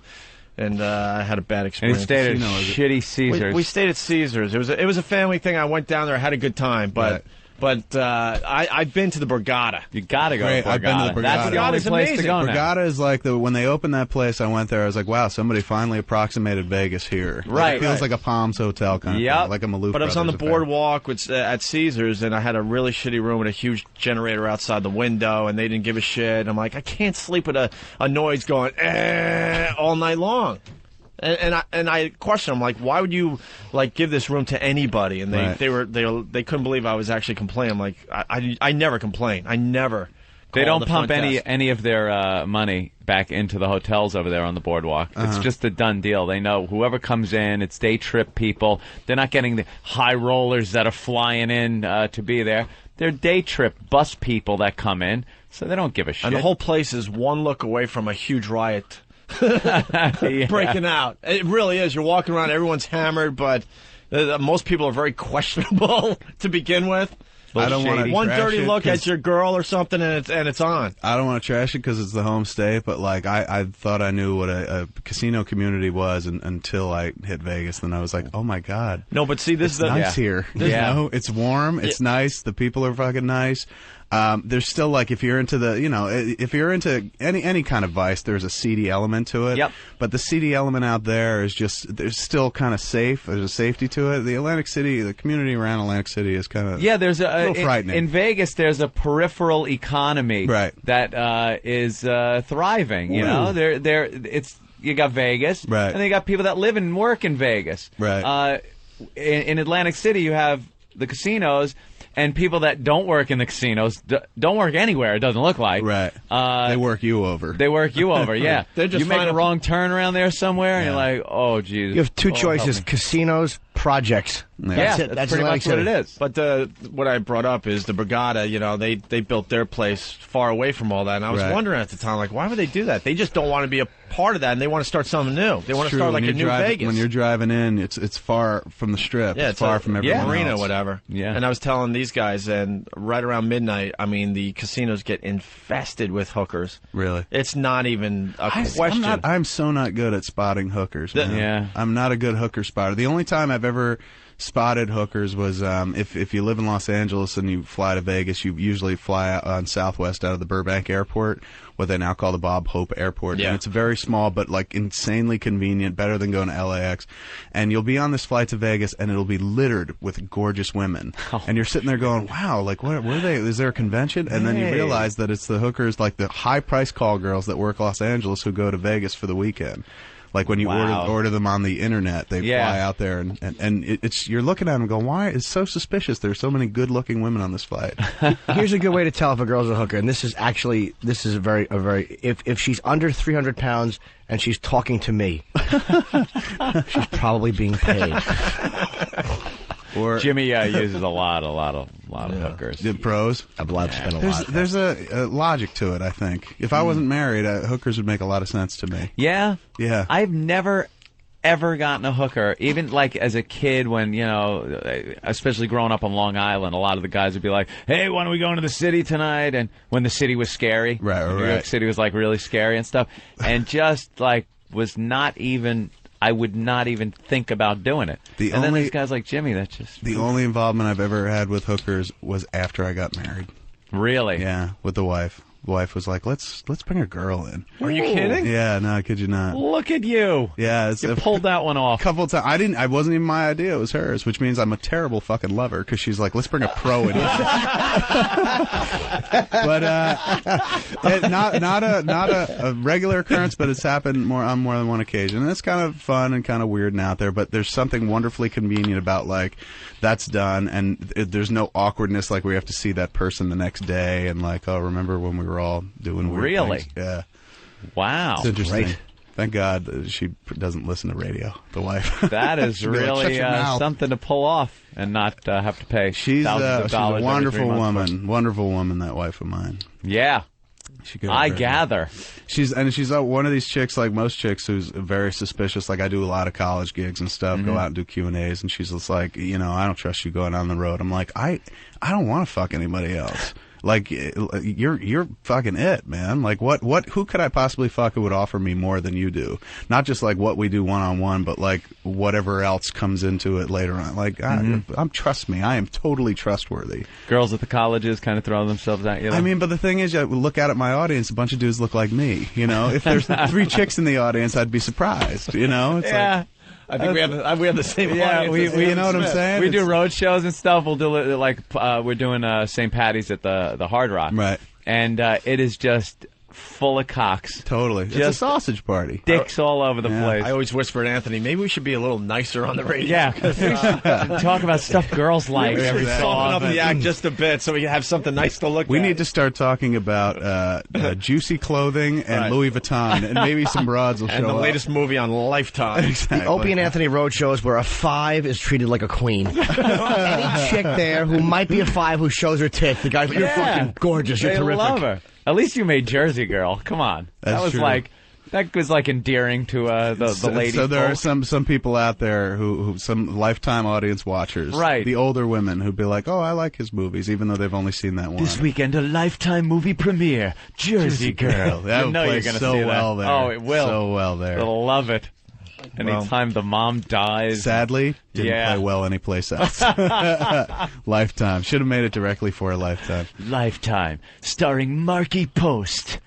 I had a bad experience. And you stayed at shitty Caesars. We stayed at Caesars. It was a family thing. I went down there. I had a good time, but I've been to the Borgata. You got to go to Borgata. I've been to the Borgata. That's the only place to go now. Borgata is like when they opened that place, I went there, I was like, wow, somebody finally approximated Vegas here. Right. It feels like a Palms Hotel kind of thing, like a Maloof But I was on the Brothers boardwalk at Caesars, and I had a really shitty room with a huge generator outside the window, and they didn't give a shit. I'm like, I can't sleep with a noise going all night long. And I questioned them, like, why would you give this room to anybody? And they couldn't believe I was actually complaining. I'm like, I never complain. I never. They don't pump any of their money back into the hotels over there on the boardwalk. It's just a done deal. They know whoever comes in, it's day trip people. They're not getting the high rollers that are flying in to be there. They're day trip bus people that come in, so they don't give a shit. And the whole place is one look away from a huge riot. Breaking out. It really is. You're walking around, everyone's hammered, but most people are very questionable to begin with. I don't want to one dirty look at your girl or something, and it's on. I don't want to trash it because it's the home state, but I thought I knew what a casino community was until I hit Vegas. Then I was like, oh my god. No, but see, this it's is nice here. It's warm. It's nice. The people are fucking nice. There's still like if you're into any kind of vice, there's a seedy element to it. Yep. But the seedy element out there is just there's still kind of safe. There's a safety to it. The community around Atlantic City is kind of there's a little frightening. In Vegas, there's a peripheral economy that is thriving. You know, you got Vegas, right, and then you got people that live and work in Vegas. Right. In Atlantic City, you have the casinos. And people that don't work in the casinos don't work anywhere, it doesn't look like. Right. They work you over. They work you over, yeah. They're just you make a wrong turn around there somewhere, and you're like, oh, geez. You have two choices, casinos, projects. Yeah, that's pretty much what it is. But what I brought up is the Borgata, you know, they built their place far away from all that. And I was wondering at the time, like, why would they do that? They just don't want to be a part of that, and they want to start something new. They want to start like a new Vegas. When you're driving in, it's far from the Strip. Yeah, it's far from everyone else. Marina, whatever. Yeah. And I was telling these guys, and right around midnight, I mean, the casinos get infested with hookers. Really? It's not even a question. I'm so not good at spotting hookers, man. Yeah. I'm not a good hooker spotter. The only time I've ever spotted hookers was if you live in Los Angeles and you fly to Vegas, you usually fly out on Southwest out of the Burbank Airport, what they now call the Bob Hope Airport. Yeah. And it's very small, but like insanely convenient, better than going to LAX. And you'll be on this flight to Vegas, and it'll be littered with gorgeous women. And you're sitting there going, wow, like what are they? Is there a convention? And then you realize that it's the hookers, like the high-priced call girls that work Los Angeles who go to Vegas for the weekend. Like when you order them on the internet, they fly out there, and it's you're looking at them and going, why? It's so suspicious. There's so many good-looking women on this flight. Here's a good way to tell if a girl's a hooker, and this is a very if she's under 300 pounds and she's talking to me, she's probably being paid. Or Jimmy uses a lot of hookers. The pros? I've spent a lot. There's a logic to it, I think. If I wasn't married, hookers would make a lot of sense to me. Yeah? Yeah. I've never, ever gotten a hooker. Even, like, as a kid when, you know, especially growing up on Long Island, a lot of the guys would be like, hey, why don't we go into the city tonight? And when the city was scary. Right. New York City was, like, really scary and stuff. And just, like, was not even... I would not even think about doing it. Then these guys like Jimmy, that's just... The only involvement I've ever had with hookers was after I got married. Really? Yeah, with the wife. The wife was like, let's bring a girl in. Are you kidding? Yeah, no, I kid you not. Look at you. Yeah. You pulled that one off. A couple of times. It wasn't even my idea, it was hers, which means I'm a terrible fucking lover, because she's like, let's bring a pro in. But not a regular occurrence, but it's happened on more than one occasion. And it's kind of fun and kind of weird and out there, but there's something wonderfully convenient about, like, that's done, and there's no awkwardness, like we have to see that person the next day, and like, oh, remember when we were all doing weird things? Yeah. Wow. It's interesting. Great. Thank God that she doesn't listen to radio, the wife. That is really something to pull off and not have to pay thousands of dollars. She's a wonderful woman. Wonderful woman, that wife of mine. Yeah. I gather. She's one of these chicks, like most chicks, who's very suspicious. Like, I do a lot of college gigs and stuff, go out and do Q&As, and she's just like, you know, I don't trust you going on the road. I'm like, I don't want to fuck anybody else. Like, you're fucking it, man. Like, who could I possibly fuck who would offer me more than you do? Not just like what we do one-on-one, but like whatever else comes into it later on. Like, trust me, I am totally trustworthy. Girls at the colleges kind of throw themselves at you. I mean, but the thing is, I look out at my audience, a bunch of dudes look like me, you know? If there's 3 chicks in the audience, I'd be surprised, you know? It's yeah. I think we have the same audience. You know what I'm saying? We do road shows and stuff. We'll do we're doing St. Patty's at the Hard Rock. Right. And it is just full of cocks. Totally. Just it's a sausage party. Dicks all over the place. I always whisper to Anthony, maybe we should be a little nicer on the radio. Yeah. Talk about stuff girls like every so often. Up the act just a bit so we can have something nice to look at. We need to start talking about juicy clothing and Louis Vuitton, and maybe some broads will show up. And the latest movie on Lifetime. Exactly. The Opie and Anthony road shows where a 5 is treated like a queen. Any chick there who might be a 5 who shows her tit, the guy's like, you're fucking gorgeous, you're terrific. Love her. At least you made Jersey Girl. Come on. That's true. That was like endearing to the lady. So there are some people out there who some Lifetime audience watchers, right? The older women who'd be like, "Oh, I like his movies," even though they've only seen that one. This weekend, a Lifetime movie premiere, Jersey Girl. That would play so well there. Oh, it will. So well there. They'll love it. Anytime the mom dies. Sadly, didn't play well anyplace else. Lifetime. Should have made it directly for Lifetime. Lifetime, starring Marky Post.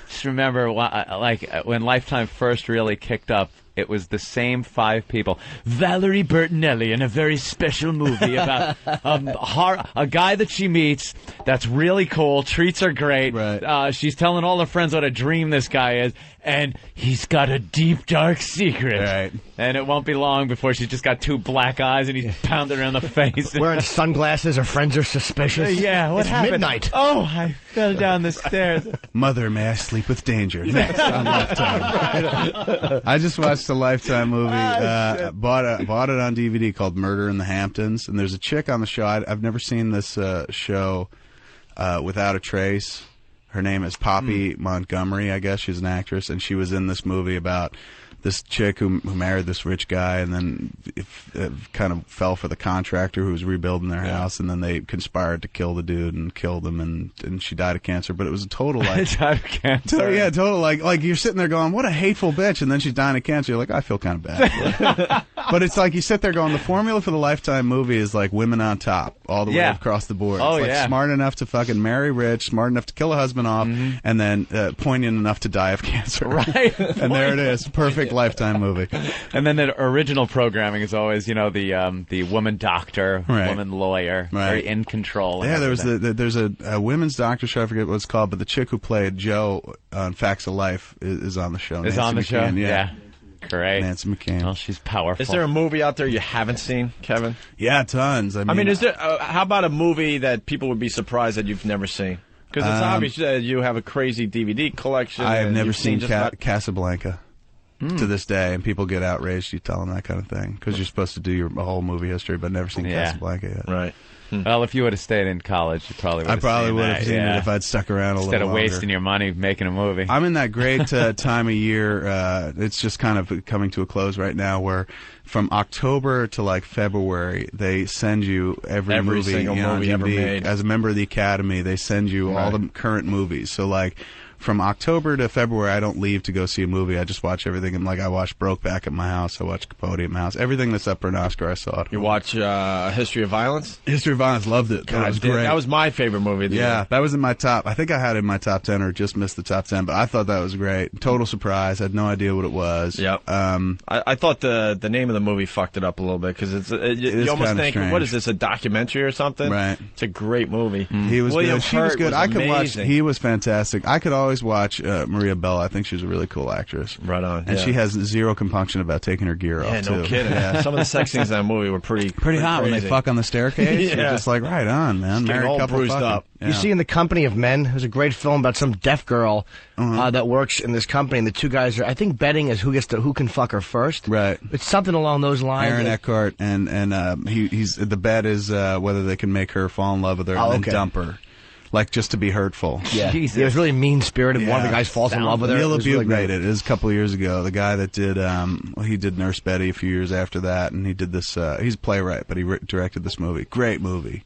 Just remember, when Lifetime first really kicked up, it was the same 5 people. Valerie Bertinelli in a very special movie about a guy that she meets that's really cool, treats her great. Right. She's telling all her friends what a dream this guy is, and he's got a deep, dark secret. Right. And it won't be long before she's just got 2 black eyes and he's pounded her in the face. Wearing sunglasses, her friends are suspicious. Yeah, what it's happened? midnight. Oh, I fell down the stairs. Mother, may I sleep with danger? Next on Lifetime. I just watched a Lifetime movie. Bought it on DVD called Murder in the Hamptons, and there's a chick on the show. I've never seen this show without a trace. Her name is Poppy Montgomery, I guess. She's an actress, and she was in this movie about this chick who married this rich guy, and then kind of fell for the contractor who was rebuilding their house, and then they conspired to kill the dude and killed him, and she died of cancer. But it was a total like died of cancer. Total like you're sitting there going, what a hateful bitch, and then she's dying of cancer. You're like, I feel kind of bad. But it's like you sit there going, the formula for the Lifetime movie is like women on top all the way across the board. Oh, it's like smart enough to fucking marry rich, smart enough to kill a husband off, and then poignant enough to die of cancer. Right. And there it is, perfect Lifetime movie. And then the original programming is always, the woman doctor, woman lawyer, very in control. Yeah, there's a women's doctor show, I forget what it's called, but the chick who played Jo on Facts of Life is on the show. Is Nancy on the show? McCann, yeah. Great. Nancy McCann. Well, she's powerful. Is there a movie out there you haven't seen, Kevin? Yeah, tons. I mean is there? How about a movie that people would be surprised that you've never seen? Because it's obvious that you have a crazy DVD collection. I have and never you've seen Casablanca. Casablanca to this day, and people get outraged you tell them that kind of thing because you're supposed to do your whole movie history, but never seen Casablanca yet. Right. Well, if you would have stayed in college, you probably would have seen it if I'd stuck around a little longer. Instead of wasting your money making a movie. I'm in that great time of year. It's just kind of coming to a close right now where from October to like February, they send you every movie single movie on ever DVD. made. As a member of the Academy, they send you all the current movies. So like from October to February, I don't leave to go see a movie. I just watch everything. And like I watched Brokeback at my house. I watched Capote at my house. Everything that's up for an Oscar, I saw it. You watch History of Violence? History of Violence, loved it. That was great. That was my favorite movie of the year. That was in my top. I think I had it in my top 10 or just missed the top 10, but I thought that was great. Total surprise. I had no idea what it was. Yep. I thought the name of the movie fucked it up a little bit because you almost think, strange. what is this, a documentary or something? Right. It's a great movie. He was William good. She was Hurt good. I could watch. amazing. He was fantastic. I could always watch Maria Bella. I think she's a really cool actress. Right on. And she has zero compunction about taking her gear off, too. No kidding. Some of the sex scenes in that movie were pretty hot when they fuck on the staircase. You're just like, right on, man. Getting Married all couple bruised fucking. up. Yeah. You see In the Company of Men, there's a great film about some deaf girl that works in this company, and the two guys are, I think, betting is who can fuck her first. Right. It's something along those lines. Aaron Eckhart, and he's the bet is whether they can make her fall in love with her and then dump her. Like, just to be hurtful. Yeah. Jesus. He was really mean-spirited. One of the guys falls in love with her. Neil It was made it. It was a couple of years ago. The guy that did, he did Nurse Betty a few years after that, and he did this, he's a playwright, but he directed this movie. Great movie.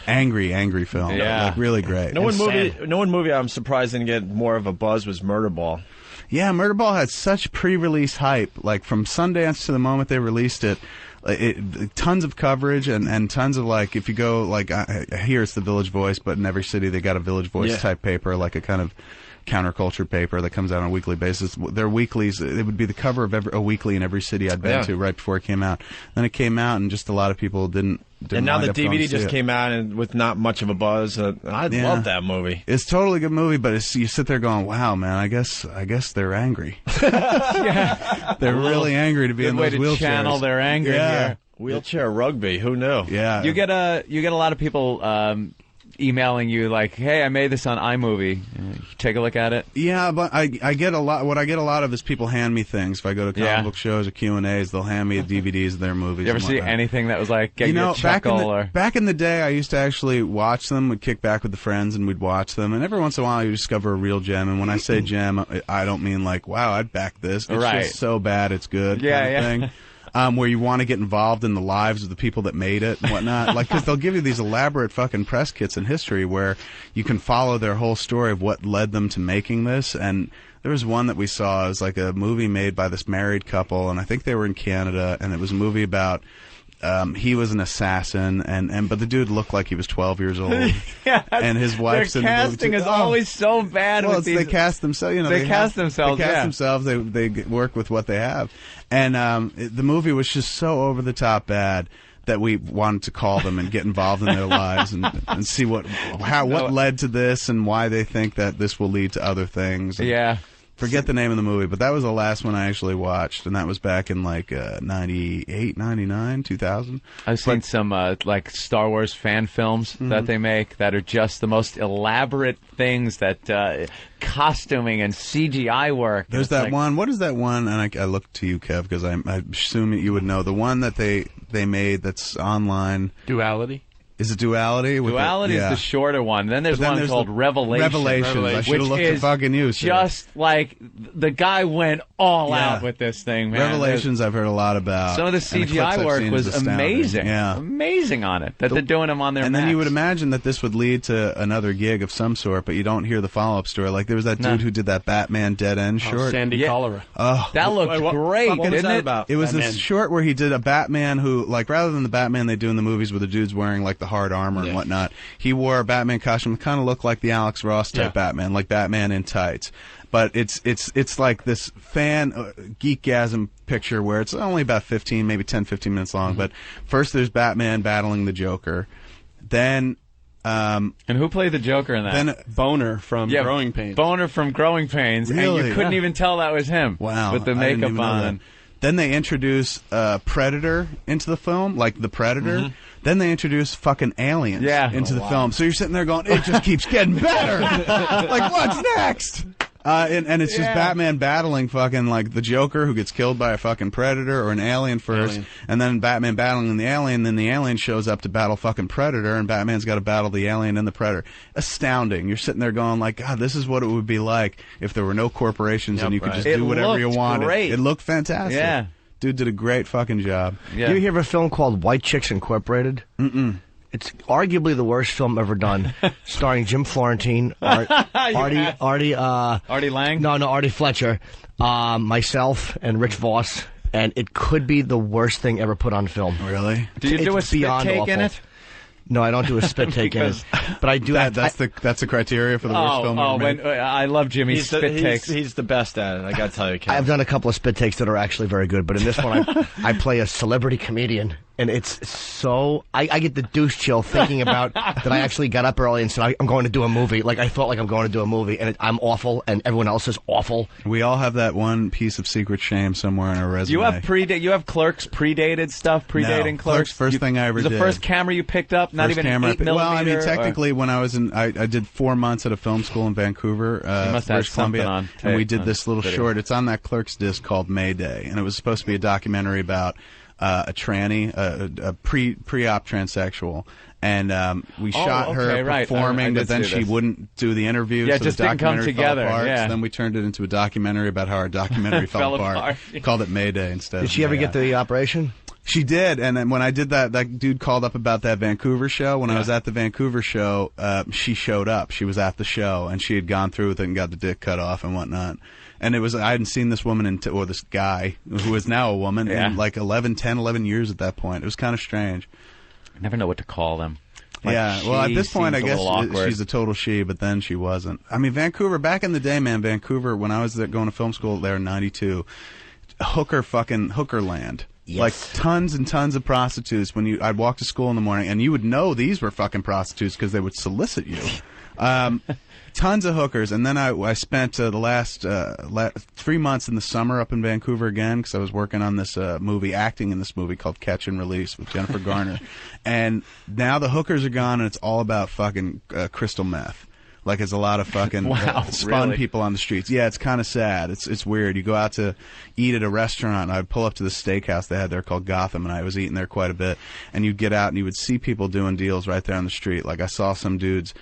Angry film. Yeah. Like, really great. No one movie I'm surprised didn't get more of a buzz was Murderball. Yeah, Murderball had such pre-release hype. Like, from Sundance to the moment they released it, tons of coverage and tons of, like, if you go, like, here it's the Village Voice, but in every city they got a Village Voice type paper, like a kind of counterculture paper that comes out on a weekly basis. Their weeklies, it would be the cover of a weekly in every city I'd been to right before it came out. Then it came out, and just a lot of people didn't and now wind the up going DVD to see just it. came out and with not much of a buzz. I love that movie. It's totally a good movie, but you sit there going, "Wow, man! I guess they're angry. They're really angry to be in those way to wheelchairs." Channel their anger here. Wheelchair rugby. Who knew? Yeah. You get a lot of people emailing you like, "Hey, I made this on iMovie. Take a look at it." Yeah, but I get a lot. What I get a lot of is people hand me things. If I go to comic book shows or Q&As, they'll hand me DVDs of their movies. You ever see anything that was like, get your chuckle back in the day, I used to actually watch them. We'd kick back with the friends and we'd watch them. And every once in a while, you discover a real gem. And when I say gem, I don't mean like, wow, I'd back this. It's just so bad, it's good. Yeah, kind of thing. where you want to get involved in the lives of the people that made it and whatnot. Like, because they'll give you these elaborate fucking press kits in history where you can follow their whole story of what led them to making this. And there was one that we saw. It was like a movie made by this married couple, and I think they were in Canada, and it was a movie about he was an assassin, but the dude looked like he was 12 years old. Yeah, and his wife's in the movie. Their casting is always so bad. Well, with these, they cast themselves. You know, they cast themselves. They cast themselves. They work with what they have, and the movie was just so over the top bad that we wanted to call them and get involved in their lives and see what led to this and why they think that this will lead to other things. Yeah. Forget the name of the movie, but that was the last one I actually watched, and that was back in like 98, 99, 2000. I've seen some like Star Wars fan films that they make that are just the most elaborate things that costuming and CGI work. There's that one. What is that one? And I look to you, Kev, because I assume you would know. The one that they made that's online. Duality? Is it Duality? Duality is the shorter one. Then there's one called Revelations. I should have looked at fucking you, sir. Just like the guy went all out with this thing, man. Revelations I've heard a lot about. Some of the CGI work was amazing. Yeah. Amazing on it. That they're doing them on their And Macs. then you would imagine that this would lead to another gig of some sort, but you don't hear the follow-up story. Like there was that dude who did that Batman Dead End short. Sandy Cholera. Oh, that looked great, what was didn't that it? about? It was Batman. this short where he did a Batman who, like, rather than the Batman they do in the movies where the dude's wearing, like, the hard armor and whatnot, he wore a Batman costume that kind of looked like the Alex Ross type Batman, like Batman in tights. But it's like this fan geekgasm picture where it's only about 15 minutes long. But first there's Batman battling the Joker. Then... and who played the Joker in that? Then Boner from Growing Pains. Boner from Growing Pains. Really? And you couldn't even tell that was him. Wow. With the I didn't makeup even know on. that. Then they introduce Predator into the film, like the Predator. Then they introduce fucking aliens into the film. So you're sitting there going, it just keeps getting better. Like, what's next? And it's just Batman battling fucking like the Joker who gets killed by a fucking predator or an alien first, and then Batman battling the alien, then the alien shows up to battle fucking Predator, and Batman's got to battle the alien and the Predator. Astounding. You're sitting there going like, God, this is what it would be like if there were no corporations and you could just do whatever you wanted. Great. It looked fantastic. Yeah. Dude did a great fucking job. Yeah. You hear of a film called White Chicks Incorporated? Mm-mm. It's arguably the worst film ever done, starring Jim Florentine, Artie Lang? No, Artie Fletcher, myself, and Rich Voss, and it could be the worst thing ever put on film. Really? Do you do a spit take in it? No, I don't do a spit take in it, but I do. That's the criteria for the worst film ever made. I love Jimmy's spit takes. He's the best at it. I got to tell you, Ken. I've done a couple of spit takes that are actually very good, but in this one, I play a celebrity comedian. And it's so... I get the douche chill thinking about that I actually got up early and said, I'm going to do a movie. Like, I felt like I'm going to do a movie, and I'm awful, and everyone else is awful. We all have that one piece of secret shame somewhere in our resume. You have Clerks predated stuff, predating Clerks? First thing I ever did. The first camera you picked up? Not first even camera 8 millimeter? Well, I mean, technically, when I was in... I did 4 months at a film school in Vancouver, must have British Columbia, on tape, and we did this little short. It's on that Clerks disc called Mayday, and it was supposed to be a documentary about... a tranny, a pre-op transsexual, and we shot her performing, but then she wouldn't do the interview. Yeah, so just the didn't come documentary together. Fell apart, Yeah. So then we turned it into a documentary about how our documentary fell apart. Called it Mayday instead. Did she ever get the operation? She did, and then when I did that dude called up about that Vancouver show. When I was at the Vancouver show, she showed up. She was at the show, and she had gone through with it and got the dick cut off and whatnot. And I hadn't seen this woman or this guy, who is now a woman, in like 11 years at that point. It was kind of strange. I never know what to call them. Like, well, at this point, I guess awkward. she's a total she, but then she wasn't. I mean, Vancouver, back in the day, man, Vancouver, when I was there going to film school there in 92, hooker land. Yes. Like tons and tons of prostitutes. I'd walk to school in the morning, and you would know these were fucking prostitutes because they would solicit you. Tons of hookers, and then I spent the last 3 months in the summer up in Vancouver again because I was working on this acting in this movie called Catch and Release with Jennifer Garner. And now the hookers are gone, and it's all about fucking crystal meth. Like, it's a lot of fucking spun really? people on the streets. Yeah, it's kind of sad. It's weird. You go out to eat at a restaurant, and I'd pull up to the steakhouse they had there called Gotham, and I was eating there quite a bit. And you'd get out, and you would see people doing deals right there on the street. Like, I saw some dudes,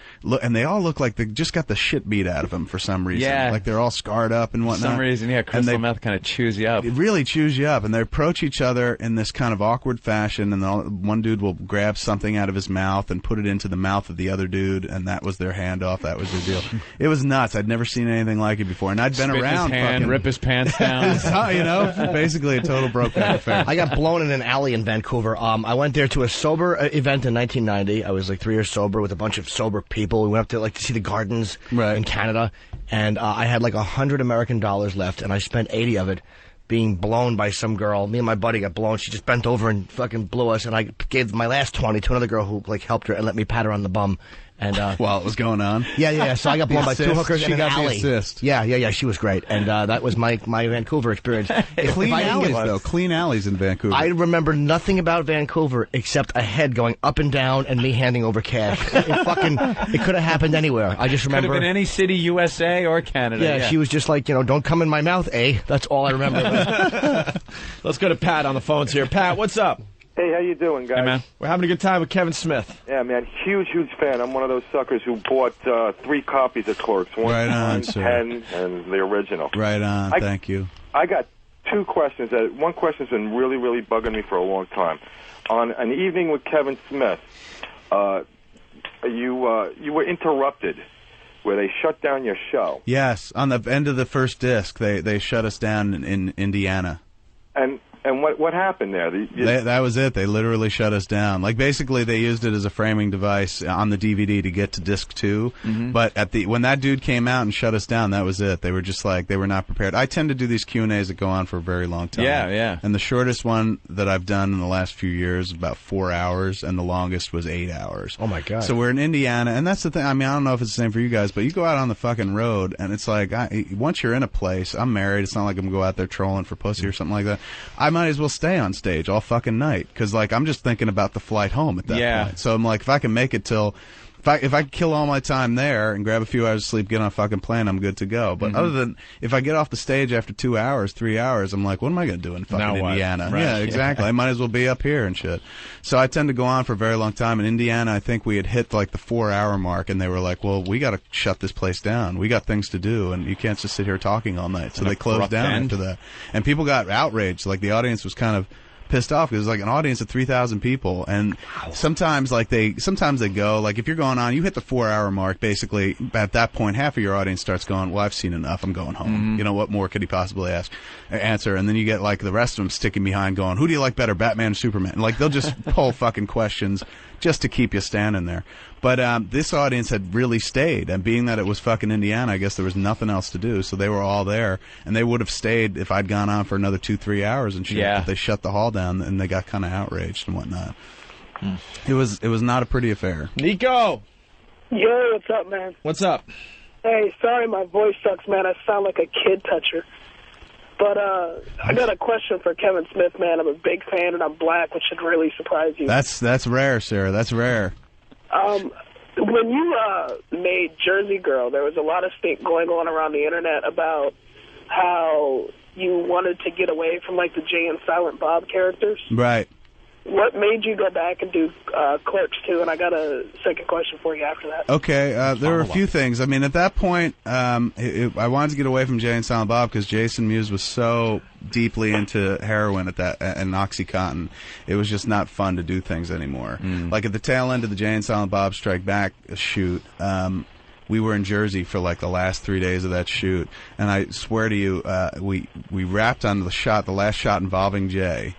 and they all look like they just got the shit beat out of them for some reason. Yeah. Like, they're all scarred up and whatnot. For some reason, yeah, crystal meth kind of chews you up. It really chews you up, and they approach each other in this kind of awkward fashion, and one dude will grab something out of his mouth and put it into the mouth of the other dude, and that was their handoff. That was their deal. It was nuts. I'd never seen anything like it before, and I'd been around. His hand, rip his pants down. You know, basically a total broke down affair. I got blown in an alley in Vancouver. I went there to a sober event in 1990. I was like 3 years sober with a bunch of sober people. We went up to to see the gardens in Canada, and I had like $100 American left, and I spent 80 of it being blown by some girl. Me and my buddy got blown. She just bent over and fucking blew us, and I gave my last 20 to another girl who helped her and let me pat her on the bum. And while it was going on, yeah. So I got blown by 2 hookers in an alley. She got the assist. Yeah. She was great, and that was my Vancouver experience. Clean alleys, though. Clean alleys in Vancouver. I remember nothing about Vancouver except a head going up and down and me handing over cash. It could have happened anywhere. I just remember. Could have been any city, USA or Canada. Yeah, she was just like, don't come in my mouth, eh? That's all I remember. Let's go to Pat on the phones here. Pat, what's up? Hey, how you doing, guys? Hey, man. We're having a good time with Kevin Smith. Yeah, man, huge fan. I'm one of those suckers who bought 3 copies of Clerks. One, right on, 10, and the original. Right on, thank you. I got 2 questions. One question's been really, really bugging me for a long time. On an evening with Kevin Smith, you were interrupted, where they shut down your show. Yes, on the end of the first disc, they shut us down in Indiana. And what happened there? That was it. They literally shut us down. Like, basically, they used it as a framing device on the DVD to get to disc 2. Mm-hmm. But when that dude came out and shut us down, that was it. They were just like, they were not prepared. I tend to do these Q&As that go on for a very long time. Yeah. And the shortest one that I've done in the last few years is about 4 hours, and the longest was 8 hours. Oh, my God. So we're in Indiana, and that's the thing. I mean, I don't know if it's the same for you guys, but you go out on the fucking road, and it's like, once you're in a place, I'm married. It's not like I'm going to go out there trolling for pussy or something like that. I might as well stay on stage all fucking night, because I'm just thinking about the flight home at that point. So I'm like, if I can make it till, if I kill all my time there and grab a few hours of sleep, get on a fucking plane, I'm good to go. But other than, if I get off the stage after 2 hours, 3 hours, I'm like, what am I going to do in fucking Indiana? Right. Yeah, exactly. I might as well be up here and shit. So I tend to go on for a very long time. In Indiana, I think we had hit the 4-hour mark, and they were like, well, we got to shut this place down. We got things to do, and you can't just sit here talking all night. So they closed down after that. And people got outraged. Like, the audience was kind of pissed off because it was like an audience of 3,000 people, and sometimes they go, like, if you're going on, you hit the 4-hour mark, basically at that point half of your audience starts going, well, I've seen enough, I'm going home. Mm-hmm. You know, what more could he possibly answer? And then you get like the rest of them sticking behind going, who do you like better, Batman or Superman? Like, they'll just pull fucking questions just to keep you standing there. But this audience had really stayed, and being that it was fucking Indiana, I guess there was nothing else to do, so they were all there, and they would have stayed if I'd gone on for another 2-3 hours and shit. Yeah. But they shut the hall down, and they got kind of outraged and whatnot. It was not a pretty affair. Nico! Yo, what's up, man? What's up? Hey, sorry my voice sucks, man. I sound like a kid toucher. But I got a question for Kevin Smith, man. I'm a big fan, and I'm black, which should really surprise you. That's rare, Sarah. That's rare. When you made Jersey Girl, there was a lot of stuff going on around the internet about how you wanted to get away from, like, the Jay and Silent Bob characters. Right. What made you go back and do Clerks 2? And I got a second question for you after that. Okay, there were a few things. I mean, at that point, I wanted to get away from Jay and Silent Bob because Jason Mewes was so deeply into heroin and OxyContin. It was just not fun to do things anymore. Like, at the tail end of the Jay and Silent Bob Strike Back shoot, we were in Jersey for like the last 3 days of that shoot, and I swear to you, we wrapped on the last shot involving Jay.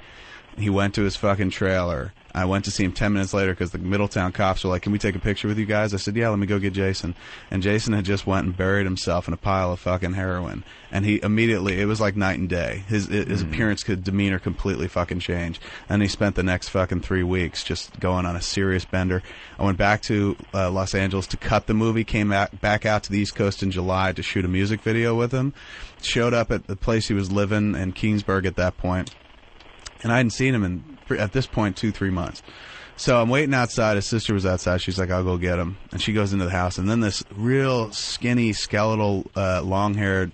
He went to his fucking trailer. I went to see him 10 minutes later because the Middletown cops were like, can we take a picture with you guys? I said, yeah, let me go get Jason. And Jason had just went and buried himself in a pile of fucking heroin. And he immediately, it was like night and day. His appearance, demeanor completely fucking changed. And he spent the next fucking 3 weeks just going on a serious bender. I went back to Los Angeles to cut the movie, came back out to the East Coast in July to shoot a music video with him. Showed up at the place he was living in Keansburg at that point. And I hadn't seen him in, at this point, 2-3 months. So I'm waiting outside. His sister was outside. She's like, I'll go get him. And she goes into the house. And then this real skinny, skeletal, long-haired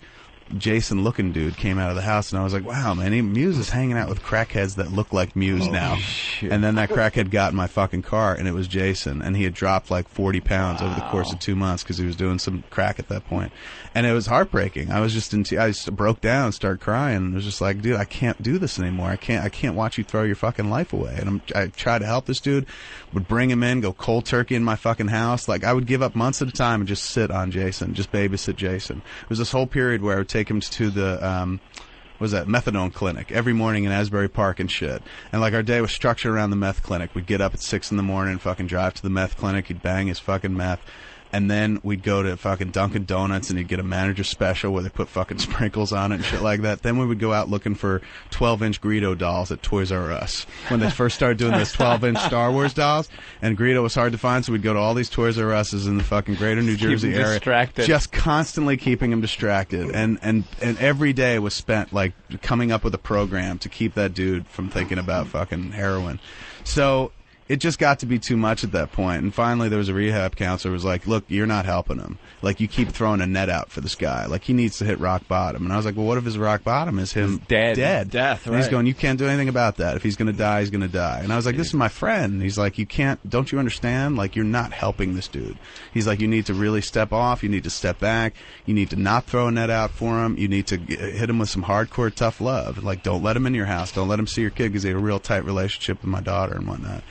Jason-looking dude came out of the house, and I was like, wow, man, Muse is hanging out with crackheads that look like Muse now. Shit. And then that crackhead got in my fucking car, and it was Jason, and he had dropped like 40 pounds over the course of 2 months because he was doing some crack at that point. And it was heartbreaking. I was just I just broke down and started crying, and it was just like, dude, I can't do this anymore. I can't watch you throw your fucking life away. And I tried to help this dude, would bring him in, go cold turkey in my fucking house. Like, I would give up months at a time and just sit on Jason, just babysit Jason. It was this whole period where I would take him to the methadone clinic every morning in Asbury Park and shit. And like, our day was structured around the meth clinic. We'd get up at 6 in the morning and fucking drive to the meth clinic. He'd bang his fucking meth. And then we'd go to fucking Dunkin' Donuts, and he'd get a manager special where they put fucking sprinkles on it and shit like that. Then we would go out looking for 12-inch Greedo dolls at Toys R Us when they first started doing those 12-inch Star Wars dolls. And Greedo was hard to find, so we'd go to all these Toys R Us's in the fucking greater New Jersey area. Distracted. Just constantly keeping him distracted. And every day was spent, like, coming up with a program to keep that dude from thinking about fucking heroin. So it just got to be too much at that point. And finally, there was a rehab counselor who was like, look, you're not helping him. Like, you keep throwing a net out for this guy. Like, he needs to hit rock bottom. And I was like, well, what if his rock bottom is him dead? Death, and right. he's going, you can't do anything about that. If he's going to die, he's going to die. And I was like, this is my friend. And he's like, don't you understand? Like, you're not helping this dude. He's like, you need to really step off. You need to step back. You need to not throw a net out for him. You need to hit him with some hardcore tough love. Like, don't let him in your house. Don't let him see your kid, because they have a real tight relationship with my daughter and whatnot.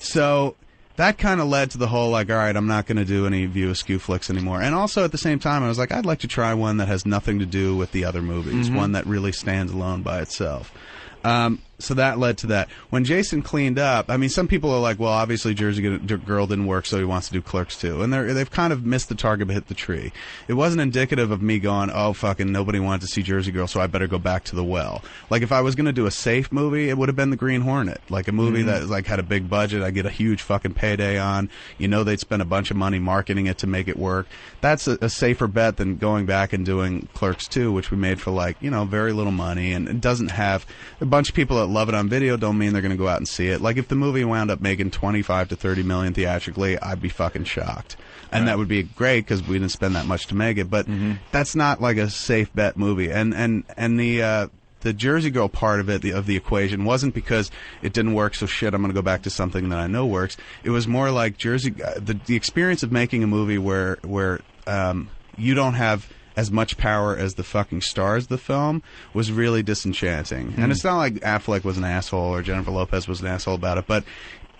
So that kind of led to the whole, like, all right, I'm not going to do any View Askew flicks anymore. And also at the same time, I was like, I'd like to try one that has nothing to do with the other movies, one that really stands alone by itself. So that led to that. When Jason cleaned up, I mean, some people are like, well, obviously Jersey Girl didn't work, so he wants to do Clerks 2. And they've kind of missed the target but hit the tree. It wasn't indicative of me going, oh, fucking nobody wanted to see Jersey Girl, so I better go back to the well. Like, if I was going to do a safe movie, it would have been The Green Hornet. Like, a movie that, like, had a big budget, I get a huge fucking payday on. You know they'd spend a bunch of money marketing it to make it work. That's a safer bet than going back and doing Clerks 2, which we made for, like, you know, very little money, and it doesn't have a bunch of people that love it on video don't mean they're going to go out and see it. Like, if the movie wound up making 25 to 30 million theatrically, I'd be fucking shocked. And that would be great because we didn't spend that much to make it. But that's not like a safe bet movie. And the Jersey Girl part of it, of the equation, wasn't because it didn't work, so shit, I'm going to go back to something that I know works. It was more like the experience of making a movie where you don't have as much power as the fucking stars of the film was really disenchanting. And it's not like Affleck was an asshole or Jennifer Lopez was an asshole about it, but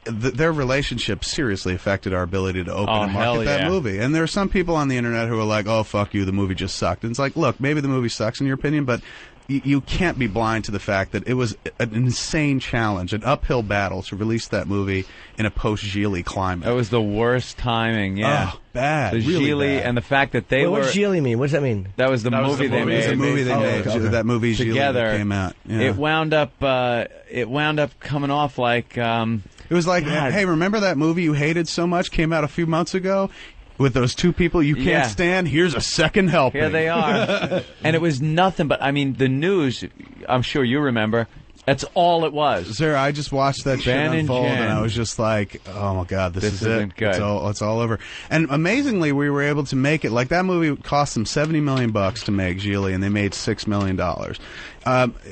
their relationship seriously affected our ability to open and market that movie. And there are some people on the internet who are like, oh, fuck you, the movie just sucked. And it's like, look, maybe the movie sucks in your opinion, but you can't be blind to the fact that it was an insane challenge, an uphill battle to release that movie in a post-Gigli climate. It was the worst timing, yeah. Oh, bad. The really Gigli bad. and the fact that they were... What does Gigli mean? What does that mean? That was the movie they made. It was the movie they made. Okay. That movie together Gigli that came out. Yeah. It wound up coming off like... it was like, hey, remember that movie you hated so much, came out a few months ago? With those two people you can't stand, here's a second helping. Here they are. And it was nothing but, I mean, the news, I'm sure you remember, that's all it was. Sir, I just watched that shit unfold, and I was just like, oh, my God, this is it. Good. It's all over. And amazingly, we were able to make it. Like, that movie cost them $70 million to make, Gigli, and they made $6 million.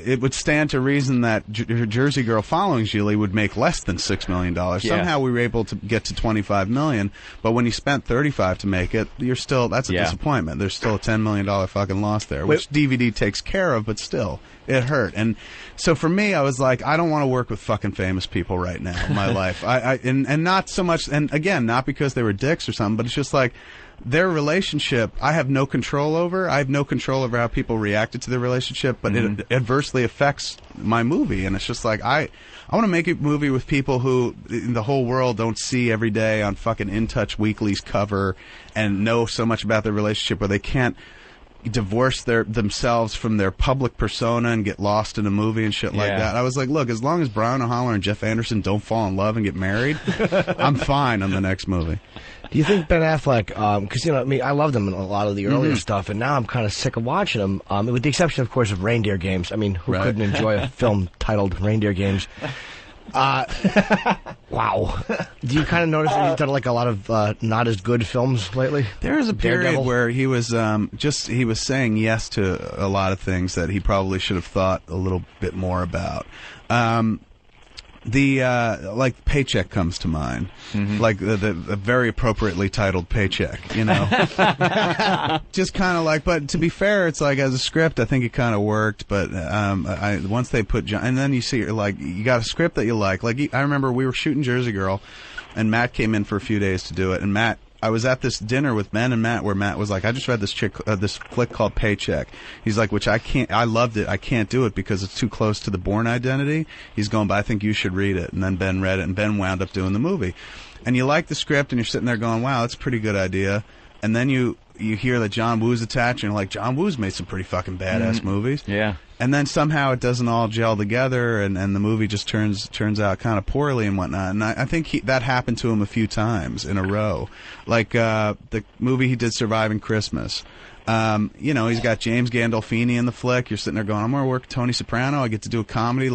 It would stand to reason that Jersey Girl following Gigli would make less than $6 million. Somehow we were able to get to $25 million, but when you spent $35 to make it, that's a disappointment. There's still a $10 million fucking loss there, which DVD takes care of, but still, it hurt. And so for me, I was like, I don't want to work with fucking famous people right now in my life. And not so much, and again, not because they were dicks or something, but it's just like, their relationship, I have no control over. I have no control over how people reacted to their relationship, but it adversely affects my movie. And it's just like, I want to make a movie with people who in the whole world don't see every day on fucking In Touch Weekly's cover and know so much about their relationship where they can't divorce themselves from their public persona and get lost in a movie and shit like that. I was like, look, as long as Brian O'Halloran and Jeff Anderson don't fall in love and get married, I'm fine on the next movie. Do you think Ben Affleck, because, you know, I mean, I loved him in a lot of the earlier stuff, and now I'm kind of sick of watching him, with the exception, of course, of Reindeer Games. I mean, who couldn't enjoy a film titled Reindeer Games? Wow. Do you kind of notice that he's done like a lot of not as good films lately? There was a period Daredevil? where he was he was saying yes to a lot of things that he probably should have thought a little bit more about. Like Paycheck comes to mind, like the very appropriately titled Paycheck, you know. Just kind of like, but to be fair, it's like as a script, I think it kind of worked. But once they put John, and then you see, you got a script that you like. Like I remember we were shooting Jersey Girl, and Matt came in for a few days to do it, and I was at this dinner with Ben and Matt where Matt was like, I just read this flick called Paycheck. He's like, I loved it. I can't do it because it's too close to the Bourne identity. He's going, but I think you should read it. And then Ben read it, and Ben wound up doing the movie. And you like the script, and you're sitting there going, wow, that's a pretty good idea. And then you hear that John Woo's attached, and you're like, John Woo's made some pretty fucking badass movies. Yeah. And then somehow it doesn't all gel together, and the movie just turns out kind of poorly and whatnot. And I think that happened to him a few times in a row. Like the movie he did, Surviving Christmas. He's got James Gandolfini in the flick. You're sitting there going, I'm going to work with Tony Soprano. I get to do a comedy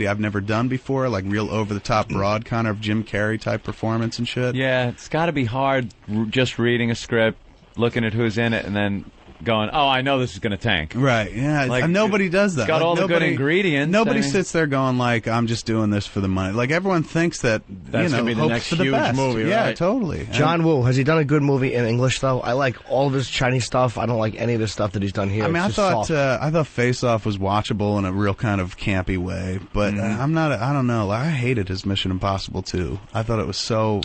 I've never done before, like real over-the-top, broad kind of Jim Carrey-type performance and shit. Yeah, it's got to be hard just reading a script, looking at who's in it, and then going, oh, I know this is going to tank. Right, yeah. Like, nobody does that. It's got all the good ingredients. Nobody sits there going, like, I'm just doing this for the money. Like, everyone thinks that's going to be the next huge movie, right? Yeah, totally. John Woo, has he done a good movie in English, though? I like all of his Chinese stuff. I don't like any of the stuff that he's done here. I mean, I thought Face Off was watchable in a real kind of campy way, but I don't know. I hated his Mission Impossible 2. I thought it was so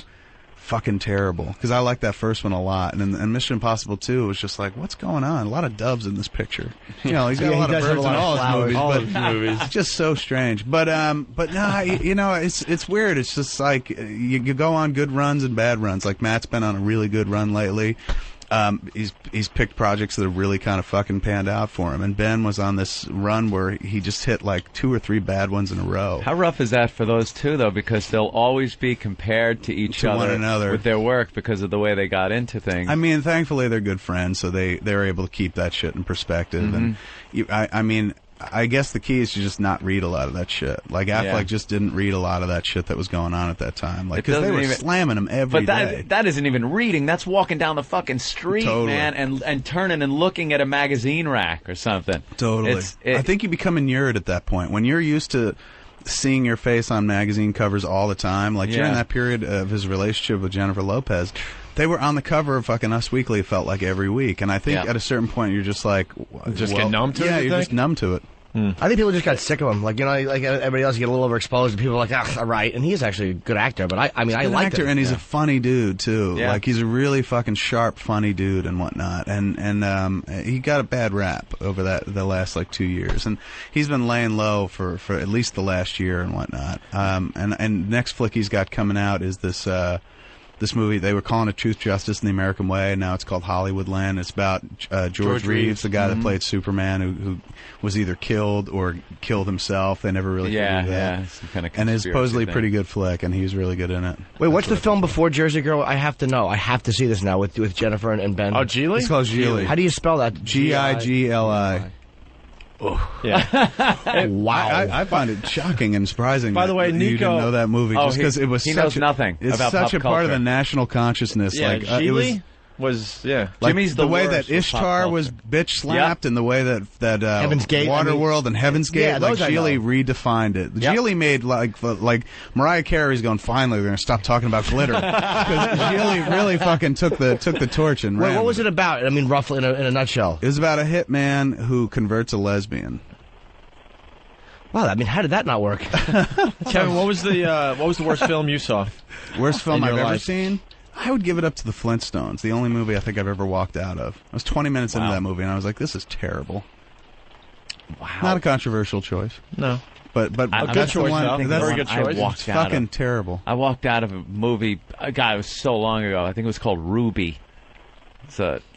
fucking terrible because I like that first one a lot, and Mission Impossible 2 was just like, what's going on? A lot of doves in this picture. You know, he's got a lot of birds in all his movies, but it's just so strange. But no, it's weird. It's just like you go on good runs and bad runs. Like Matt's been on a really good run lately. He's picked projects that have really kind of fucking panned out for him. And Ben was on this run where he just hit like 2 or 3 bad ones in a row. How rough is that for those two, though? Because they'll always be compared to each other, one another, with their work because of the way they got into things. I mean, thankfully they're good friends, so they're able to keep that shit in perspective. And I guess the key is to just not read a lot of that shit. Like Affleck just didn't read a lot of that shit that was going on at that time. Like, because they were slamming him every day. But that isn't even reading. That's walking down the fucking street, man, and turning and looking at a magazine rack or something. Totally. I think you become inured at that point when you're used to seeing your face on magazine covers all the time. Like during that period of his relationship with Jennifer Lopez, they were on the cover of fucking Us Weekly, it felt like, every week. And I think at a certain point you're just like... get numb to it? Yeah, you're just numb to it. I think people just got sick of him. Like, like everybody else, you get a little overexposed, and people are like, all right. And he's actually a good actor, but I like him. And he's a funny dude, too. Yeah. Like, he's a really fucking sharp, funny dude and whatnot. And he got a bad rap over the last, 2 years. And he's been laying low for at least the last year and whatnot. And next flick he's got coming out is this movie. They were calling it Truth, Justice, and the American Way, and now it's called Hollywoodland. It's about George Reeves, the guy that played Superman, who was either killed or killed himself. They never really figured that. Some kind of and it's supposedly a pretty good flick, and he's really good in it. Wait, what's the film before Jersey Girl? I have to know. I have to see this now with Jennifer and Ben. Oh, Geely? It's called Geely. How do you spell that? Gigli. Oh. Yeah. Wow. I find it shocking and surprising. By the way, Nico, you didn't know that movie just because it was he knows nothing. It's about such pop a part culture. of the national consciousness. Yeah, Geely was like Jimmy's the way worst that Ishtar was bitch slapped, and the way that Heaven's Gate, Waterworld and Heaven's Gate, Geely redefined it. Yep. Geely made like Mariah Carey's going, finally we're gonna stop talking about glitter, because Geely really fucking took the torch and ran. What was it about? I mean, roughly in a nutshell. It was about a hitman who converts a lesbian. Wow, I mean, how did that not work? Kevin, what was the worst film you saw? Worst film I've ever seen? I would give it up to the Flintstones, the only movie I think I've ever walked out of. I was 20 minutes into that movie, and I was like, this is terrible. Wow. Not a controversial choice. No. But a good choice, very good choice. It's fucking terrible. I walked out of a movie, it was so long ago, I think it was called Ruby.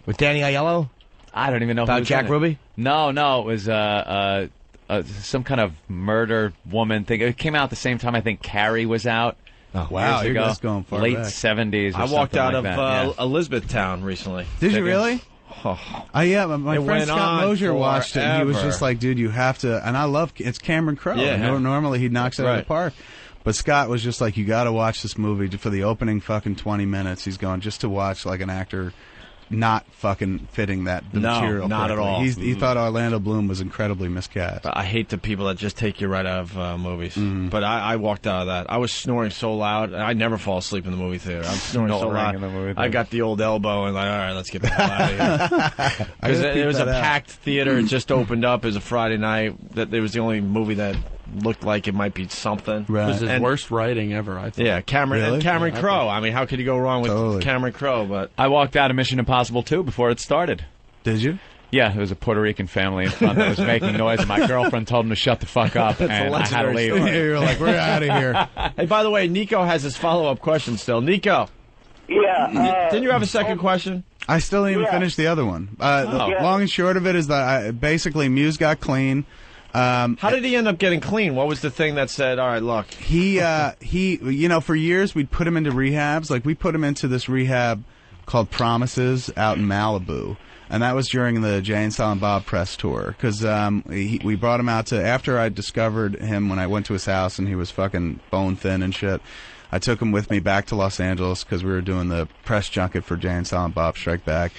With Danny Aiello? I don't even know about who was Jack in it. Ruby? No, it was some kind of murder woman thing. It came out at the same time I think Carrie was out. Oh, wow, you're just going far late back. 70s. I walked out of Elizabethtown recently. Did you really? Oh. Yeah, my friend Scott Mosier watched it, and he was just like, dude, you have to. And I love it's Cameron Crowe. Yeah. Normally he knocks it out of the park. But Scott was just like, you got to watch this movie for the opening fucking 20 minutes. He's going just to watch like an actor not fucking fitting the material. Not correctly. at all. He thought Orlando Bloom was incredibly miscast. I hate the people that just take you right out of movies. But I walked out of that. I was snoring so loud. I never fall asleep in the movie theater. I'm snoring so loud. I got the old elbow and like, all right, let's get the hell out of here. Because it was a packed theater. It just opened up. It was a Friday night. It was the only movie that looked like it might be something. Right. It was his worst writing ever, I think. Yeah, Cameron Crowe. I mean, how could you go wrong with Cameron Crowe? But I walked out of Mission Impossible 2 before it started. Did you? Yeah, there was a Puerto Rican family in front that was making noise, and my girlfriend told them to shut the fuck up, and I had to leave. You're like, we're out of here. Hey, by the way, Nico has his follow-up question still. Nico. Yeah. Didn't you have a second question? I still didn't even finish the other one. The long and short of it is that basically Muse got clean. How did he end up getting clean? What was the thing that said, all right, look? He, for years we'd put him into rehabs. Like, we put him into this rehab called Promises out in Malibu. And that was during the Jay and Silent Bob press tour. Because we brought him out after I discovered him when I went to his house and he was fucking bone thin and shit. I took him with me back to Los Angeles because we were doing the press junket for Jay and Silent Bob Strike Back.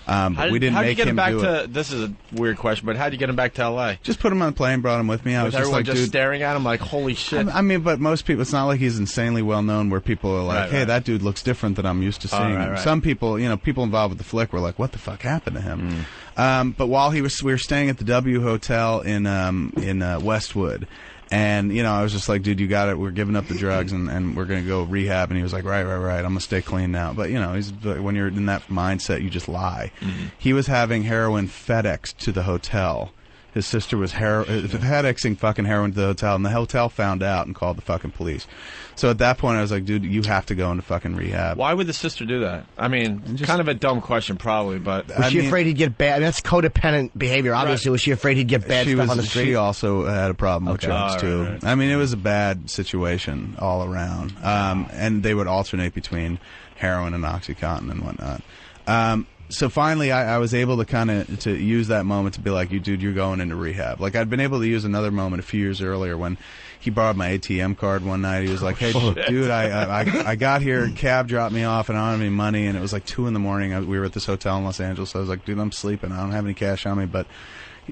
We didn't make him do it. This is a weird question, but how did you get him back to L.A.? Just put him on a plane, brought him with me. I was everyone just like, staring at him like, holy shit. I mean, but most people, it's not like he's insanely well known where people are like, hey, that dude looks different than I'm used to seeing. Some people, people involved with the flick were like, what the fuck happened to him? But while we were staying at the W Hotel in Westwood. And, I was just like, dude, you got it. We're giving up the drugs and we're going to go rehab. And he was like, right. I'm going to stay clean now. But, when you're in that mindset, you just lie. He was having heroin FedEx to the hotel. His sister was FedExing fucking heroin to the hotel. And the hotel found out and called the fucking police. So at that point, I was like, dude, you have to go into fucking rehab. Why would the sister do that? I mean, kind of a dumb question, probably, but... Was she afraid he'd get bad? I mean, that's codependent behavior, obviously. Right. Was she afraid he'd get bad stuff on the street? She also had a problem with drugs, too. Right. I mean, it was a bad situation all around. And they would alternate between heroin and OxyContin and whatnot. So finally, I was able to kind of to use that moment to be like, dude, you're going into rehab. Like, I'd been able to use another moment a few years earlier when he borrowed my ATM card one night. He was like, hey, dude, I got here, cab dropped me off, and I don't have any money, and it was like 2 in the morning. We were at this hotel in Los Angeles. So I was like, dude, I'm sleeping. I don't have any cash on me, but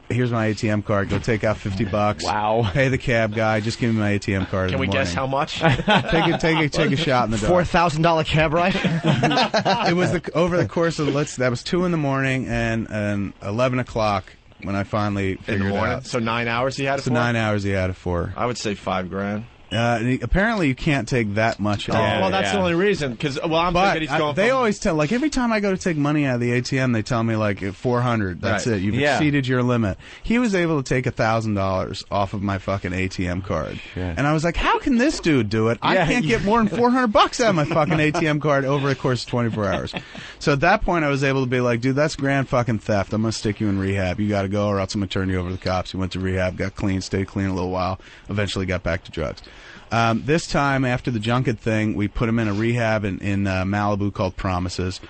here's my ATM card. Go take out $50. Wow. Pay the cab guy. Just give me my ATM card. Can we guess how much? Take a shot in the dark. $4,000 cab ride. It was over the course of that was 2 in the morning and 11 o'clock when I finally figured it out. So 9 hours he had it for? So 9 hours he had it for. I would say $5,000. Apparently you can't take that much. Well, that's the only reason. Because I'm thinking he's going. They always tell, like, every time I go to take money out of the ATM, they tell me like $400. That's it. You've exceeded your limit. He was able to take $1,000 off of my fucking ATM card, and I was like, how can this dude do it? I can't get more than $400 out of my fucking ATM card over the course of 24 hours. So at that point, I was able to be like, dude, that's grand fucking theft. I'm gonna stick you in rehab. You got to go, or else I'm gonna turn you over to the cops. He went to rehab, got clean, stayed clean a little while, eventually got back to drugs. This time, after the junket thing, we put him in a rehab in Malibu called Promises.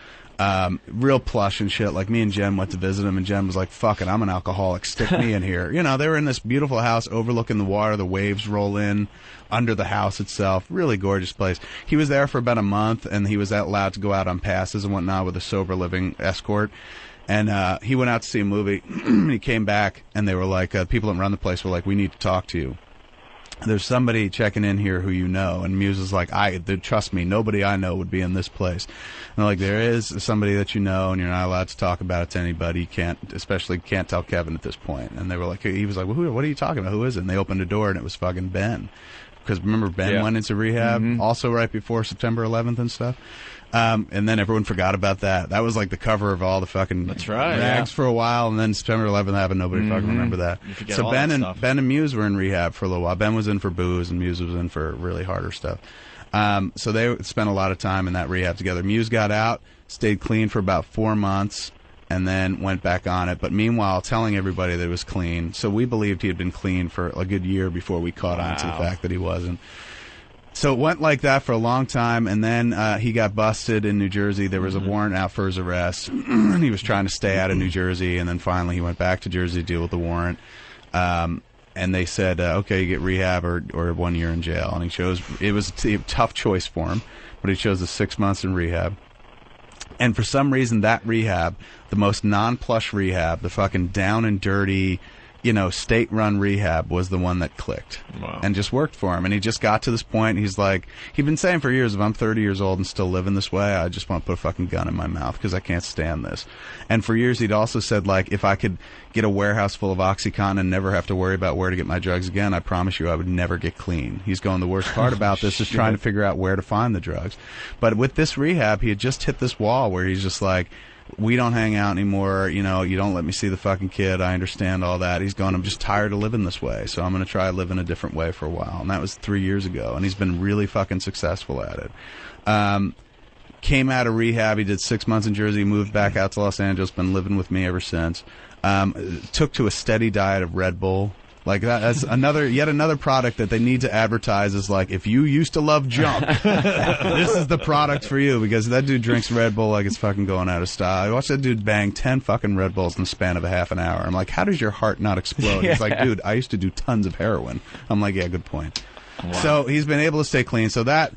Real plush and shit. Like, me and Jen went to visit him, and Jen was like, fuck it, I'm an alcoholic. Stick me in here. They were in this beautiful house overlooking the water. The waves roll in under the house itself. Really gorgeous place. He was there for about a month, and he was allowed to go out on passes and whatnot with a sober living escort. And he went out to see a movie. He came back, and they were like, people that run the place were like, we need to talk to you. There's somebody checking in here who you know. And Muse is like, trust me, nobody I know would be in this place. And they're like, there is somebody that you know, and you're not allowed to talk about it to anybody. You can't tell Kevin at this point. And they were like, he was like, well, what are you talking about? Who is it? And they opened the door, and it was fucking Ben. Because remember, Ben went into rehab also right before September 11th and stuff. And then everyone forgot about that. That was like the cover of all the fucking rags for a while, and then September 11th happened. Nobody fucking remember that. So Ben and Muse were in rehab for a little while. Ben was in for booze, and Muse was in for really harder stuff. So they spent a lot of time in that rehab together. Muse got out, stayed clean for about 4 months, and then went back on it. But meanwhile, telling everybody that he was clean. So we believed he had been clean for a good year before we caught on to the fact that he wasn't. So it went like that for a long time, and then he got busted in New Jersey. There was a warrant out for his arrest. He was trying to stay out of New Jersey, and then finally he went back to Jersey to deal with the warrant. and they said, okay, you get rehab or 1 year in jail. And he chose, it was a tough choice for him, but he chose the 6 months in rehab. And for some reason, that rehab, the most non-plush rehab, the fucking down and dirty, state-run rehab, was the one that clicked. Wow. And just worked for him. And he just got to this point, he's like, he'd been saying for years, if I'm 30 years old and still living this way, I just want to put a fucking gun in my mouth because I can't stand this. And for years, he'd also said, like, if I could get a warehouse full of OxyContin and never have to worry about where to get my drugs again, I promise you I would never get clean. He's going, the worst part about this is trying to figure out where to find the drugs. But with this rehab, he had just hit this wall where he's just like, we don't hang out anymore, you don't let me see the fucking kid, I understand all that. He's going, I'm just tired of living this way, so I'm going to try living a different way for a while. And that was 3 years ago, and he's been really fucking successful at it. Came out of rehab, he did 6 months in Jersey, moved back out to Los Angeles, been living with me ever since. Took to a steady diet of Red Bull. Like that's yet another product that they need to advertise as like, if you used to love junk, this is the product for you, because that dude drinks Red Bull like it's fucking going out of style. I watched that dude bang 10 fucking Red Bulls in the span of a half an hour. I'm like, how does your heart not explode? He's like, dude, I used to do tons of heroin. I'm like, yeah, good point. Wow. So he's been able to stay clean. So that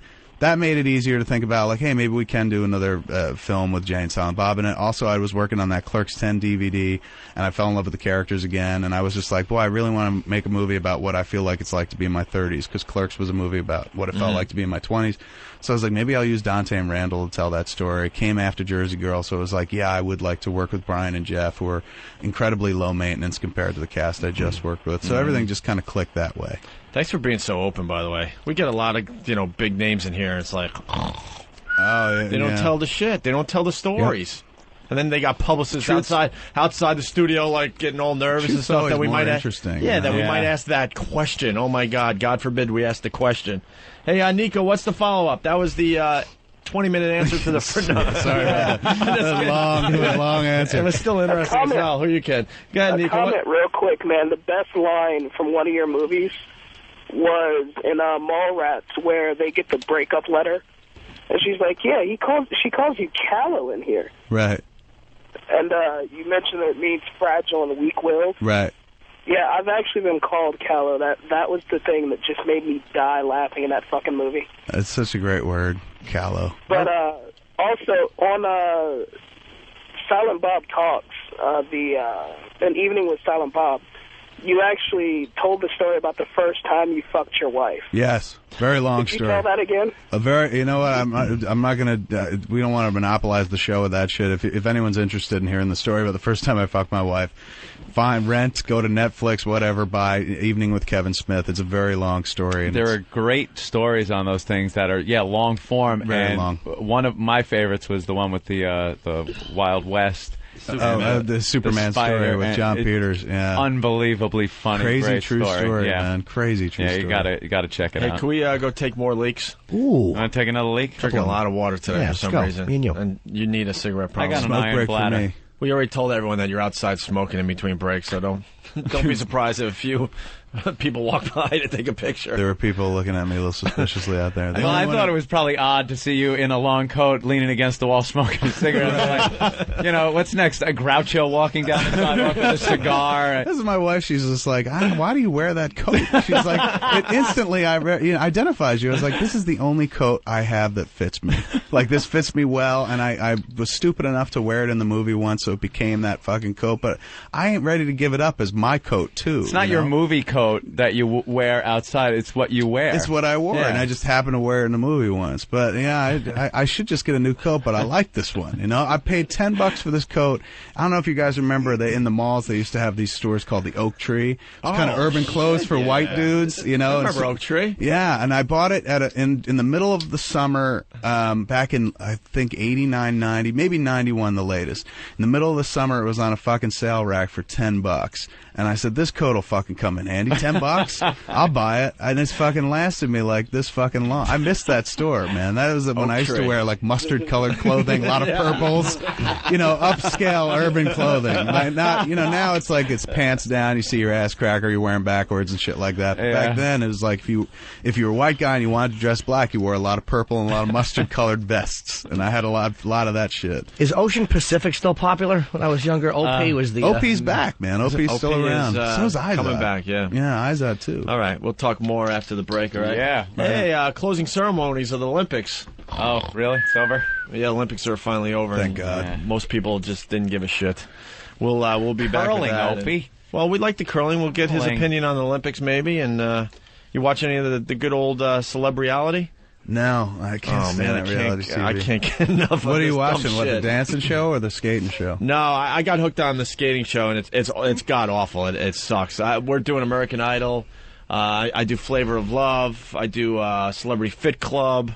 made it easier to think about, like, hey, maybe we can do another film with Jay and Silent Bob in it. Also, I was working on that Clerks 10 DVD, and I fell in love with the characters again, and I was just like, boy, I really want to make a movie about what I feel like it's like to be in my 30s, because Clerks was a movie about what it felt like to be in my 20s. So I was like, maybe I'll use Dante and Randall to tell that story. It came after Jersey Girl, so it was like, yeah, I would like to work with Brian and Jeff, who are incredibly low maintenance compared to the cast I just worked with. So everything just kind of clicked that way. Thanks for being so open, by the way. We get a lot of, big names in here. It's like, they don't tell the shit. They don't tell the stories. Yep. And then they got publicists outside the studio, like getting all nervous and stuff. That we might interesting. We might ask that question. Oh my God forbid we ask the question. Hey, Nico, what's the follow up? That was the 20-minute answer to the Sorry about that. long answer. It was still interesting as hell. Who you kid? Go ahead, Nico. Comment real quick, man. The best line from one of your movies was in Mallrats, where they get the breakup letter, and she's like, yeah, she calls you callow in here. Right. And you mentioned that it means fragile and weak-willed. Right. Yeah, I've actually been called callow. That was the thing that just made me die laughing in that fucking movie. That's such a great word, callow. But also, on Silent Bob Talks, An Evening with Silent Bob, you actually told the story about the first time you fucked your wife. Yes, very long story. story. Could you tell that again? You know what? I'm not gonna. We don't want to monopolize the show with that shit. If anyone's interested in hearing the story about the first time I fucked my wife, fine, rent, go to Netflix, whatever. Buy Evening with Kevin Smith. It's a very long story. And there are great stories on those things that are long form. Very long. One of my favorites was the one with the Wild West. The Superman story with John Peters. Yeah, unbelievably funny, crazy great true story, man. Crazy true story. Yeah, you gotta check it out. Hey, can we go take more leaks? Ooh, want to take another leak? Drinking a lot of water today for some reason. Me and you. And you need a cigarette. Probably. I got an iron bladder. For me. We already told everyone that you're outside smoking in between breaks, so don't be surprised if a few people walk by to take a picture. There were people looking at me a little suspiciously out there. Well, I thought it was probably odd to see you in a long coat leaning against the wall smoking a cigarette. Like, what's next? A Groucho walking down the sidewalk with a cigar. This is my wife. She's just like, why do you wear that coat? She's like, it instantly identifies you. I was like, this is the only coat I have that fits me. Like, this fits me well, and I was stupid enough to wear it in the movie once, so it became that fucking coat. But I ain't ready to give it up as my coat, too. It's not your movie coat that you wear outside. It's what you wear. It's what I wore, and I just happened to wear it in a movie once. But yeah, I should just get a new coat, but I like this one. I paid $10 for this coat. I don't know if you guys remember that in the malls they used to have these stores called the Oak Tree. It's kind of urban clothes for white dudes. I remember Oak Tree. Yeah, and I bought it in the middle of the summer, back in I think 89, 90, maybe 91, the latest. In the middle of the summer, it was on a fucking sale rack for $10. And I said, this coat will fucking come in handy. $10? I'll buy it. And it's fucking lasted me like this fucking long. I missed that store, man. That was when I used to wear like mustard colored clothing, a lot of purples, upscale urban clothing. Like now it's like it's pants down, you see your ass cracker, you're wearing backwards and shit like that. Yeah. Back then it was like if you were a white guy and you wanted to dress black, you wore a lot of purple and a lot of mustard colored vests. And I had a lot of that shit. Is Ocean Pacific still popular? When I was younger, Opie was the... Opie's back, man. Opie's still around. So is I. Coming back, yeah. Yeah, Izod too. All right, we'll talk more after the break, all right? Yeah. Hey, closing ceremonies of the Olympics. Oh, really? It's over? Yeah, Olympics are finally over. Thank God. Yeah. Most people just didn't give a shit. We'll be back with Curling, that. Opie. Well, we'd like the curling. We'll get his opinion on the Olympics, maybe. And you watch any of the good old celebrity? No, I can't stand that reality TV. I can't get enough of What are you this watching? dumb What, the shit. dancing show or the skating show? No, I got hooked on the skating show, and it's god awful. It sucks. We're doing American Idol. I do Flavor of Love. I do Celebrity Fit Club.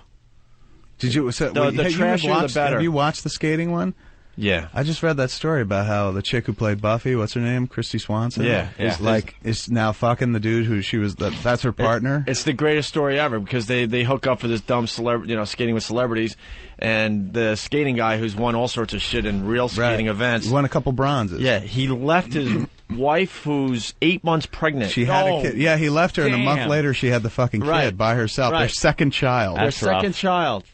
Did you? So, The trashier, the better. Have you watched the skating one? Yeah. I just read that story about how the chick who played Buffy, what's her name, Christy Swanson, is now fucking the dude who she was. That's her partner. It's the greatest story ever because they hook up for this dumb celebrity, skating with celebrities, and the skating guy who's won all sorts of shit in real skating events. He won a couple bronzes. Yeah, he left his wife who's 8 months pregnant. She had a kid. Yeah, he left her, and a month later she had the fucking kid by herself. Right. Their second child. Their second child.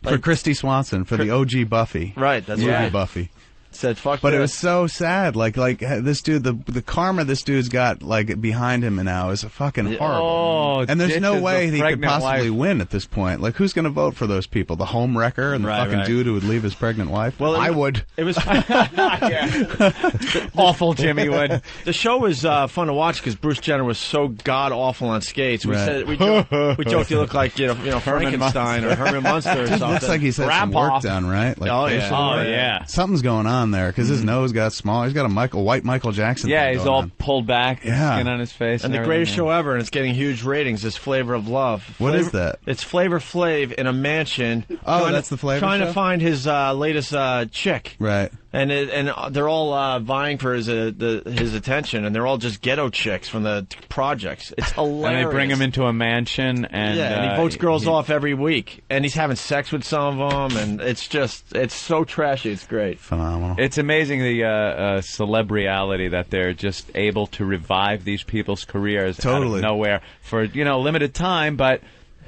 For Christy Swanson, for the OG Buffy. Right, that's movie right. Buffy. Said fuck But this. it was so sad. Like this dude, the karma this dude's got behind him now is fucking horrible. Oh, and there's no ditches way the he could pregnant possibly wife. win at this point. Like, who's going to vote for those people? The home wrecker and the fucking dude who would leave his pregnant wife? Well, I would. It was awful. Jimmy would. The show was fun to watch because Bruce Jenner was so god awful on skates. We Right. said we joked he looked like Frankenstein or Herman Munster or something. Looks like he's had some work done, right? Like Oh, yeah. facial Oh, work. yeah. Something's going on there because his nose got small. He's got a white Michael Jackson. Yeah, thing he's going all on. pulled back, skin on his face. And the greatest show ever, and it's getting huge ratings, is Flavor of Love. What is that? It's Flavor Flav in a mansion. Oh, that's the Flavor Trying show? to find his latest chick. Right. And they're all vying for his attention, and they're all just ghetto chicks from the projects. It's hilarious. And they bring him into a mansion, and and he votes girls off every week, and he's having sex with some of them, and it's so trashy. It's great, phenomenal. It's amazing the celebriality that they're just able to revive these people's careers out of nowhere for limited time, but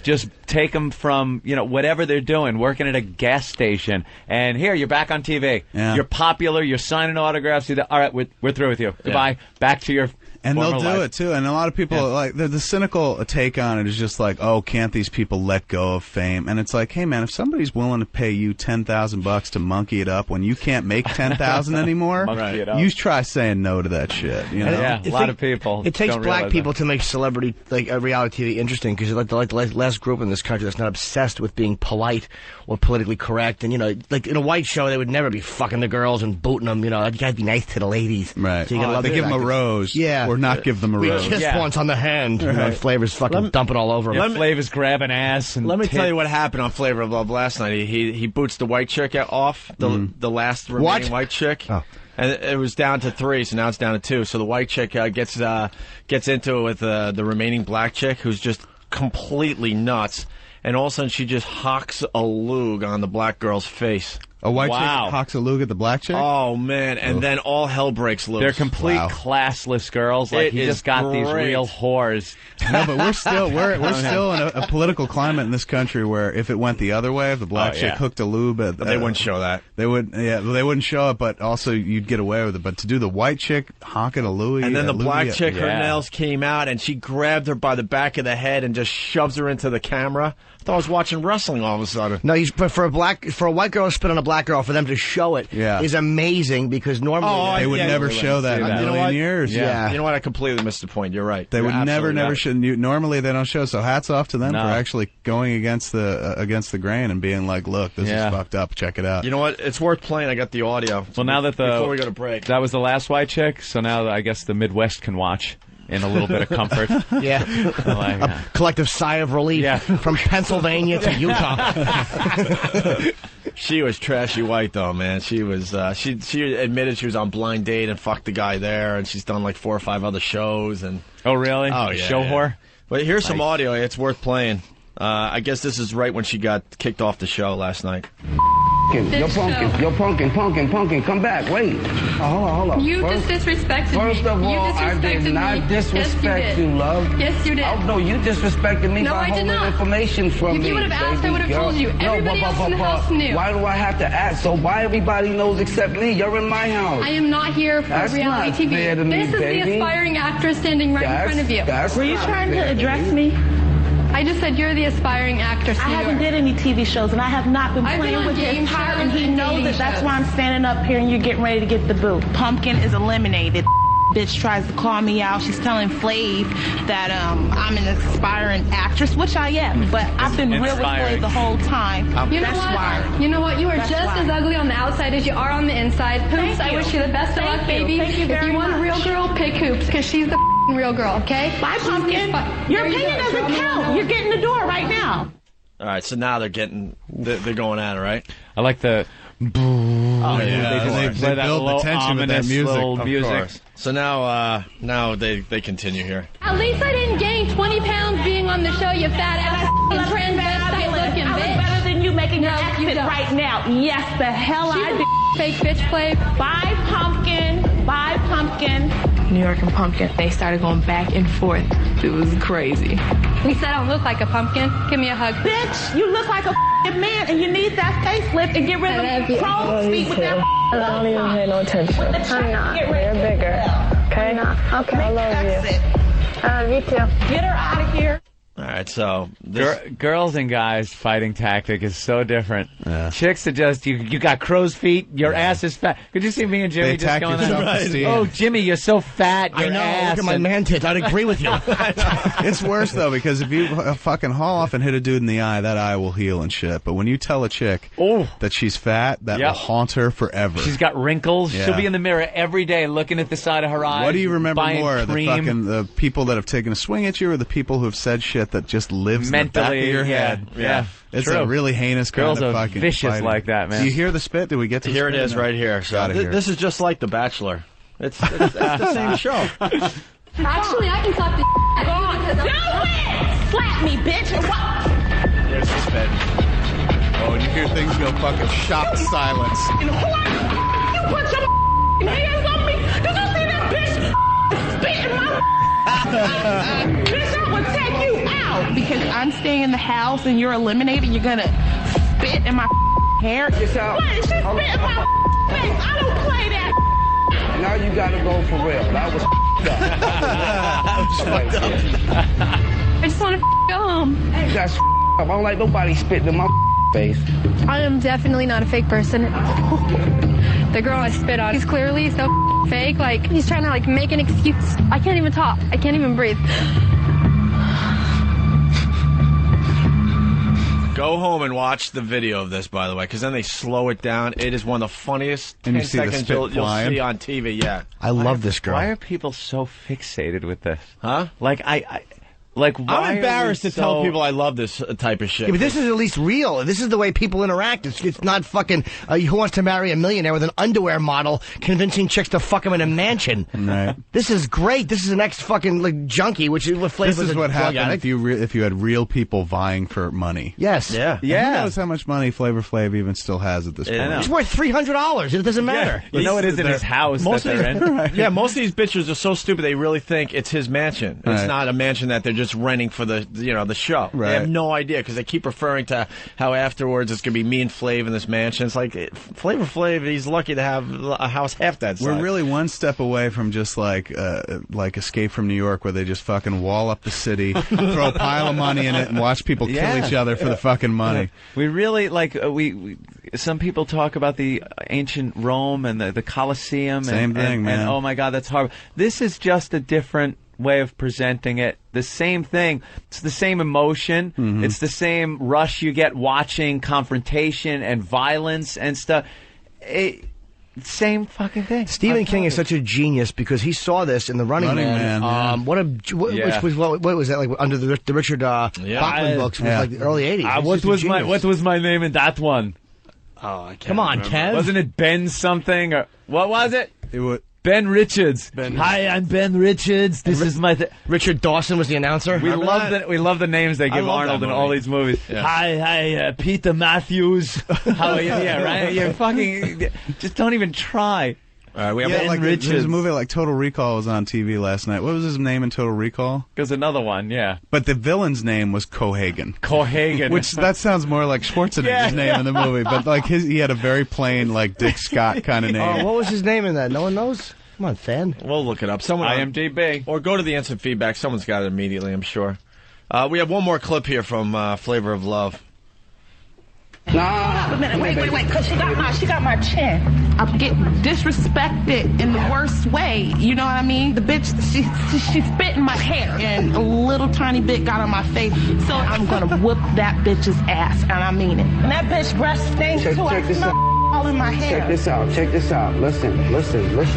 just take them from whatever they're doing, working at a gas station, and here you're back on TV. Yeah. You're popular. You're signing autographs. All right, we're through with you. Goodbye. Back to your. And they'll former do life. it too. And a lot of people like the cynical take on it is just like, oh, can't these people let go of fame? And it's like, hey man, if somebody's willing to pay you $10,000 to monkey it up when you can't make $10,000 anymore, Monkey it up. you try saying no to that shit. You know? Yeah, a lot of people. It takes don't black realize people to make celebrity reality TV interesting because like the last group in this country that's not obsessed with being polite or politically correct. And like in a white show, they would never be fucking the girls and booting them. You gotta be nice to the ladies. Right. So you gotta love they the give them a actors. rose, Yeah. or not give them a We rose. kissed once on the hand. Flavor's fucking dumping all over him. Flavor's grabbing ass. And Let me tell you what happened on Flavor of Love last night. He boots the white chick off, the last remaining white chick. Oh. And it was down to 3, so now it's down to 2. So the white chick gets into it with the remaining black chick, who's just completely nuts. And all of a sudden, she just hocks a lug on the black girl's face. A white chick hocks a lug at the black chick? Oh, man. And then all hell breaks loose. They're complete classless girls. Like, he just got these real whores. No, but we're still in a political climate in this country where if it went the other way, if the black chick hooked a lube at, they wouldn't show that. They wouldn't show it, but also you'd get away with it. But to do the white chick hocking a Louis, and then the black chick, her nails came out, and she grabbed her by the back of the head and just shoves her into the camera. I thought I was watching wrestling all of a sudden. No, but for a white girl to spit on a black girl, for them to show it is amazing because normally they would never show that in a million years. Yeah. You know what? I completely missed the point. You're right. They would never show. Normally they don't show. So hats off to them No. for actually going against the grain and being like, look, this is fucked up. Check it out. You know what? It's worth playing. I got the audio. Well, now that before we go to break, that was the last white chick. So now I guess the Midwest can watch in a little bit of comfort. A collective sigh of relief from Pennsylvania to Utah. She was trashy white though, man. She was. She admitted she was on Blind Date and fucked the guy there, and she's done like 4 or 5 other shows. And oh, really? Oh, yeah. Show whore. But here's some audio. It's worth playing. I guess this is right when she got kicked off the show last night. Pumpkin, come back. Wait. Hold on. You just disrespected me. First of all, I did not disrespect you, love. Yes, you did. Oh, no, you disrespected me by holding information from me. If you would have asked, I would have told you. Everybody else in the house knew. Why do I have to ask? So why everybody knows except me? You're in my house. I am not here for reality TV. Fair to me, this is the aspiring actress standing right in front of you. Were you trying to address me? I just said you're the aspiring actress. I haven't did any TV shows, and I have not been playing with his heart, and he knows that. That's why I'm standing up here, and you're getting ready to get the boot. Pumpkin is eliminated. Bitch tries to call me out. She's telling Flav that I'm an aspiring actress, which I am, but I've been real with Flav the whole time. You know That's what? why. You know what? You are That's just why. as ugly on the outside as you are on the inside. Hoops, I wish you the best of luck, baby. Thank you if very you want a real much. girl, pick Hoops, because she's the real girl, okay? Bye, Pumpkin. Your opinion doesn't count. You're getting the door right now. All right, so now they're going at it, right? I like the boo. Oh, They play that build low, the tension with that ominous music. little Of music. course. So now they continue here. At least I didn't gain 20 pounds being on the show, you fat ass transvestite looking I bitch. look better than you making No, an you exit don't. right now. Yes, the hell She's I a did. fake bitch play. Bye, Pumpkin. Bye, Pumpkin. New York and Pumpkin, they started going back and forth. It was crazy. At least I don't look like a pumpkin. Give me a hug. Bitch, you look like a man, and you need that facelift and get rid of the crow's feet with that. I don't even pay no attention. I'm not. You're bigger. Okay? I'm not. Okay, I love you. You too. Get her out of here. All right, so Girls and guys fighting tactic is so different. Chicks are just you got crow's feet. Your ass is fat. Could you see me and Jimmy They just attack going your at self-esteem. Oh, Jimmy, you're so fat. Your I know. ass Look at my and- man tits. I'd agree with you. It's worse though because if you fucking haul off and hit a dude in the eye, that eye will heal and shit. But when you tell a chick that she's fat, that will haunt her forever. She's got wrinkles. Yeah. She'll be in the mirror every day looking at the side of her eyes. What do you remember buying more, cream. the people that have taken a swing at you, or the people who have said shit that just lives in the back of Mentally, your yeah, head? yeah. It's True. a really heinous Girls kind of are fucking vicious fighting. like that, man. Do you hear the spit? Did we get to the Here it spit? is No. right here. So Gotta hear it. this is just like The Bachelor. It's the same show. Actually, I can talk to Do it! Slap me, bitch. And what? There's the spit. Oh, and you hear things go fucking shocked silence. And who you put your hands on me? Did you see that bitch spit in my bitch, I would take you out because I'm staying in the house and you're eliminated. You're gonna spit in my hair. What? She spit in my face. I don't play that. Now you gotta go for real. That was I just want to go home. That's up. I don't like nobody spitting in my face. I am definitely not a fake person. The girl I spit on, he's clearly so fake. Like, he's trying to, like, make an excuse. I can't even talk. I can't even breathe. Go home and watch the video of this, by the way, because then they slow it down. It is one of the funniest And 10 you see the seconds spit you'll flying. see on TV. Yeah. I love this girl. Why are people so fixated with this? Huh? Like why I'm embarrassed are we to tell so- people I love this type of shit. Yeah, but this is at least real. This is the way people interact. It's not fucking Who Wants to Marry a Millionaire with an underwear model convincing chicks to fuck him in a mansion. Right. This is great. This is an ex-fucking like junkie, which is what Flavor This is what happened if you had real people vying for money. Yes. Yeah. And who knows how much money Flavor Flav even still has at this point? It's worth $300. It doesn't matter. You know it is in his house Most that of they're these, in. yeah, most of these bitches are so stupid they really think it's his mansion. It's Right. not a mansion that they're just renting for the show. Right. They have no idea because they keep referring to how afterwards it's gonna be me and Flav in this mansion. It's like Flavor Flav, he's lucky to have a house half that size. We're really one step away from just like Escape from New York, where they just fucking wall up the city, throw a pile of money in it, and watch people kill each other for the fucking money. We really we some people talk about the ancient Rome and the Colosseum. Same thing, man. And oh my God, that's horrible. This is just a different way of presenting it. The same thing. It's the same emotion. Mm-hmm. It's the same rush you get watching confrontation and violence and stuff. Same fucking thing. Stephen King is such a genius because he saw this in The Running Man. yeah. Which was what was that like under the Richard Bachman books? Was like the early '80s. What was my name in that one? Oh, I can't Come on, remember. Kev. Wasn't it Ben something or what was it? It was Ben Richards. Hi, I'm Ben Richards. This is my... Richard Dawson was the announcer. We love the names they give Arnold in all these movies. Yeah. Hi, Peter Matthews. How are you? Yeah, right? You're fucking... Just don't even try. We have there's a movie like Total Recall was on TV last night. What was his name in Total Recall? There's another one, yeah. But the villain's name was Cohagen. Cohagen. Which, that sounds more like Schwarzenegger's name in the movie. But like he had a very plain, like Dick Scott kind of name. Oh, what was his name in that? No one knows? Come on, fan. We'll look it up. Someone IMDb. Or go to the instant feedback. Someone's got it immediately, I'm sure. We have one more clip here from Flavor of Love. Nah. Wait, because she got my chin. I'm getting disrespected in the worst way. You know what I mean? The bitch, she spit in my hair, and a little tiny bit got on my face. So I'm gonna whoop that bitch's ass, and I mean it. And that bitch breath stinks too. I smell all in my hair. Check this out. Listen.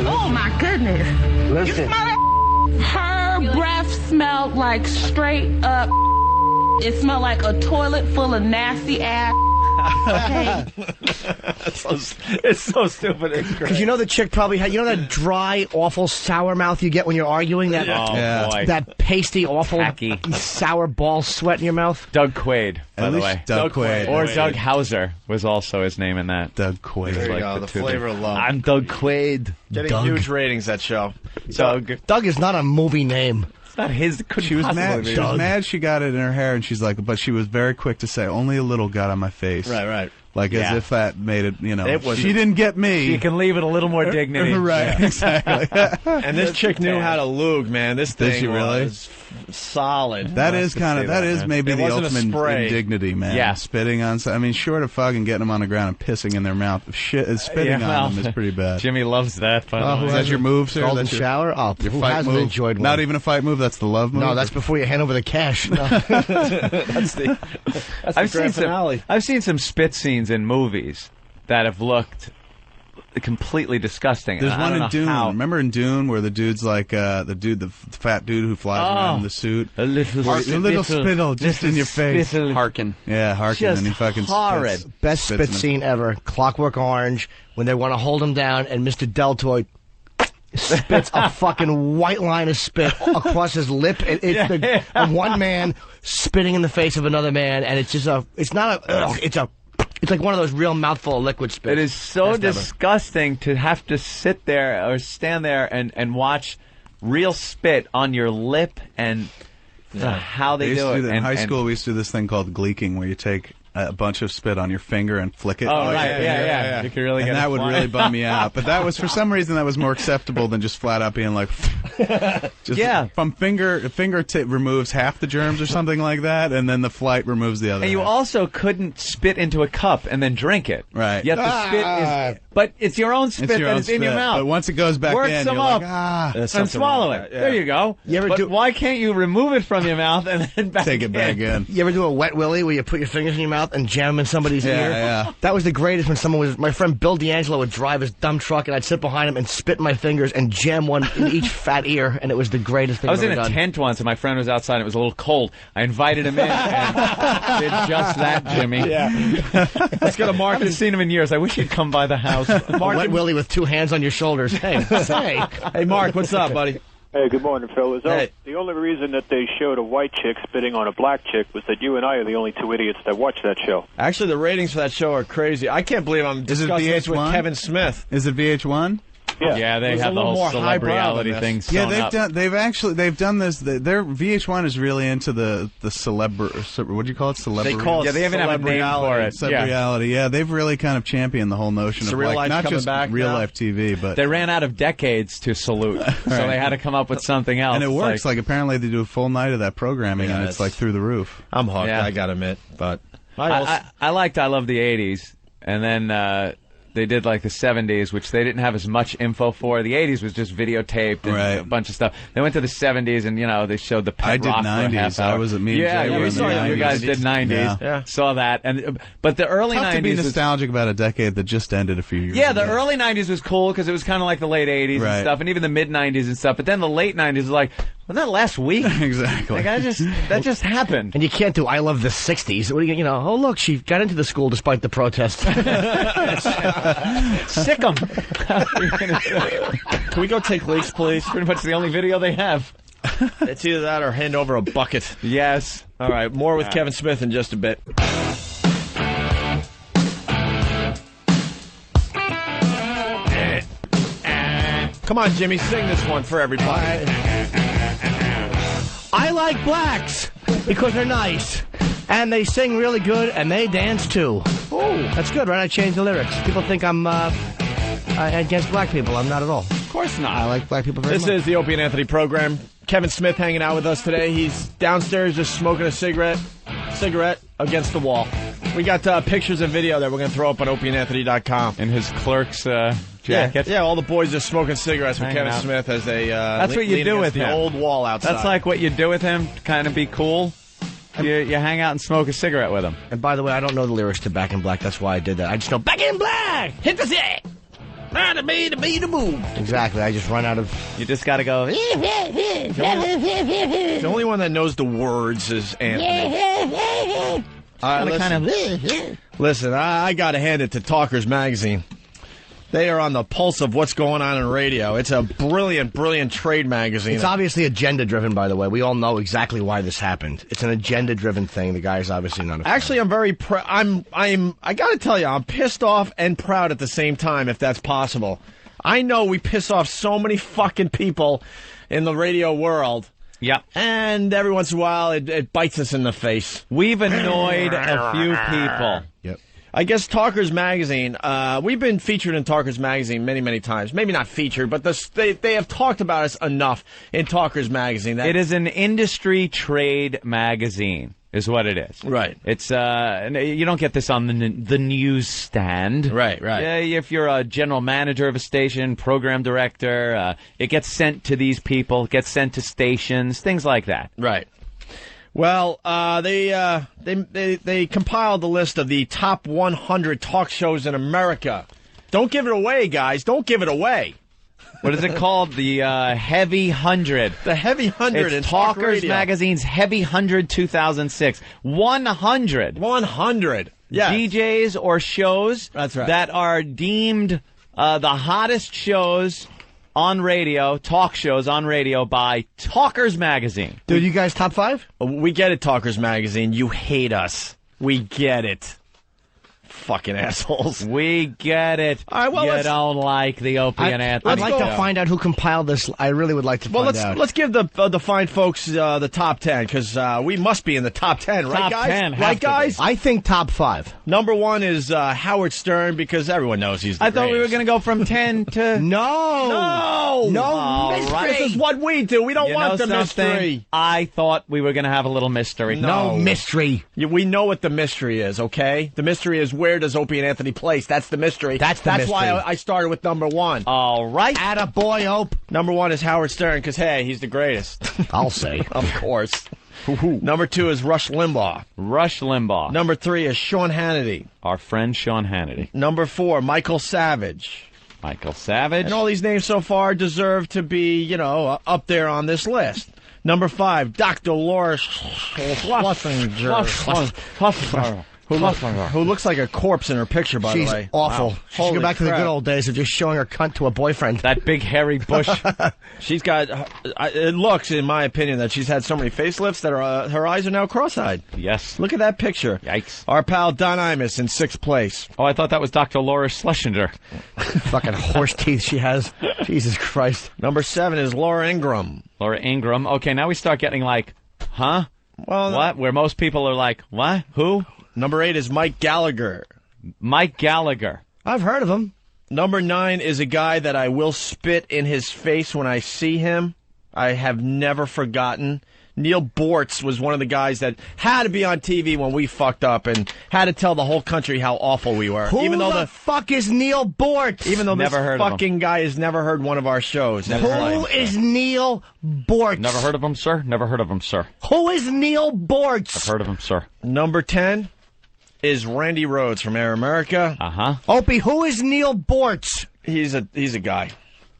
Oh my goodness. Listen. You smell that? Her breath smelled like straight up. It smelled like a toilet full of nasty ass. Okay. It's so stupid. It's great. Because you know the chick probably had, that dry, awful sour mouth you get when you're arguing? That, boy. That pasty, awful, tacky, sour ball sweat in your mouth? Doug Quaid, by the way. Doug Quaid. Or Doug Hauser was also his name in that. Doug Quaid. There you go, the Flavor of Love. I'm Doug Quaid. Getting huge ratings, that show. Doug is not a movie name. It's not his. She was mad. She was mad she got it in her hair, and she's like, but she was very quick to say, only a little got on my face. Right. Like as if that made it, She didn't get me. She can leave it a little more dignity. Right, exactly. And this chick knew how to lug, man. This thing was solid. That is maybe the ultimate indignity, man. Yeah. Spitting on, short of fucking getting them on the ground and pissing in their mouth. Spitting on them is pretty bad. Jimmy loves that. Is that your move, sir? Golden shower? Oh, your who fight hasn't move? enjoyed one? Not even a fight move, that's the love move? No, that's before you hand over the cash. No. That's the grand finale. I've seen some spit scenes in movies that have looked completely disgusting. There's one in Dune. Remember in Dune where the dude's like the fat dude who flies around in the suit? A little spittle just in your face. Harkin. Yeah, Harkin. Just and he fucking horrid. spits. Best spit scene ever. Clockwork Orange, when they want to hold him down and Mr. Deltoid spits a fucking white line of spit across his lip. It's one man spitting in the face of another man, and it's like one of those real mouthful of liquid spit. It is so disgusting to have to sit there or stand there and watch real spit on your lip and how they do it. In high school, we used to do this thing called gleeking, where you take a bunch of spit on your finger and flick it. Oh, right, yeah. You could really get that would really bum me out. But that was, for some reason, that was more acceptable than just flat out being like, from fingertip removes half the germs or something like that, and then the flight removes the other. And you also couldn't spit into a cup and then drink it. Right. Yet the spit is, but it's your own spit that is in your mouth. But once it goes back in, you're like, and swallow it. Yeah. There you go. Why can't you remove it from your mouth and then take it back in? You ever do a wet willy where you put your fingers in your mouth and jam them in somebody's ear? Yeah. That was the greatest when my friend Bill D'Angelo would drive his dumb truck, and I'd sit behind him and spit in my fingers and jam one in each fat ear, and it was the greatest thing I was I've in ever a done. tent once, and my friend was outside, and it was a little cold. I invited him in and did just that, Jimmy. Yeah. Let's go to Mark. I haven't seen him in years. I wish he'd come by the house. Mark wet willy with two hands on your shoulders. Hey, Hey, Mark, what's up, buddy? Hey, good morning, fellas. The only reason that they showed a white chick spitting on a black chick was that you and I are the only two idiots that watch that show. Actually, the ratings for that show are crazy. I can't believe I'm discussing this with Kevin Smith. Is it VH1? Yeah, they have the whole celeb reality thing. Yeah, they've done this. Their VH1 is really into the what do you call it? Celebrity. They call it they even have a name for it. Celeb reality. Yeah, they've really kind of championed the whole notion of real like not just real now. life TV, but they ran out of decades to salute, so they had to come up with something else. And it works. Like apparently they do a full night of that programming, and it's like through the roof. I'm hooked. I gotta admit, but I liked I Love the '80s, and then. They did like the 70s, which they didn't have as much info for. The 80s was just videotaped and a bunch of stuff. They went to the 70s, and they showed the Pet Rock 90s. For a half hour. I was at me. We saw you guys did 90s. Yeah. Saw that, but the early 90s. To be nostalgic about a decade that just ended a few years. Yeah, ago. the early 90s was cool because it was kind of like the late 80s and stuff, and even the mid 90s and stuff. But then the late 90s was like, Wasn't that last week? Exactly. Like, that just happened. And you can't do I love the 60s. What do you know? Oh, look, she got into the school despite the protest. Sick 'em. Can we go take leaks, please? Pretty much the only video they have. It's either that or hand over a bucket. Yes. All right, more with Kevin Smith in just a bit. Come on, Jimmy, sing this one for everybody. I like blacks because they're nice. And they sing really good, and they dance too. Oh, that's good, right? I changed the lyrics. People think I'm against black people. I'm not at all. Of course not. I like black people very much. This is the Opie and Anthony program. Kevin Smith hanging out with us today. He's downstairs just smoking a cigarette against the wall. We got pictures and video that we're going to throw up on opieandanthony.com. In his clerk's jacket. Yeah, all the boys just smoking cigarettes with Kevin Smith as they that's what you do with the him. old wall outside. That's like what you do with him to kind of be cool. You hang out and smoke a cigarette with him. And by the way, I don't know the lyrics to Back in Black. That's why I did that. I just know Back in Black! Hit the set! The move. Exactly. I just run out of... You just got to go... The only one that knows the words is Anthony. All right, listen, I got to hand it to Talkers Magazine. They are on the pulse of what's going on in radio. It's a brilliant, brilliant trade magazine. It's obviously agenda-driven, by the way. We all know exactly why this happened. It's an agenda-driven thing. The guy's obviously not a fan. Actually, I'm very I got to tell you, I'm pissed off and proud at the same time, if that's possible. I know we piss off so many fucking people in the radio world. Yeah. And every once in a while, it bites us in the face. We've annoyed a few people. Yep. I guess Talkers Magazine, we've been featured in Talkers Magazine many, many times. Maybe not featured, but they have talked about us enough in Talkers Magazine. It is an industry trade magazine, is what it is. Right. It's you don't get this on the newsstand. Right. If you're a general manager of a station, program director, it gets sent to these people, gets sent to stations, things like that. Right. Well, they compiled the list of the top 100 talk shows in America. Don't give it away, guys. Don't give it away. What is it called? The Heavy 100. The Heavy 100 it's in Talk Talkers Radio. Magazine's Heavy 100 2006. 100. 100. Yeah. DJs or shows that are deemed the hottest shows on radio, talk shows on radio by Talkers Magazine. Dude, you guys top 5? We get it, Talkers Magazine. You hate us. We get it. Fucking assholes. We get it. All right, well, you don't like the Opie and Anthony. I'd like to find out who compiled this. I really would like to find out. Let's give the fine folks the top 10, because we must be in the top 10, right, Top guys? 10, right, guys? I think top 5. Number 1 is Howard Stern, because everyone knows he's the I thought we were greatest. going to go from 10 to... No mystery. right. This is what we do. We don't You want know the something? mystery. I thought we were going to have a little mystery. No mystery. We know what the mystery is, okay? The mystery is, where does Opie and Anthony place? That's the mystery. That's why mystery. I started with number 1. All right. Attaboy, Ope. Number 1 is Howard Stern, because, hey, he's the greatest. I'll say. Of course. Number 2 is Rush Limbaugh. Rush Limbaugh. Number 3 is Sean Hannity. Our friend Sean Hannity. Number 4, Michael Savage. Michael Savage. And all these names so far deserve to be, up there on this list. Number 5, Dr. Laura Schlesinger. Who looks like a corpse in her picture, by She's the way. awful. Wow. She should Holy go back to the crap. good old days of just showing her cunt to a boyfriend. That big hairy bush. She's got, it looks, in my opinion, that she's had so many facelifts that her eyes are now cross-eyed. Yes. Look at that picture. Yikes. Our pal Don Imus in 6th place. Oh, I thought that was Dr. Laura Schlesinger. Fucking horse teeth she has. Jesus Christ. Number 7 is Laura Ingraham. Laura Ingraham. Okay, now we start getting like, huh? Well, what? Where most people are like, what? Who? Number 8 is Mike Gallagher. Mike Gallagher. I've heard of him. Number 9 is a guy that I will spit in his face when I see him. I have never forgotten. Neil Bortz was one of the guys that had to be on TV when we fucked up and had to tell the whole country how awful we were. Who the fuck is Neil Bortz? Even though Never this heard of fucking guy has never heard one of our shows. Who is Neil Bortz? Never heard of him, sir? Never heard of him, sir. Who is Neil Bortz? I've heard of him, sir. Number 10 is Randy Rhoads from Air America. Uh-huh. Opie, who is Neil Bortz? He's a guy.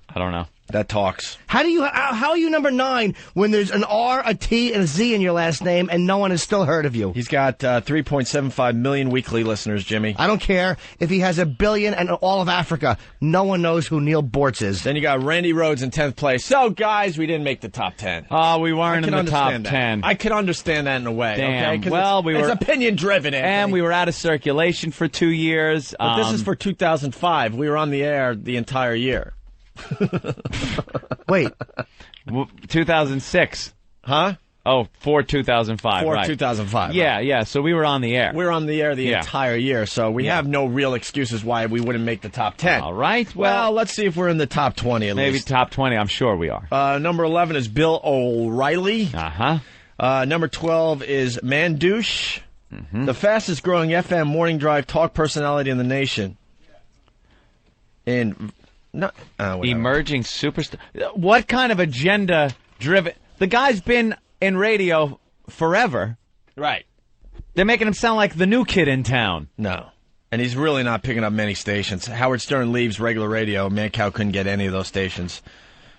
I don't know. that talks. How are you number 9 when there's an R, a T, and a Z in your last name, and no one has still heard of you? He's got 3.75 million weekly listeners, Jimmy. I don't care if he has 1 billion and all of Africa. No one knows who Neil Bortz is. Then you got Randy Rhoads in 10th place. So, guys, we didn't make the top 10. Oh, we weren't in the top 10. I can understand that in a way. Damn. Okay? Well, it's opinion-driven, Anthony. And we were out of circulation for 2 years. But this is for 2005. We were on the air the entire year. Wait. 2006. Huh? Oh, for 2005. For right. 2005. Yeah, right. yeah. So we were on the air. We were on the air the entire year, so we have no real excuses why we wouldn't make the top 10. All right. Well, let's see if we're in the top 20 at maybe least. Maybe top 20. I'm sure we are. Number 11 is Bill O'Reilly. Uh-huh. Number 12 is Mandouche. Mm-hmm. The fastest growing FM morning drive talk personality in the nation. Emerging superstar. What kind of agenda driven? The guy's been in radio forever. Right. They're making him sound like the new kid in town. No. And he's really not picking up many stations. Howard Stern leaves regular radio. Mancow couldn't get any of those stations.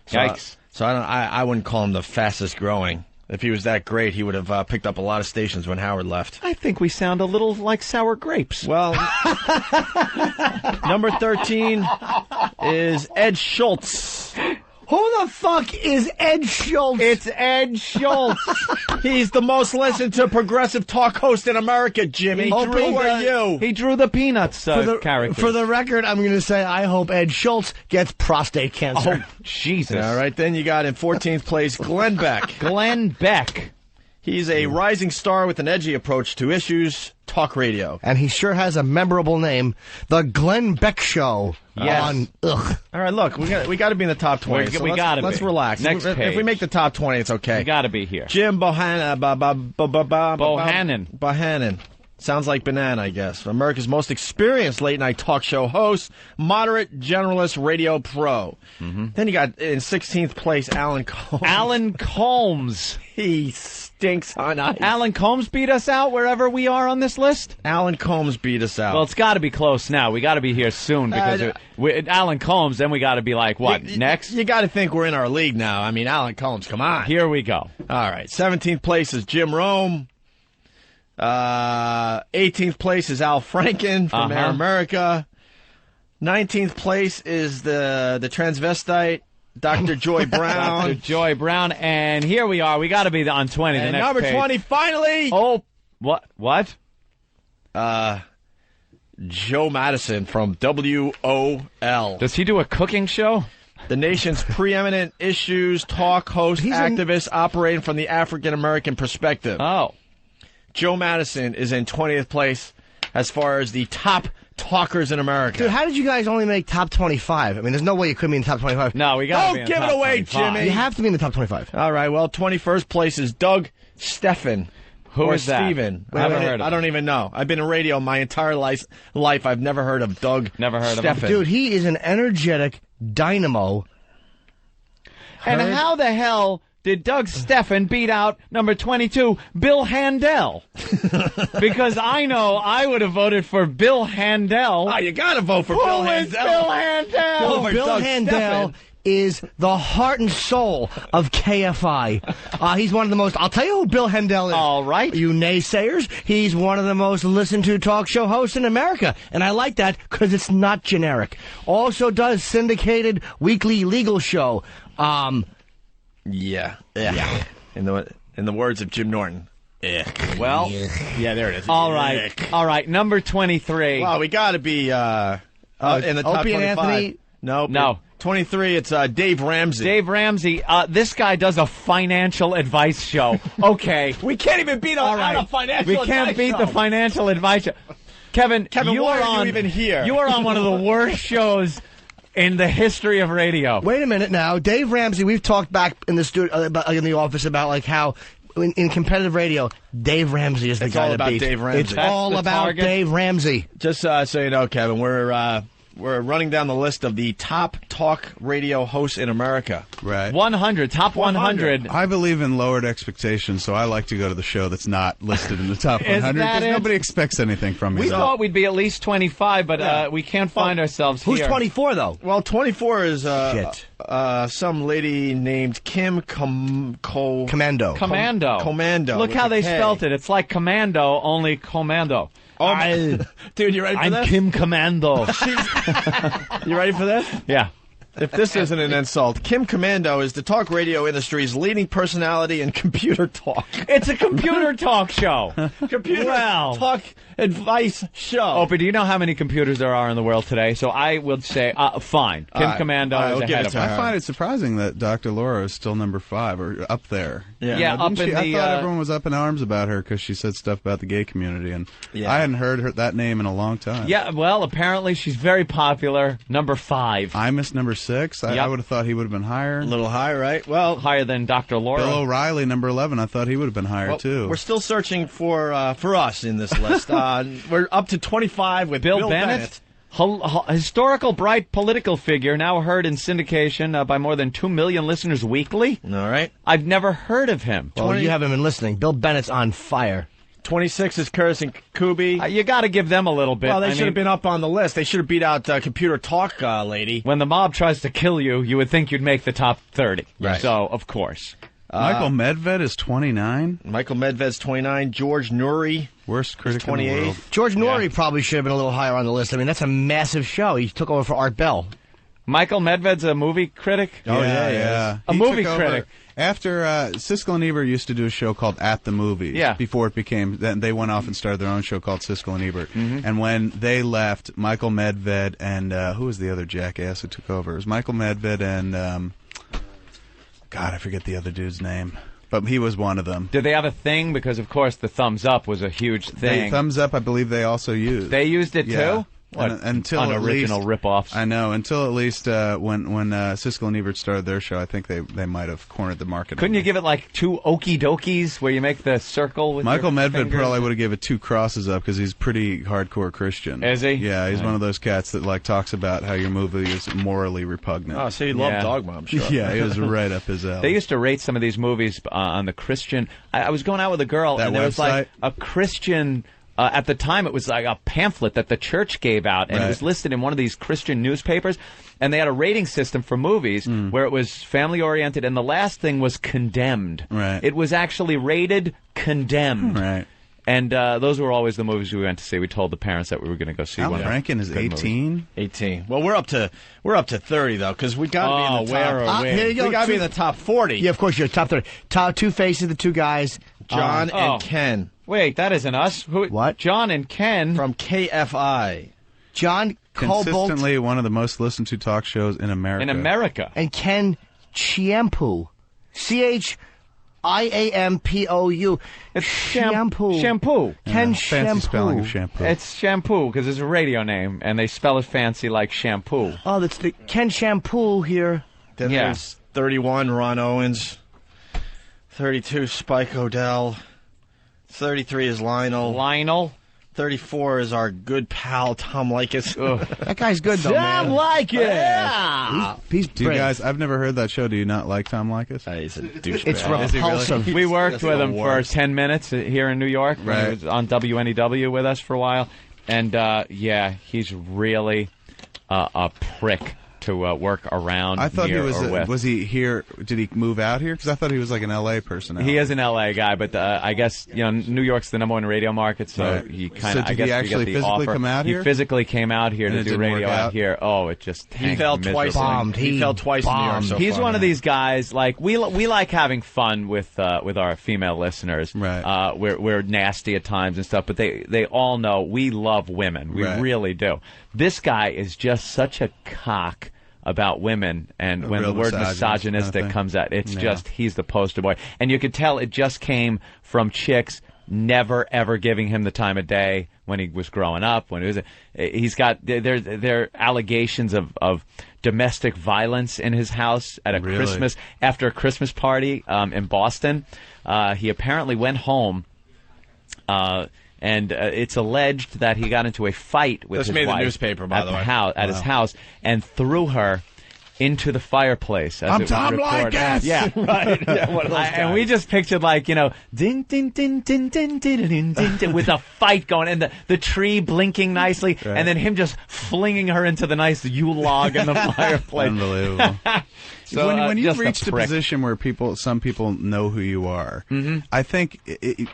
So, Yikes. So I wouldn't call him the fastest growing. If he was that great, he would have picked up a lot of stations when Howard left. I think we sound a little like sour grapes. Well, number 13 is Ed Schultz. Who the fuck is Ed Schultz? It's Ed Schultz. He's the most listened to progressive talk host in America, Jimmy. Who are you? He drew the Peanuts character. For the record, I'm going to say I hope Ed Schultz gets prostate cancer. Oh, Jesus. All right, then you got in 14th place Glenn Beck. Glenn Beck. He's a rising star with an edgy approach to issues, talk radio. And he sure has a memorable name, The Glenn Beck Show. Yes. All right, look, we got to be in the top 20. We got to be. Let's relax. Next page. If we make the top 20, it's okay. We got to be here. Jim Bohannon. Bohannon. Sounds like banana, I guess. America's most experienced late-night talk show host, moderate generalist radio pro. Mm-hmm. Then you got in 16th place Alan Colmes. Alan Colmes. He stinks on ice. Alan Colmes beat us out wherever we are on this list? Alan Colmes beat us out. Well, it's got to be close now. We got to be here soon because Alan Colmes, then we got to be like, what, next? You got to think we're in our league now. I mean, Alan Colmes, come on. Here we go. All right. 17th place is Jim Rome. 18th place is Al Franken from Air America. 19th place is the transvestite, Dr. Joy Brown. Dr. Joy Brown. And here we are. We got to be on 20. And the next number page. 20, finally. Oh, what? Joe Madison from WOL. Does he do a cooking show? The nation's preeminent issues talk host, activist operating from the African American perspective. Oh. Joe Madison is in 20th place as far as the top talkers in America. Dude, how did you guys only make top 25? I mean, there's no way you could be in the top 25. No, we got to be in the top 25. Don't give it away, Jimmy. You have to be in the top 25. All right, well, 21st place is Doug Steffen. Who or is that? Steven. I haven't heard of him. I don't even know. I've been in radio my entire life. I've never heard of Doug Never heard Steffen. of him. Dude, he is an energetic dynamo. And how the hell did Doug Steffen beat out number 22, Bill Handel? Because I know I would have voted for Bill Handel. Oh, you got to vote for Bill Handel. Bill Handel? Bill Handel is the heart and soul of KFI. He's one of the most... I'll tell you who Bill Handel is. All right. You naysayers, he's one of the most listened to talk show hosts in America. And I like that because it's not generic. Also does syndicated weekly legal show. Yeah. In the words of Jim Norton. Well, yeah, there it is. All right. Number 23. Well, we got to be in the top Opie 25. and Anthony? No. 23, it's Dave Ramsey. Dave Ramsey. This guy does a financial advice show. Okay. We can't even beat a financial We can't beat the financial advice show. Kevin, you why are are on, you even here? You are on one of the worst shows in the history of radio. Wait a minute now. Dave Ramsey, we've talked back in the studio, in the office about like how in competitive radio, Dave Ramsey is the guy to beat. Dave Ramsey. It's all about target. Dave Ramsey. Just so you know, Kevin, we're we're running down the list of the top talk radio hosts in America. Right. 100, top 100. I believe in lowered expectations, so I like to go to the show that's not listed in the top 100 because nobody expects anything from me. We thought we'd be at least 25, but we can't find ourselves here. Who's 24, though? Well, 24 is some lady named Kim Commando. Commando. Look how they spelt it. It's like Commando, only Commando. Dude, you ready for this? I'm Kim Commando. You ready for this? Yeah. If this isn't an insult, Kim Commando is the talk radio industry's leading personality in computer talk. It's a computer talk show. Computer talk advice show. Opie, do you know how many computers there are in the world today? So I would say, fine. Kim Commando is ahead of her. I find it surprising that Dr. Laura is still number 5 or up there. Yeah, up in the... I thought everyone was up in arms about her because she said stuff about the gay community, and I hadn't heard that name in a long time. Yeah, well, apparently she's very popular. Number 5. I missed number 6. I would have thought he would have been higher. A little higher, right? Well, higher than Dr. Laura. Bill O'Reilly, number 11. I thought he would have been higher, too. We're still searching for us in this list. We're up to 25 with Bill Bennett. Historical, bright political figure, now heard in syndication by more than 2 million listeners weekly. All right. I've never heard of him. Well, you haven't been listening. Bill Bennett's on fire. 26 is Curtis and Kubi. You got to give them a little bit. Well, they should have been up on the list. They should have beat out Computer Talk lady. When the mob tries to kill you, you would think you'd make the top 30. Right. So, of course. Michael Medved is 29. Michael Medved's 29. George Noory. Worst critic 28. in the world. George Noory probably should have been a little higher on the list. I mean, that's a massive show. He took over for Art Bell. Michael Medved's a movie critic? Yeah. A movie critic. After Siskel and Ebert used to do a show called At the Movies. Yeah. Before it became, then they went off and started their own show called Siskel and Ebert. And when they left, Michael Medved and who was the other jackass who took over? It was Michael Medved and God, I forget the other dude's name. But he was one of them. Did they have a thing? Because, of course, the thumbs up was a huge thing. Thumbs up, I believe they also used. They used it, too? What, until unoriginal ripoffs. I know. Until at least when Siskel and Ebert started their show, I think they might have cornered the market. Couldn't you give it like 2 okie dokies where you make the circle with Michael your Medved fingers? probably would have given it 2 crosses up because he's pretty hardcore Christian. Is he? Yeah, he's one of those cats that like talks about how your movie is morally repugnant. Oh, so he loved Dogma, I'm sure. Yeah, he was right up his alley. They used to rate some of these movies on the Christian. I was going out with a girl, and there was like a Christian. At the time, it was like a pamphlet that the church gave out, and it was listed in one of these Christian newspapers. And they had a rating system for movies where it was family-oriented, and the last thing was condemned. Right. It was actually rated condemned. Right. And those were always the movies we went to see. We told the parents that we were going to go see one. Alan Rankin is 18. 18. Well, we're up to 30 though, because we got to be in the top. Here you go. We got to be in the top 40. Yeah, of course you're top 30. Top 2 faces, the 2 guys, John and Ken. Wait, that isn't us. What? John and Ken from KFI. John Consistently one of the most listened to talk shows in America. In America. And Ken Chiampou. CHIAMPOU. It's shampoo. Shampoo. Ken Fancy spelling of Shampoo. shampoo. It's shampoo because it's a radio name, and they spell it fancy like shampoo. Oh, that's the Ken Shampoo here. Then there's 31, Ron Owens. 32, Spike Odell. 33 is Lionel. 34 is our good pal, Tom Likas. That guy's good, though, man. Tom Likas! Yeah. He's Do you guys, I've never heard that show. Do you not like Tom Likas? He's a douchebag. It's repulsive. We worked with him for 10 minutes here in New York. Right. He was on WNEW with us for a while. And, he's really a prick to work around. I thought he was. Was he here? Did he move out here? Because I thought he was like an L.A. person. He is an L.A. guy, but I guess New York's the #1 radio market, so he kind of. So did he actually physically come out here? He physically came out here to do radio out here. Oh, it just he fell twice. He fell twice in New York. So he's one of these guys. Like we like having fun with our female listeners. Right. We're nasty at times and stuff, but they all know we love women. We really do. This guy is just such a cock about women, and when the word misogynistic comes out, it's just, he's the poster boy. And you could tell it just came from chicks never, ever giving him the time of day when he was growing up. When he's got, there are allegations of domestic violence in his house at after a Christmas party in Boston. He apparently went home, And it's alleged that he got into a fight with This his made the wife newspaper, by at the way. at his house, and threw her into the fireplace. As I'm it was Tom reported. Leykis. Yeah, right. Yeah, one of those guys. And we just pictured like, you know, ding, ding, ding, ding, ding, ding, ding, ding, ding, with a fight going, and the tree blinking nicely, Right. and then him just flinging her into the nice Yule log in the fireplace. Unbelievable. So, when you've just a reached a prick. position where some people know who you are, I think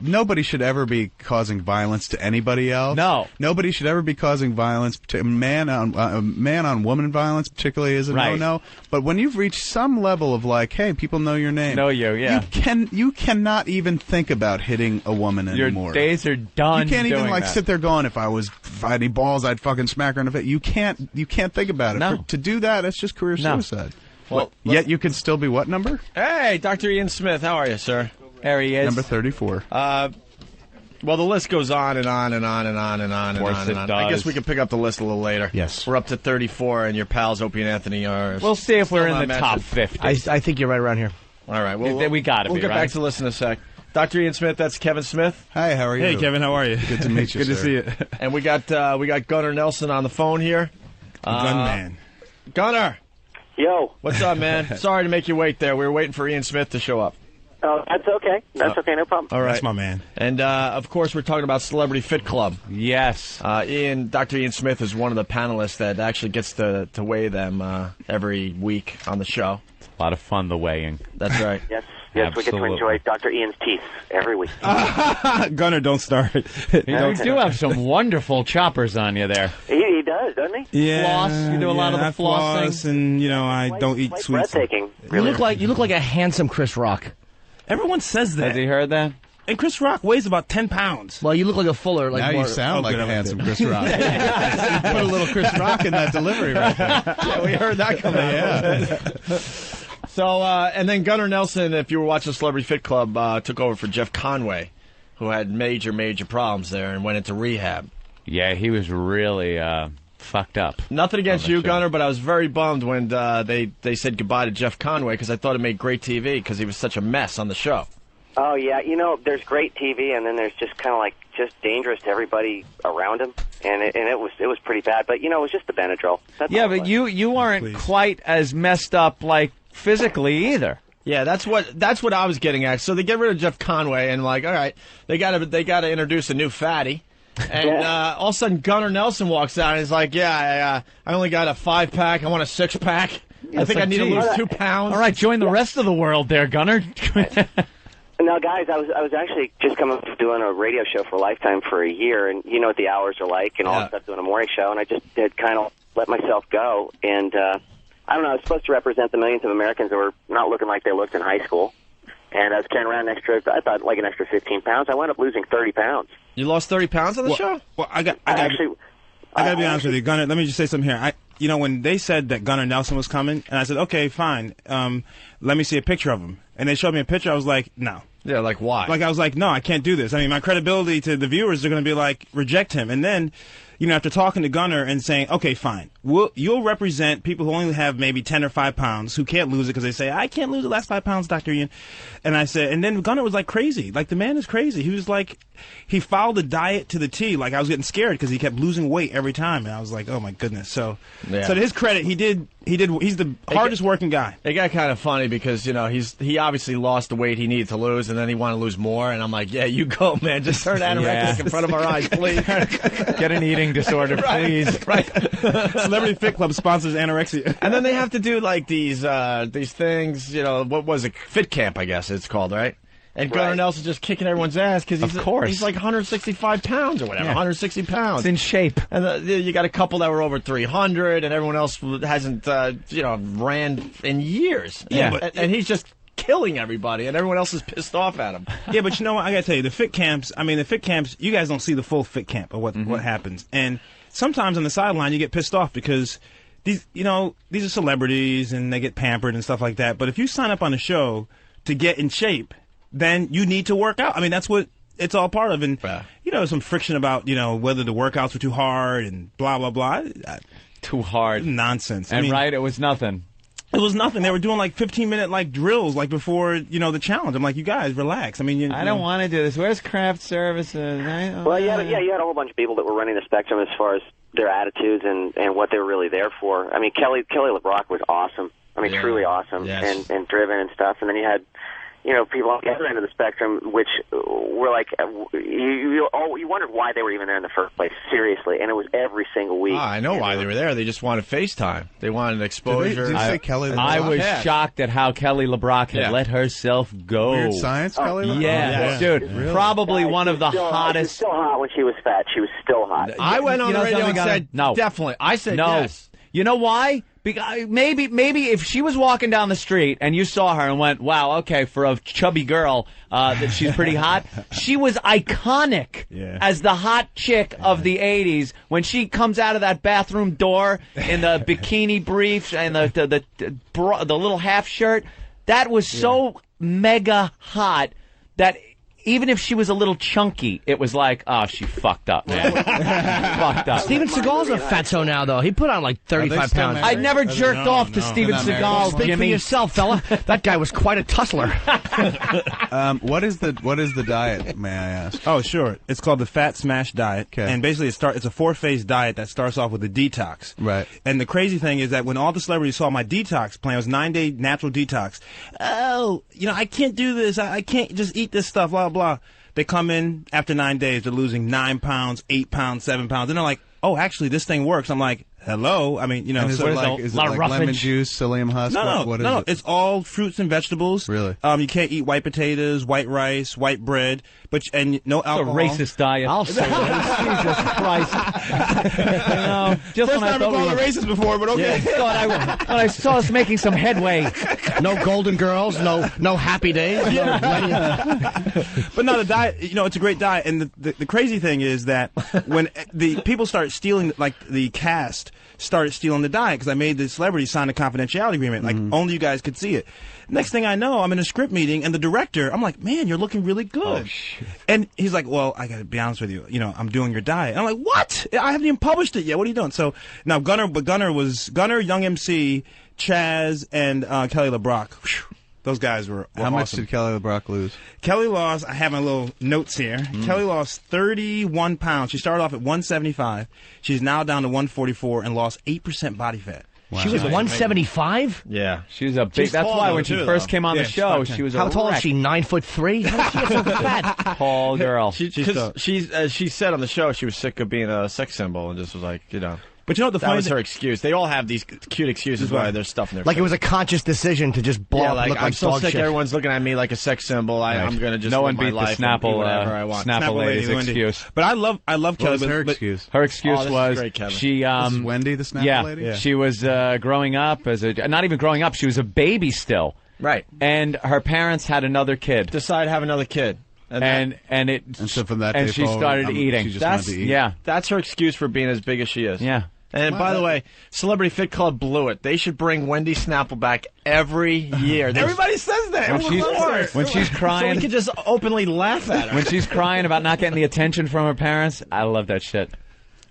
nobody should ever be causing violence to anybody else. No. Nobody should ever be causing violence. Man on woman violence, particularly, is a Right. no-no. But when you've reached some level of like, hey, people know your name, Know you, yeah. you cannot even think about hitting a woman Your anymore. days are done. You can't even doing like that. sit there going, if I had any balls, I'd fucking smack her in the face. You can't think about it. No. To do that, it's just career No. suicide. Well, Yet you can still be what number? Hey, Dr. Ian Smith, how are you, sir? There he is. Number 34. Well, the list goes on and on and on and on and on and course on and it on. I does. guess we can pick up the list a little later. Yes. We're up to 34, and your pals Opie and Anthony are. We'll see if we're still in the not top mentioned. 50. I think you're right around here. All right, We gotta We'll be, get right? back to the list in a sec. Dr. Ian Smith, that's Kevin Smith, Hi, how are you? Hey, Kevin, how are you? Good to meet you, Good to sir. see you. and we got Gunnar Nelson on the phone here. Gunman. Gunnar, Yo. what's up, man? Sorry to make you wait there. We were waiting for Ian Smith to show up. Oh, that's okay. That's okay. No problem. All right, That's my man. And of course, we're talking about Celebrity Fit Club. Yes. Dr. Ian Smith is one of the panelists that actually gets to weigh them every week on the show. A lot of fun, the weighing. That's right. Yes, we get to Absolutely. enjoy Dr. Ian's teeth every week. Gunner, don't start. You do have some wonderful choppers on you there. He does, doesn't he? Yeah, Floss? You do a lot of the I flossing? floss, and I don't eat Quite sweets. breathtaking. You look like a handsome Chris Rock. Everyone says that. Has he heard that? And Chris Rock weighs about 10 pounds. Well, you look like a Fuller. Like Now more, you sound like good, a I like handsome it. Chris Rock. You put a little Chris Rock in that delivery right there. Yeah, we heard that coming out. So, and then Gunnar Nelson, if you were watching Celebrity Fit Club, took over for Jeff Conway, who had major problems there and went into rehab. Yeah, he was really fucked up. Nothing against on the you, show. Gunnar, but I was very bummed when they said goodbye to Jeff Conway because I thought it made great TV because he was such a mess on the show. Oh, yeah. There's great TV, and then there's just kind of just dangerous to everybody around him. And it was pretty bad. But, it was just the Benadryl. That's Yeah, all it but was. you aren't Please. quite as messed up, like, physically either. Yeah, that's what I was getting at. So they get rid of Jeff Conway and all right, they gotta introduce a new fatty. And all of a sudden Gunnar Nelson walks out and he's like, I only got a 5-pack, I want a 6-pack. I think I need to lose 2 pounds. All right, join the rest of the world there, Gunnar. Now, guys, I was actually just coming up doing a radio show for Lifetime for a year, and you know what the hours are like, and all that stuff, doing a morning show, and I just had kind of let myself go, and I don't know, I was supposed to represent the millions of Americans that were not looking like they looked in high school, and I was carrying around an extra 15 pounds. I wound up losing 30 pounds. You lost 30 pounds on the show? Well, I got to be honest with you, Gunner. Let me just say something here. When they said that Gunnar Nelson was coming, and I said, okay, fine. Let me see a picture of him. And they showed me a picture. I was like, no. Yeah, like why? Like, I was like, no, I can't do this. I mean, my credibility to the viewers are going to be like, reject him. And then, after talking to Gunnar and saying, okay, fine, you'll represent people who only have maybe 10 or 5 pounds who can't lose it because they say, I can't lose the last 5 pounds, Dr. Ian. And I said, and then Gunnar was like crazy. Like, the man is crazy. He was like, he followed the diet to the T. Like, I was getting scared because he kept losing weight every time. And I was like, oh my goodness. So to his credit, he's the hardest working guy. It got kind of funny because, he obviously lost the weight he needed to lose, and then he wanted to lose more. And I'm like, yeah, you go, man. Just turn anorexic in front of our eyes, please. Get an eating disorder, please. Right. Celebrity Fit Club sponsors anorexia. And then they have to do like these things, what was it? Fit camp, I guess it's called, right? And Gunnar Nelson's just kicking everyone's ass because he's like 165 pounds or whatever, 160 pounds. It's in shape. And you got a couple that were over 300, and everyone else hasn't, ran in years. Yeah, and he's just killing everybody, and everyone else is pissed off at him. Yeah, but you know what? I got to tell you, the fit camps, you guys don't see the full fit camp of what happens. And sometimes on the sideline, you get pissed off because these are celebrities and they get pampered and stuff like that. But if you sign up on a show to get in shape, then you need to work out. I mean, that's what it's all part of. And, some friction about, whether the workouts were too hard and blah, blah, blah. Too hard. Nonsense. And it was nothing. It was nothing. They were doing like 15-minute like drills like before the challenge. I'm like, you guys relax. I mean, I don't want to do this. Where's craft services? Well, you had a whole bunch of people that were running the spectrum as far as their attitudes and what they were really there for. I mean, Kelly LeBrock was awesome. I mean, truly awesome and driven and stuff. And then you had, people on the other end of the spectrum, which were like, you wondered why they were even there in the first place, seriously. And it was every single week. I know why they were there. They just wanted FaceTime. They wanted exposure. Did you say Kelly LeBrock? I was shocked at how Kelly LeBrock had let herself go. Weird Science, Kelly LeBrock? Yeah, dude. Really? Probably one of the hottest. She was still hot when she was fat. She was still hot. I went on the radio and said, no. Definitely. I said no. yes. You know why? Because maybe if she was walking down the street and you saw her and went, wow, okay, for a chubby girl, that she's pretty hot. She was iconic as the hot chick of the 80s when she comes out of that bathroom door in the bikini briefs and the little half shirt. That was so mega hot that even if she was a little chunky, it was like, oh, she fucked up, man. Fucked up. Steven Seagal's a fatso now, though. He put on like 35 pounds. I never jerked off to Steven Seagal, Speak for yourself, fella. That guy was quite a tussler. What is the diet, may I ask? Oh, sure. It's called the Fat Smash Diet. Okay. And basically it's a 4-phase diet that starts off with a detox. Right. And the crazy thing is that when all the celebrities saw my detox plan, it was 9-day natural detox. Oh, I can't do this. I can't just eat this stuff, blah, blah. They come in after 9 days, they're losing 9 pounds, 8 pounds, 7 pounds. And they're like, oh, actually, this thing works. I'm like, hello? I mean, is it like lemon juice, psyllium husk? No. It's all fruits and vegetables. Really? You can't eat white potatoes, white rice, white bread, and no alcohol. It's a racist diet. I'll say that. Jesus Christ. Just First when time I've called it racist before, but okay. Yeah. I saw us making some headway. No Golden Girls, no Happy Days. But no, the diet, it's a great diet. And the crazy thing is that when the people start stealing, like the cast started stealing the diet, because I made the celebrities sign a confidentiality agreement, like only you guys could see it. Next thing I know, I'm in a script meeting, and the director, I'm like, man, you're looking really good. Oh, shit. And he's like, well, I got to be honest with you, I'm doing your diet. And I'm like, what? I haven't even published it yet. What are you doing? So now Gunner, Young MC, Chaz, and Kelly LeBrock. Whew. Those guys were How much awesome. did Kelly LeBrock lose? Kelly lost, I have my little notes here. Kelly lost 31 pounds. She started off at 175. She's now down to 144 and lost 8% body fat. Wow. She was 175? Yeah. She was a big, that's why when she first came on the show, she was How tall is she, 9'3"? How did she get so fat? Tall girl. She said on the show she was sick of being a sex symbol and just was like, But you know what the that funny was her excuse. They all have these cute excuses why there's stuff in their Like face. it was a conscious decision to just blow up, look I'm like so dog sick. shit. Everyone's looking at me like a sex symbol. I'm going to just no live one beat my life the Snapple, and do whatever I want. Snapple lady's excuse. But I love What Kelly. was her excuse? Her excuse this is was great, Kevin. she This is Wendy, the Snapple lady? Yeah, she was growing up not even growing up. She was a baby still. Right. And her parents had another kid. Decide to have another kid. And so from that day she forward, started eating. She just wanted to eat. Yeah. That's her excuse for being as big as she is. Yeah. And by the way, Celebrity Fit Club blew it. They should bring Wendy Snapple back every year. Everybody says that. When she's crying, so we could just openly laugh at her. When she's crying about not getting the attention from her parents, I love that shit.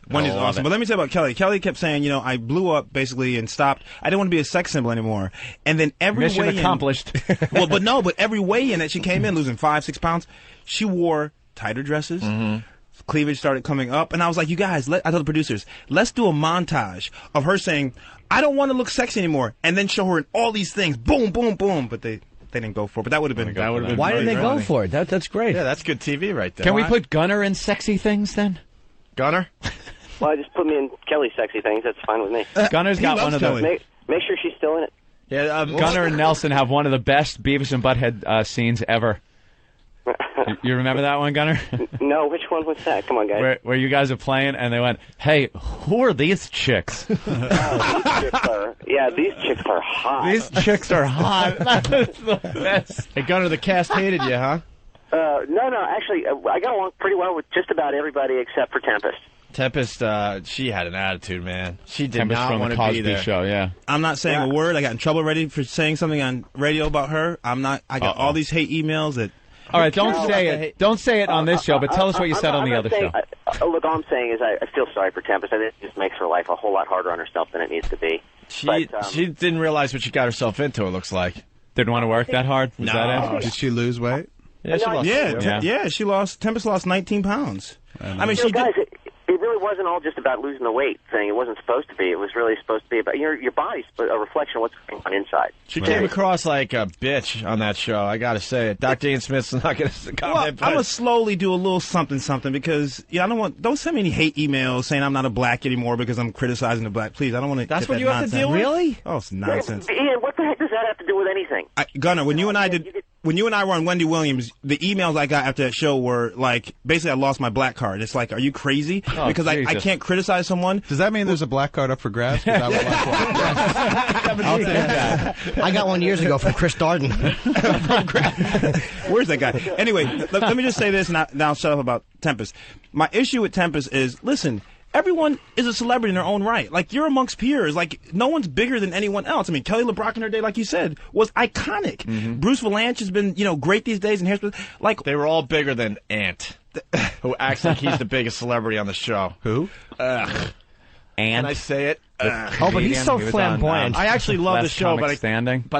Wendy's awesome. But let me tell you about Kelly. Kelly kept saying, I blew up basically and stopped. I didn't want to be a sex symbol anymore. And then every mission weigh-in, accomplished. but every weigh-in that she came in losing 5-6 pounds, she wore tighter dresses. Cleavage started coming up, and I was like, you guys, I told the producers, let's do a montage of her saying, I don't want to look sexy anymore, and then show her in all these things, boom, boom, boom, but they didn't go for it, but that would have been Why didn't they go for it? That's great. Yeah, that's good TV right there. Can we put Gunner in sexy things then? Gunner? Well, just put me in Kelly's sexy things. That's fine with me. Gunner's got one of those. Make sure she's still in it. Yeah, Gunner and Nelson have one of the best Beavis and Butthead scenes ever. You remember that one, Gunner? No, which one was that? Come on, guys. Where you guys are playing, and they went, hey, who are these chicks? These chicks are hot. These chicks are hot. That's the best. Hey, Gunner, the cast hated you, huh? No, actually, I got along pretty well with just about everybody except for Tempest. Tempest, she had an attitude, man. She did Tempest not from want the to be Cosby there. Show, yeah. I'm not saying a word. I got in trouble already for saying something on radio about her. I got all these hate emails that... All right, don't say it. Don't say it on this show, but tell us what you said on the other show. Look, all I'm saying is I feel sorry for Tempest. I think it just makes her life a whole lot harder on herself than it needs to be. She didn't realize what she got herself into, it looks like. Didn't want to work that hard? Was that it? Did she lose weight? Yeah, she lost. She lost. Tempest lost 19 pounds. I mean, she guys, it really wasn't all just about losing the weight thing. It wasn't supposed to be. It was really supposed to be about your body's a reflection of what's going on inside. She came across like a bitch on that show. I got to say it. Dr. Ian Smith's not going to comment. I'm gonna slowly do a little something because don't send me any hate emails saying I'm not a black anymore because I'm criticizing the black. Please, I don't want to. That's what you have to deal with. Really? Oh, it's nonsense. Ian, what the heck does that have to do with anything? Gunnar, when you and I were on Wendy Williams, the emails I got after that show were like, basically, I lost my black card. It's like, are you crazy? Oh, because I can't criticize someone. Does that mean there's a black card up for grabs? 'Cause I would like one. I'll take that. I got one years ago from Chris Darden. Where's that guy? Anyway, let me just say this, and now shut up about Tempest. My issue with Tempest is, listen, everyone is a celebrity in their own right. Like, you're amongst peers. Like, no one's bigger than anyone else. I mean, Kelly LeBrock in her day, like you said, was iconic. Bruce Valanche has been, great these days. And here's like they were all bigger than Ant, who acts like he's the biggest celebrity on the show. Who? Ant. Can I say it? But he's so flamboyant. I actually love the show, but I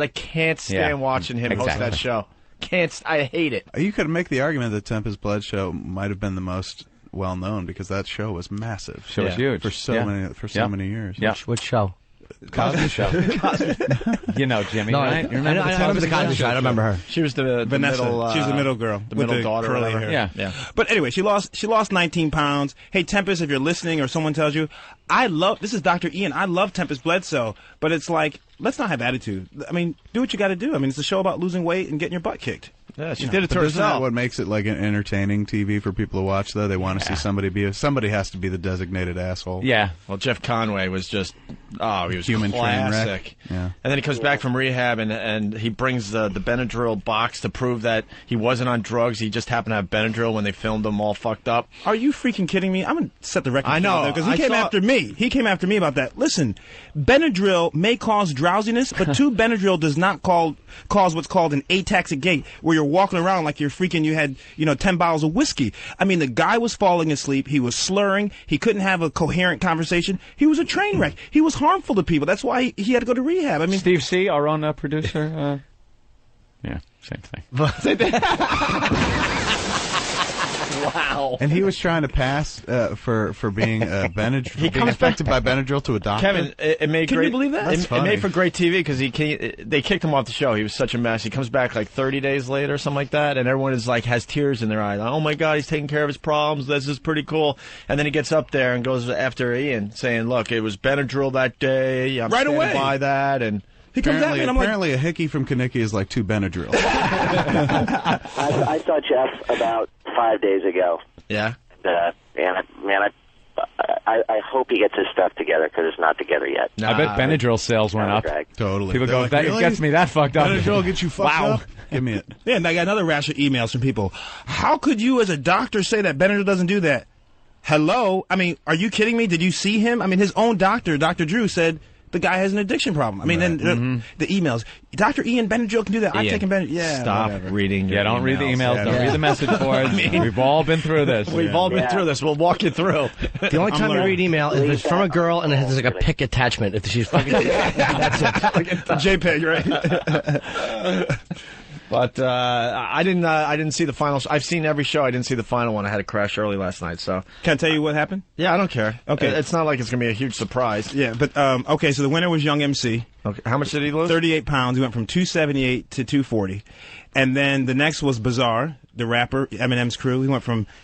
can't stand Yeah, watching him host that show. I hate it. You could make the argument that Tempest Blood show might have been the most well known because that show was massive. Show was huge for so many years. Yeah. Which show? Cosby Show. You know Jimmy, No, right? You remember I remember the Cosby Show. I don't remember her. She was the Vanessa. middle. She was the middle girl, the with middle daughter. curly Whatever. hair. Yeah. But anyway, she lost 19 pounds. Hey, Tempest, if you're listening or someone tells you, this is Dr. Ian. I love Tempest Bledsoe, but it's like, let's not have attitude. I mean, do what you got to do. I mean, it's a show about losing weight and getting your butt kicked. Yeah, she did it to Isn't that herself. what makes it like an entertaining TV for people to watch? Though they want to see somebody has to be the designated asshole. Yeah. Well, Jeff Conway was just he was Human train wreck. classic. Yeah. And then he comes back from rehab and he brings the Benadryl box to prove that he wasn't on drugs. He just happened to have Benadryl when they filmed him all fucked up. Are you freaking kidding me? I'm gonna set the record. I know, because he came after me. He came after me about that. Listen, Benadryl may cause drowsiness, but Benadryl does not cause what's called an ataxic gait, where you're walking around like you had 10 bottles of whiskey. I mean, the guy was falling asleep. He was slurring. He couldn't have a coherent conversation. He was a train wreck. He was harmful to people. That's why he had to go to rehab. I mean, Steve C., our own producer. Yeah, same thing. Wow. And he was trying to pass for being Benadryl, being affected by Benadryl to a doctor. Kevin, it made Can great. you believe that? It made for great TV because they kicked him off the show. He was such a mess. He comes back like 30 days later, or something like that, and everyone is like has tears in their eyes. Like, oh my God, he's taking care of his problems. This is pretty cool. And then he gets up there and goes after Ian, saying, "Look, it was Benadryl that day. I'm Right standing away. by that." And he comes at me, and I'm like, apparently a hickey from Kaniki is like 2 Benadryl. I saw Jeff about 5 days ago. Yeah. I hope he gets his stuff together because it's not together yet. I bet Benadryl sales went up. Totally. People They're go, like, that really? gets me that fucked up. Benadryl gets you fucked up? Give me it. yeah, and I got another rash of emails from people. How could you, as a doctor, say that Benadryl doesn't do that? Hello? I mean, are you kidding me? Did you see him? I mean, his own doctor, Dr. Drew, said the guy has an addiction problem. I mean, then the emails. Dr. Ian Benadryl can do that. I've taken Benadryl. Yeah, Stop whatever. reading. Yeah, don't read the emails. Don't read the message boards. We've all been through this. We've all been through this. We'll walk you through. The only time you read email is if it's from a girl and it has like a pic attachment. If she's fucking, that's it. JPEG, right? But I didn't see the final. I've seen every show. I didn't see the final one. I had a crash early last night. So Can I tell you what happened? yeah, I don't care. Okay. It's not like it's gonna be a huge surprise. Yeah, but okay. So the winner was Young MC. Okay. How much did he lose? 38 pounds. He went from 278 to 240, and then the next was Bizarre, the rapper, Eminem's crew.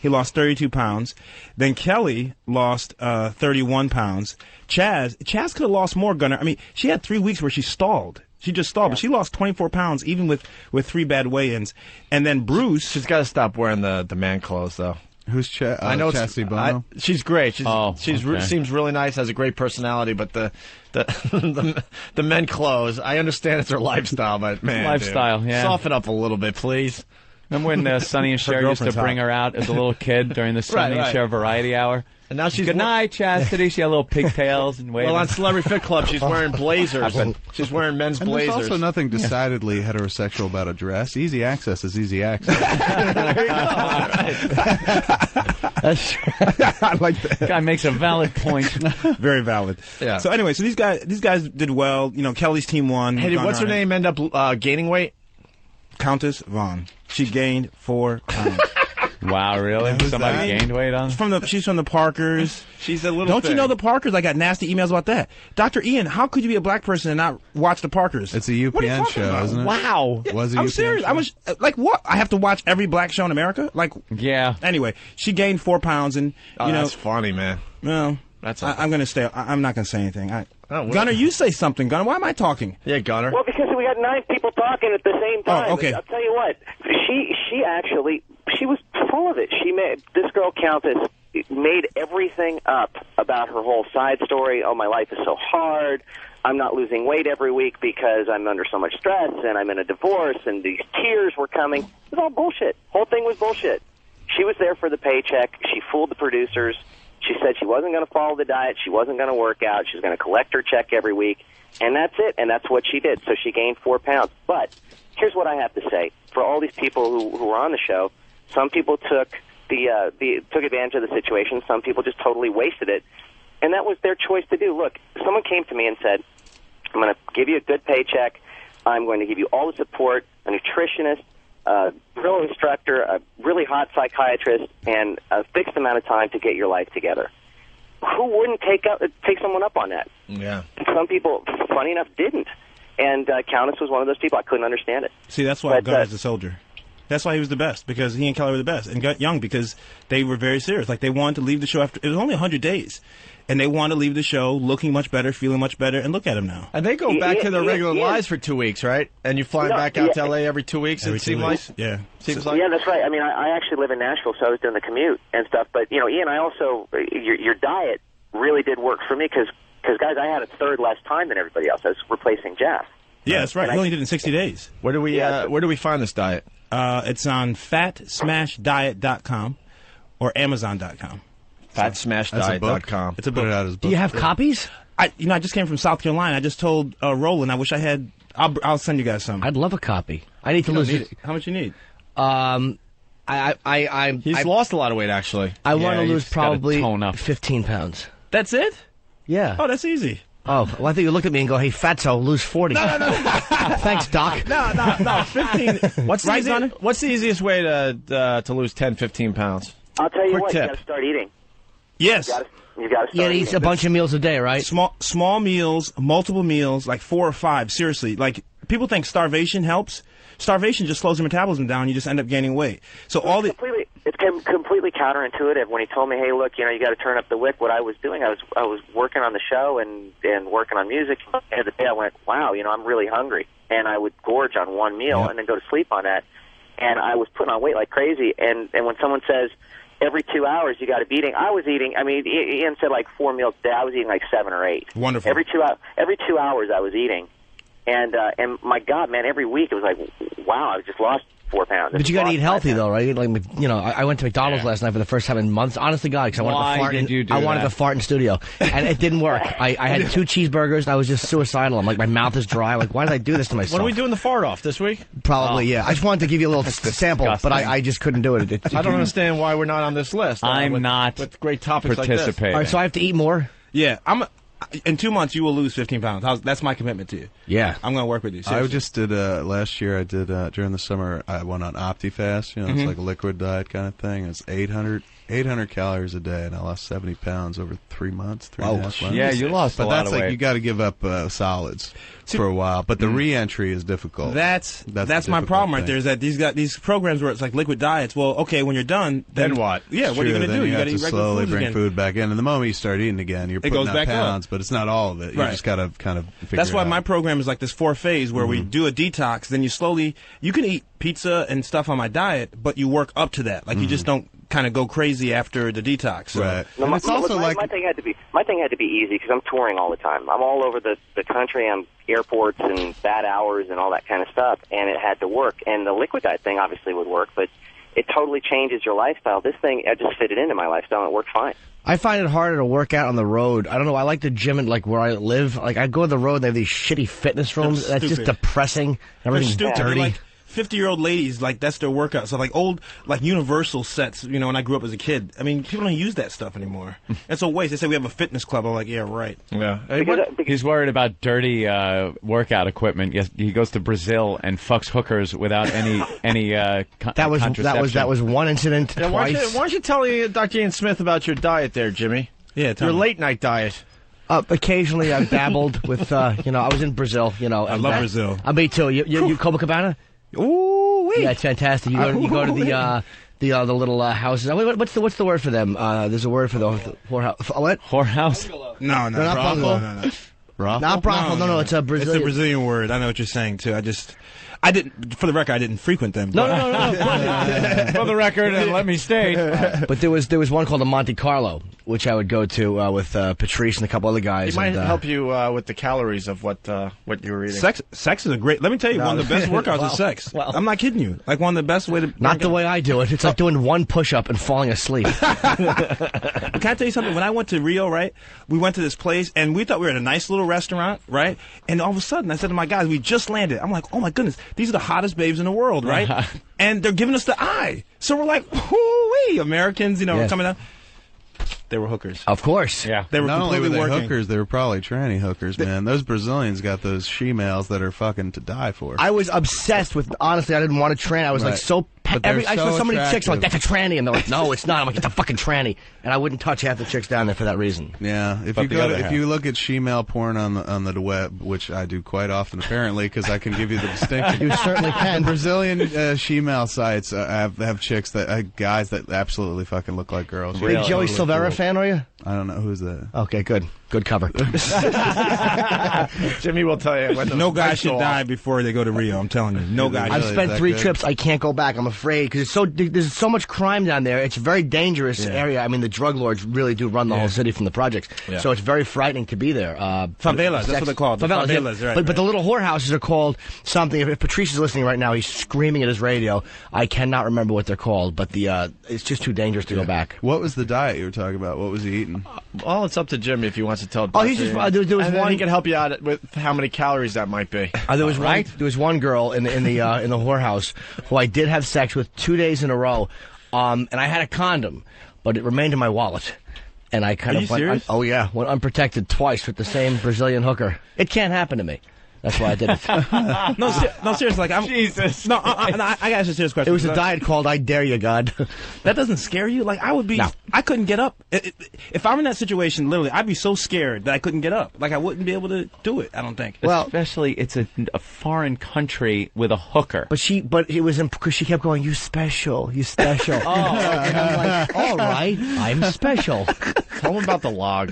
He lost 32 pounds. Then Kelly lost 31 pounds. Chaz could have lost more, Gunner. I mean, she had 3 weeks where she stalled. She just stalled, but she lost 24 pounds even with 3 bad weigh-ins. And then Bruce... She's got to stop wearing the man clothes, though. Who's I know Chastity Bono? She's great. She's okay. seems really nice, has a great personality, but the men clothes, I understand it's her lifestyle, but man, Lifestyle, dude, yeah. soften up a little bit, please. Remember when Sonny and Cher used to bring her out as a little kid during the Sonny and Cher Variety Hour? And now she's good night, Chastity. She had little pigtails and waving. Well, on Celebrity Fit Club, she's wearing blazers. She's wearing men's and blazers. There's also nothing decidedly heterosexual about a dress. Easy access is easy access. I like that. Guy makes a valid point. Very valid. Yeah. So anyway, so these guys did well. You know, Kelly's team won. Hey, did what's her name end up gaining weight? Countess Vaughn. She gained 4 pounds. Wow, really? Somebody gained weight on? She's from the Parkers. She's a little. Don't you know the Parkers? I got nasty emails about that. Dr. Ian, how could you be a black person and not watch the Parkers? It's a UPN show, isn't it? Wow. Was it I'm UPN serious. show? I was like, what? I have to watch every black show in America? Like, yeah. Anyway, she gained 4 pounds, and you know, that's funny, man. Well, I'm going to stay. I'm not going to say anything. Gunner, you say something. Gunner, why am I talking? Yeah, Gunner. Well, because we got 9 people talking at the same time. Oh, okay. I'll tell you what. She was full of it. This girl Countess made everything up about her whole side story. Oh, my life is so hard. I'm not losing weight every week because I'm under so much stress, and I'm in a divorce, and these tears were coming. It was all bullshit. Whole thing was bullshit. She was there for the paycheck. She fooled the producers. She said she wasn't going to follow the diet. She wasn't going to work out. She was going to collect her check every week. And that's it. And that's what she did. So she gained 4 pounds. But here's what I have to say. For all these people who were on the show, some people took took advantage of the situation. Some people just totally wasted it. And that was their choice to do. Look, someone came to me and said, I'm going to give you a good paycheck. I'm going to give you all the support, a nutritionist, a drill instructor, a really hot psychiatrist, and a fixed amount of time to get your life together. Who wouldn't take someone up on that? Yeah. Some people, funny enough, didn't. And Countess was one of those people. I couldn't understand it. See, that's why Gunner's a soldier. That's why he was the best, because he and Kelly were the best. And got young because they were very serious. Like, they wanted to leave the show after, it was only 100 days. And they wanted to leave the show looking much better, feeling much better, and look at him now. And they go back to their regular lives for 2 weeks, right? And you fly back out to L.A. every 2 weeks, it seems like? Yeah. Seems like? Yeah, that's right. I mean, I actually live in Nashville, so I was doing the commute and stuff. But, you know, Ian, I also, your diet really did work for me because, guys, I had a third less time than everybody else. I was replacing Jeff. Yeah, that's right. You only did it in 60 days. Where do we find this diet? It's on fatsmashdiet.com or Amazon.com. Fatsmashdiet.com. It's a book. Do you have copies? I just came from South Carolina. I just told Roland I wish I had. I'll send you guys some. I'd love a copy. I need to lose it. How much you need? He's lost a lot of weight, actually. I want to lose probably 15 pounds. That's it? Yeah. Oh, that's easy. Oh, well, I think you looked at me and go, hey, fatso, lose 40. No. Thanks, Doc. No, 15. What's the easiest way to lose 10, 15 pounds? I'll tell you Quick what, tip. you got to start eating. Yes. You got to start eat eating. a bunch of meals a day, right? Small meals, multiple meals, like 4 or 5. Seriously, like people think starvation helps. Starvation just slows your metabolism down. You just end up gaining weight. So It's completely counterintuitive. When he told me, "Hey, look, you got to turn up the wick," what I was doing, I was working on the show and working on music. And at the end of the day, I went, "Wow, I'm really hungry," and I would gorge on one meal and then go to sleep on that. And I was putting on weight like crazy. And when someone says every 2 hours you got to be eating, I was eating. I mean, Ian said like 4 meals a day. I was eating like 7 or 8. Wonderful. Every 2 hours I was eating. And my God, man, every week it was like, wow, I just lost 4 pounds. But you got to eat healthy, though, right? Like, I went to McDonald's last night for the first time in months. Honest to God, because I wanted to fart in studio, and it didn't work. I had 2 cheeseburgers. And I was just suicidal. I'm like, my mouth is dry. I'm like, why did I do this to myself? When are we doing the fart off this week? Probably, yeah. I just wanted to give you a little sample, but I just couldn't do it. I don't understand why we're not on this list. I'm not with great topics participating. like this. All right, so I have to eat more. Yeah, in 2 months, you will lose 15 pounds. That's my commitment to you. Yeah. I'm going to work with you. Seriously. I just did, last year, I did, during the summer, I went on Opti Fast. It's like a liquid diet kind of thing. It's 800 calories a day, and I lost 70 pounds over 3 months, 3.5 months. Yeah, you lost a lot of weight. But that's you got to give up solids for a while. But the re-entry is difficult. That's my problem right there, is that these programs where it's like liquid diets, well, okay, when you're done, then what? Yeah, what are you going to do? You got to eat regular slowly foods bring again. food back in. And the moment you start eating again, you're putting out pounds, but it's not all of it. You just got to kind of figure That's it why out. my program is like this 4-phase where we do a detox, then you can eat pizza and stuff on my diet, but you work up to that. Like you just don't kind of go crazy after the detox. So. Right. No, my thing had to be easy because I'm touring all the time. I'm all over the country. I'm airports and bad hours and all that kind of stuff, and it had to work. And the liquid diet thing obviously would work, but it totally changes your lifestyle. This thing, I just fit it into my lifestyle, and it worked fine. I find it harder to work out on the road. I don't know. I like the gym and like where I live. Like I go to the road, and they have these shitty fitness rooms. That's just depressing. Everything's dirty. Like 50-year-old ladies, like that's their workout. So like old, like Universal sets. You know, when I grew up as a kid, I mean, people don't use that stuff anymore. It's a waste. They say we have a fitness club. I'm like, yeah, right. Yeah. He's worried about dirty workout equipment. Yes, he goes to Brazil and fucks hookers without any contraception. That was one incident. Yeah, why don't you tell Dr. Ian Smith about your diet there, Jimmy? Yeah, your late night diet. Occasionally, I've dabbled with. I was in Brazil. I love Brazil. Me too. You Copacabana? Ooh, yeah, it's fantastic. You go to the little houses. What's the word for them? There's a word for the whorehouse. What? Whorehouse? No, not brothel. No. Brothel? Not brothel. No, it's a Brazilian. It's a Brazilian word. I know what you're saying too. I didn't. For the record, I didn't frequent them. No. For the record, and let me state. But there was one called the Monte Carlo, which I would go to with Patrice and a couple other guys. It might help you with the calories of what you were eating. Sex is a great. Let me tell you, one of the best workouts is sex. Well. I'm not kidding you. Like one of the best way to. Not the way I do it. It's like doing one push-up and falling asleep. Can I tell you something? When I went to Rio, right, we went to this place and we thought we were at a nice little restaurant, right? And all of a sudden, I said to my guys, we just landed. I'm like, oh my goodness, these are the hottest babes in the world, right? And they're giving us the eye. So we're like, whoo-wee, Americans, we're coming out. They were hookers. Of course. Yeah. They were Not only were they working. hookers, they were probably tranny hookers, man. Those Brazilians got those she-males that are fucking to die for. I was obsessed with, honestly, I didn't want a tranny. I was like so... I saw so many chicks, I'm like, that's a tranny. And they're like, no, it's not. I'm like, it's a fucking tranny. And I wouldn't touch half the chicks down there for that reason. Yeah. If you look at she-male porn on the web, which I do quite often apparently, because I can give you the distinction. You certainly can. Brazilian she-male sites have chicks guys that absolutely fucking look like girls. Big Joey Silvera fan, are you? I don't know who's that. Okay, good. Good cover. Jimmy will tell you. No guy should die before they go to Rio. I'm telling you, no guy. I've spent 3 trips. I can't go back. I'm afraid because there's so much crime down there. It's a very dangerous area. I mean, the drug lords really do run the whole city from the projects. Yeah. So it's very frightening to be there. Favelas, that's what they're called. Favelas, right. But the little whorehouses are called something. If Patrice is listening right now, he's screaming at his radio. I cannot remember what they're called, but it's just too dangerous to go back. What was the diet you were talking about? What was he eating? Well, it's up to Jimmy if he wants to tell. Oh, he's just there was one. He can help you out with how many calories that might be. There was one girl in the whorehouse who I did have sex with 2 days in a row, and I had a condom, but it remained in my wallet. And I kind of went unprotected twice with the same Brazilian hooker. It can't happen to me. That's why I did it. No, seriously. Like, Jesus. No, I got a serious question. It was a diet called I Dare You, God. That doesn't scare you? Like, I would be... No. I couldn't get up. If I'm in that situation, literally, I'd be so scared that I couldn't get up. Like, I wouldn't be able to do it, I don't think. Well, especially, it's a foreign country with a hooker. But it was because she kept going, you special. And I'm like, all right, I'm special. Tell him about the log.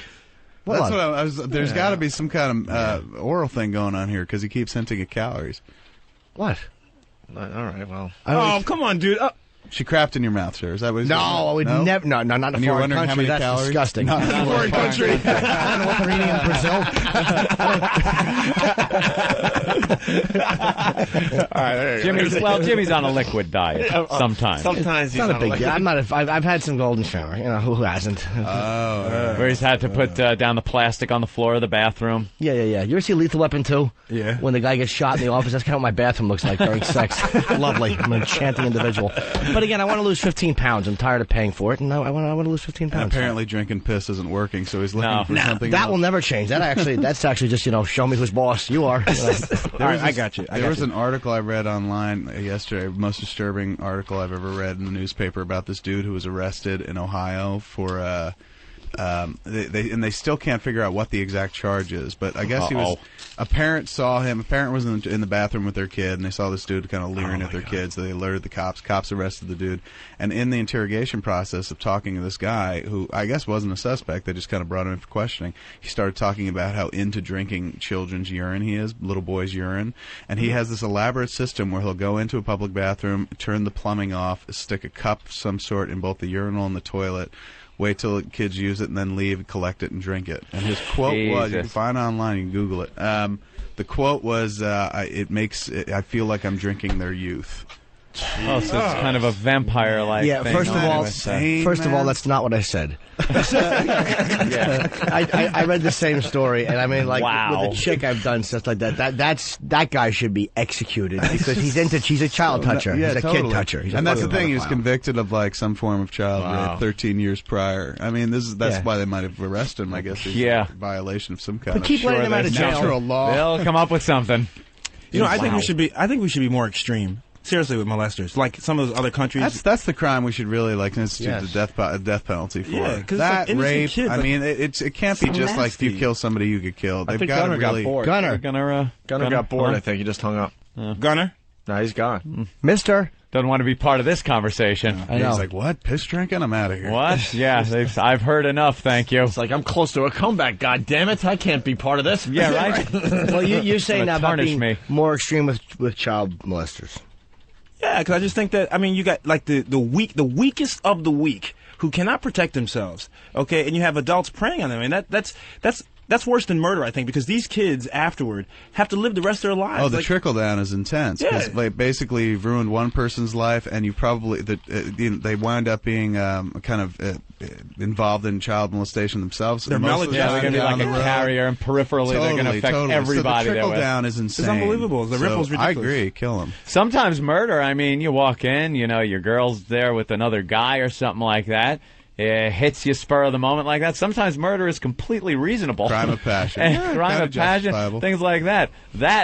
That's what I was. There's got to be some kind of oral thing going on here because he keeps hinting at calories. What? All right. Well. Oh, come on, dude. She crapped in your mouth, sir. Is that what? No, I would never. No, not in a foreign country. That's calories? Disgusting. Not in a foreign country. I don't know what they're eating in Brazil. All right, Jimmy's on a liquid diet sometimes. Sometimes he's not a big deal. I've had some golden shower. Who hasn't? Where he's had to put down the plastic on the floor of the bathroom. Yeah. You ever see Lethal Weapon 2? Yeah. When the guy gets shot in the office, that's kind of what my bathroom looks like during sex. Lovely. I'm an enchanting individual. But again, I want to lose 15 pounds. I'm tired of paying for it, and I want to lose 15 pounds. And apparently, drinking piss isn't working, so he's looking for something. That else. will never change. That's actually just show me who's boss. You are. I got you. There was an article I read online yesterday, most disturbing article I've ever read in the newspaper about this dude who was arrested in Ohio for They still can't figure out what the exact charge is. But I guess a parent saw him. A parent was in the bathroom with their kid, and they saw this dude kind of leering at their kid. So they alerted the cops. Cops arrested the dude. And in the interrogation process of talking to this guy, who I guess wasn't a suspect, they just kind of brought him in for questioning. He started talking about how into drinking children's urine he is, little boys' urine, and he has this elaborate system where he'll go into a public bathroom, turn the plumbing off, stick a cup of some sort in both the urinal and the toilet, wait till kids use it, and then leave, collect it, and drink it. And his quote was, you can find it online, you can Google it. The quote was, I feel like I'm drinking their youth. Oh, so it's kind of a vampire-like yeah, thing. first of all, that's not what I said. I read the same story, and I mean, like, with a chick I've done stuff like that. That guy should be executed because he's a child toucher. Yeah, he's a kid toucher. And that's the thing. He was convicted of like some form of child rape 13 years prior. I mean, that's why they might have arrested him. I guess. A violation of some kind. But keep letting him out of jail. Natural law. They'll come up with something. You know, I think we should be more extreme. Seriously, with molesters, like some of those other countries. That's the crime we should really institute the death penalty for. Yeah, because that like rape. Kids, I mean, it can't be just like if you kill somebody, you get killed. They've got Gunner got bored. Gunner got bored. I think he just hung up. Gunner? No, he's gone. Mister doesn't want to be part of this conversation. I know. He's like, what? Piss drinking? I'm out of here. What? Yeah, I've heard enough. Thank you. It's like I'm close to a comeback. God damn it! I can't be part of this. Yeah, right. Well, you're saying now about being me. more extreme with child molesters. Yeah, because I just think that, I mean, you got like the weakest of the weak who cannot protect themselves, okay, and you have adults preying on them, and that's worse than murder, I think, because these kids afterward have to live the rest of their lives. Oh, the trickle down is intense. Yeah. Like, basically, you've ruined one person's life, and you probably they wind up being kind of involved in child molestation themselves. They're they're going to be like a carrier, and peripherally they're going to affect everybody. So the trickle down is insane. It's unbelievable. The ripple's ridiculous. I agree. Kill them. Sometimes murder, I mean, you walk in, you know, your girl's there with another guy or something like that. It hits you spur of the moment like that. Sometimes murder is completely reasonable. Crime of passion. Crime of passion, things like that.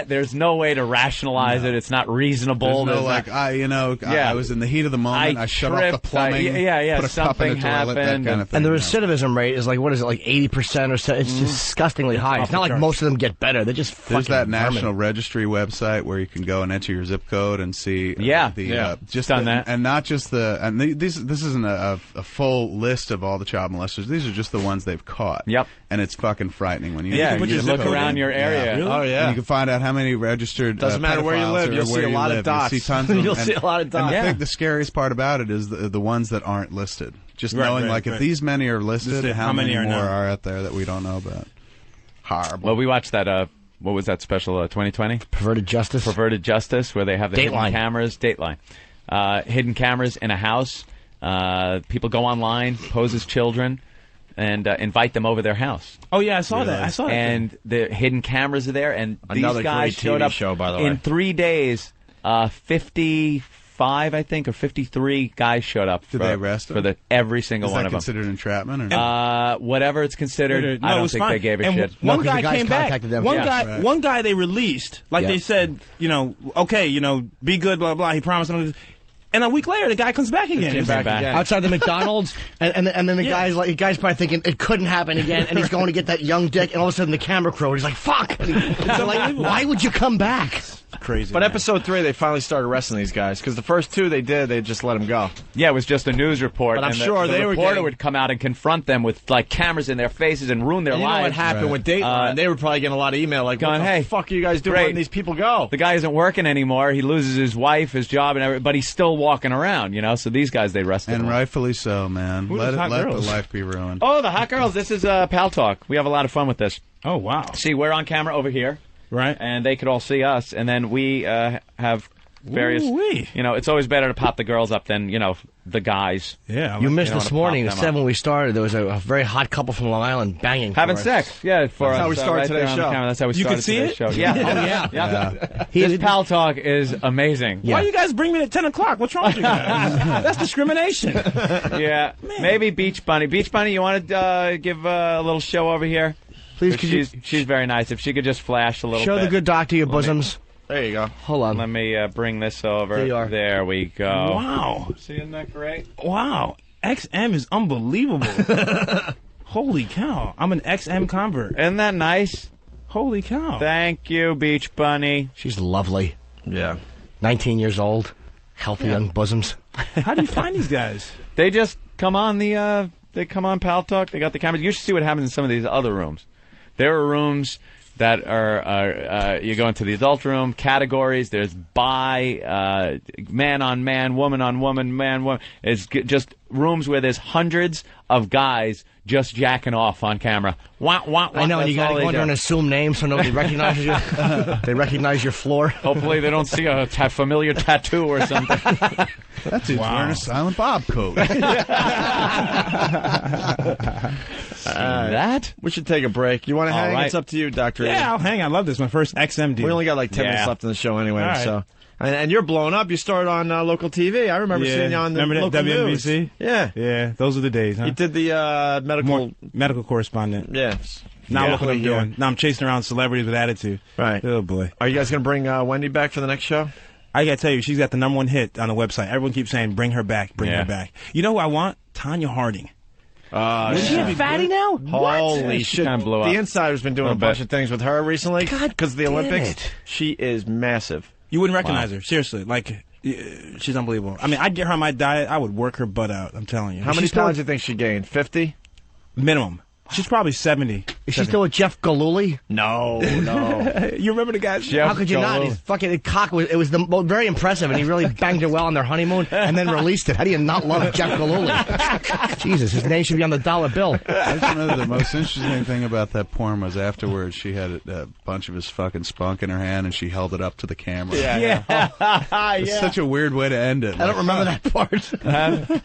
There's no way to rationalize it. It's not reasonable. There's no I was in the heat of the moment. I shut off the plumbing. Put a cup in the toilet, that kind of thing. And the recidivism rate is like, what is it, like 80% or so? It's disgustingly high. It's not like most of them get better. They're just fucking There's that National Registry website where you can go and enter your zip code and see. Just done that. And not just this isn't a full list of all the child molesters. These are just the ones they've caught. Yep. And it's fucking frightening when you you look around your area. Yeah. Really? Oh yeah. And you can find out how many registered. Doesn't matter where you live. You'll see a lot of dots. You'll see tons of them. You'll see a lot of dots. And I think the scariest part about it is the ones that aren't listed. Just knowing if these many are listed, how many more are out there that we don't know about? Horrible. Well, we watched that. What was that special? 2020. Perverted Justice, where they have the hidden cameras. Dateline. Hidden cameras in a house. People go online, pose as children, and invite them over their house. Oh yeah, I saw that. And the hidden cameras are there, and another these guys great showed TV up show, by the way. in 3 days. 55, I think, or 53 guys showed up. Did they arrest them? For every single one of them? Is that considered entrapment? Or? Whatever it's considered. I don't think they gave a shit. One guy came back. One guy they released. They said, okay, be good, blah blah. He promised them. And a week later, the guy comes back again. Outside the McDonald's, and then the guy's probably thinking it couldn't happen again, and he's going to get that young dick, and all of a sudden the camera crew, he's like, "Fuck!" Why would you come back? Crazy. But episode 3, they finally started arresting these guys because the first 2 they just let them go. Yeah, it was just a news report. But I'm sure the reporter would come out and confront them with cameras in their faces and ruin their lives. You know what happened with Dateline? They were probably getting a lot of email going, "Hey, fuck are you guys doing? Letting these people go?" The guy isn't working anymore. He loses his wife, his job, and everything, but he's still walking around. So these guys they arrested. And rightfully so, man. Let the life be ruined. Oh, the hot girls! This is Pal Talk. We have a lot of fun with this. Oh wow! See, we're on camera over here. Right. And they could all see us, and then we have various... it's always better to pop the girls up than, the guys. Yeah. You missed this morning, at 7 when we started, there was a very hot couple from Long Island banging. Having sex. Yeah. That's how we started today's show. That's how we started today's show. Yeah. Oh, yeah. This Pal Talk is amazing. Why you guys bring me at 10 o'clock? What's wrong with you guys? That's discrimination. Yeah. Man. Maybe Beach Bunny. Beach Bunny, you want to give a little show over here? Please, she's very nice. If she could just flash a little bit. Show the good doctor your bosoms. There you go. Hold on. Let me bring this over. There you are. There we go. Wow. See, isn't that great? Wow. XM is unbelievable. Holy cow! I'm an XM convert. Isn't that nice? Holy cow! Thank you, Beach Bunny. She's lovely. Yeah. 19 years old. Healthy young bosoms. How do you find these guys? They just come on they come on Pal Talk. They got the cameras. You should see what happens in some of these other rooms. There are rooms that are you go into the adult room categories. There's man on man, woman on woman, man woman. It's just rooms where there's hundreds of guys just jacking off on camera. Wah, wah, wah. I know, and you got to go under and assume names so nobody recognizes you. They recognize your floor. Hopefully they don't see a familiar tattoo or something. That dude's wearing a Silent Bob coat. That? We should take a break. You want to hang? Right. It's up to you, Dr. Yeah, Ian. I'll hang. I love this. My first XM deal. We only got like 10 minutes left in the show anyway. All right. So, and you're blown up. You started on local TV. I remember seeing you on the local WNBC? news. Yeah. Yeah, those are the days, huh? You did the medical correspondent. Yeah. Now look what I'm doing. Now I'm chasing around celebrities with attitude. Right. Oh, boy. Are you guys going to bring Wendy back for the next show? I got to tell you, she's got the #1 hit on the website. Everyone keeps saying, bring her back, bring her back. You know who I want? Tanya Harding. Is she a fatty now? Holy shit. The Insider's been doing a bunch of things with her recently. Because of the Olympics. She is massive. You wouldn't recognize her. Seriously. Like, she's unbelievable. I mean, I'd get her on my diet. I would work her butt out. I'm telling you. How many pounds do you think she gained? 50? Minimum. She's probably 70. Is she still with Jeff Galooly? No. You remember the guy? How could you not? His fucking cock was very impressive, and he really banged her well on their honeymoon, and then released it. How do you not love Jeff Galooly? Jesus, his name should be on the dollar bill. I just know the most interesting thing about that porn was afterwards she had a bunch of his fucking spunk in her hand, and she held it up to the camera. It's such a weird way to end it. I don't remember that part.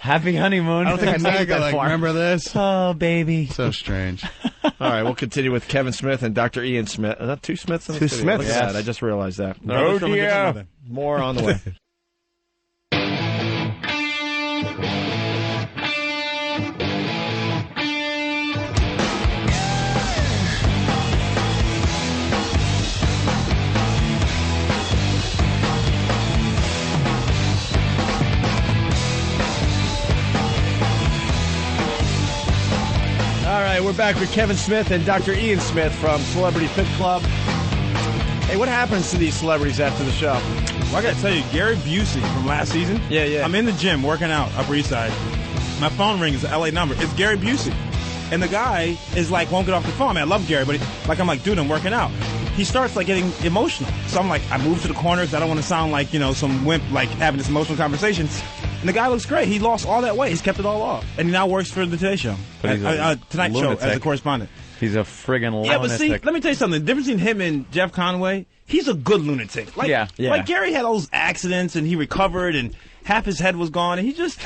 Happy honeymoon. I don't think I made it that far. Remember this? Oh, baby. So strange. All right, we'll continue with Kevin Smith and Dr. Ian Smith. Is that two Smiths in the studio? Smiths. Look at that. I just realized that. Oh, dear. More on the way. All right, we're back with Kevin Smith and Dr. Ian Smith from Celebrity Fit Club. Hey, what happens to these celebrities after the show? Well, I got to tell you, Gary Busey from last season. Yeah. I'm in the gym working out, Upper East Side. My phone rings, the LA number. It's Gary Busey. And the guy is like, won't get off the phone. I mean, I love Gary, but I'm like, dude, I'm working out. He starts like getting emotional. So I'm like, I move to the corner because I don't want to sound like, some wimp like having this emotional conversation. And the guy looks great. He lost all that weight. He's kept it all off. And he now works for the Today Show. Tonight Show as a correspondent. He's a friggin' lunatic. Yeah, but see, let me tell you something. The difference between him and Jeff Conway, he's a good lunatic. Like Gary had all those accidents and he recovered and half his head was gone and he just...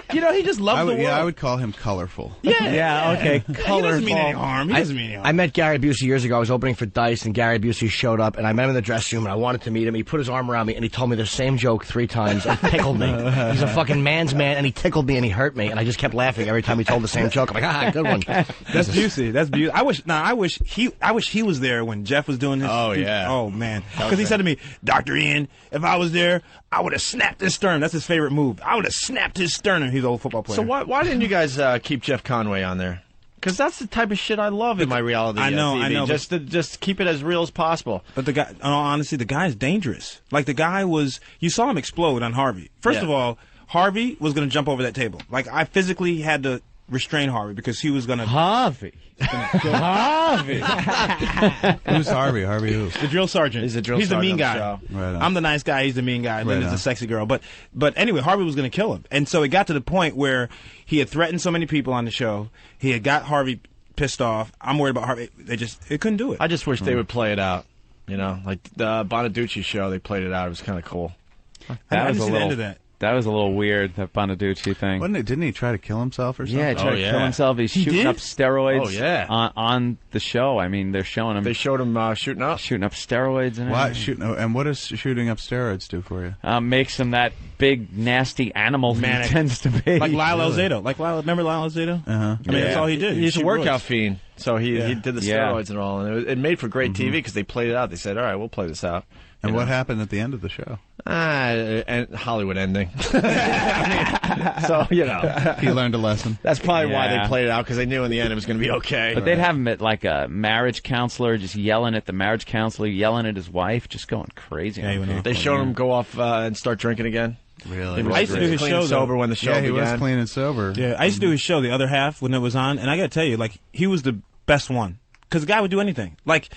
he just loved the world. Yeah, I would call him colorful. Yeah, okay. Colorful. He doesn't mean any harm. I met Gary Busey years ago. I was opening for Dice, and Gary Busey showed up, and I met him in the dressing room, and I wanted to meet him. He put his arm around me, and he told me the same joke 3 times, and tickled me. He's a fucking man's man, and he tickled me, and he hurt me, and I just kept laughing every time he told the same joke. I'm like, good one. That's Busey. That's Busey. I wish he was there when Jeff was doing his. Oh, yeah. Oh, man. Because he said to me, Dr. Ian, if I was there, I would have snapped his sternum. That's his favorite move. I would have snapped his sternum. He's an old football player. So why didn't you guys keep Jeff Conway on there? Because that's the type of shit I love in my reality TV. I know. Just keep it as real as possible. But the guy, in all honesty, the guy's dangerous. Like, the guy was... You saw him explode on Harvey. First of all, Harvey was going to jump over that table. Like, I physically had to restrain Harvey because he was going to... Harvey? Harvey? Who's Harvey? Harvey who? The drill sergeant. He's the mean guy. Right on. I'm the nice guy. He's the mean guy. And then there's the sexy girl. But anyway, Harvey was going to kill him. And so it got to the point where he had threatened so many people on the show. He had got Harvey pissed off. I'm worried about Harvey. They couldn't do it. I just wish they would play it out. Like the Bonaducci show, they played it out. It was kind of cool. I didn't see the end of that. That was a little weird, that Bonaducci thing. Didn't he try to kill himself or something? Yeah, he tried to kill himself. He's shooting up steroids on the show. I mean, they're showing him... They showed him shooting up? Shooting up steroids and everything. And what does shooting up steroids do for you? Makes him that big, nasty animal he tends to be. Like Lyle Alzado. Remember Lyle Alzado? Uh-huh. I mean, that's all he did. He's a workouts fiend. So he did the steroids and all, and it made for great TV because they played it out. They said, all right, we'll play this out. And what happened at the end of the show? And Hollywood ending. So, he learned a lesson. That's probably why they played it out, because they knew in the end it was going to be okay. But they'd have him at like a marriage counselor, just yelling at the marriage counselor, yelling at his wife, just going crazy. They showed him go off and start drinking again. Really? I used to do his clean show and sober when the show began. he was clean and sober. Yeah, I used to do his show, the other half, when it was on, and I got to tell you, like, he was the best one. Because the guy would do anything. Like,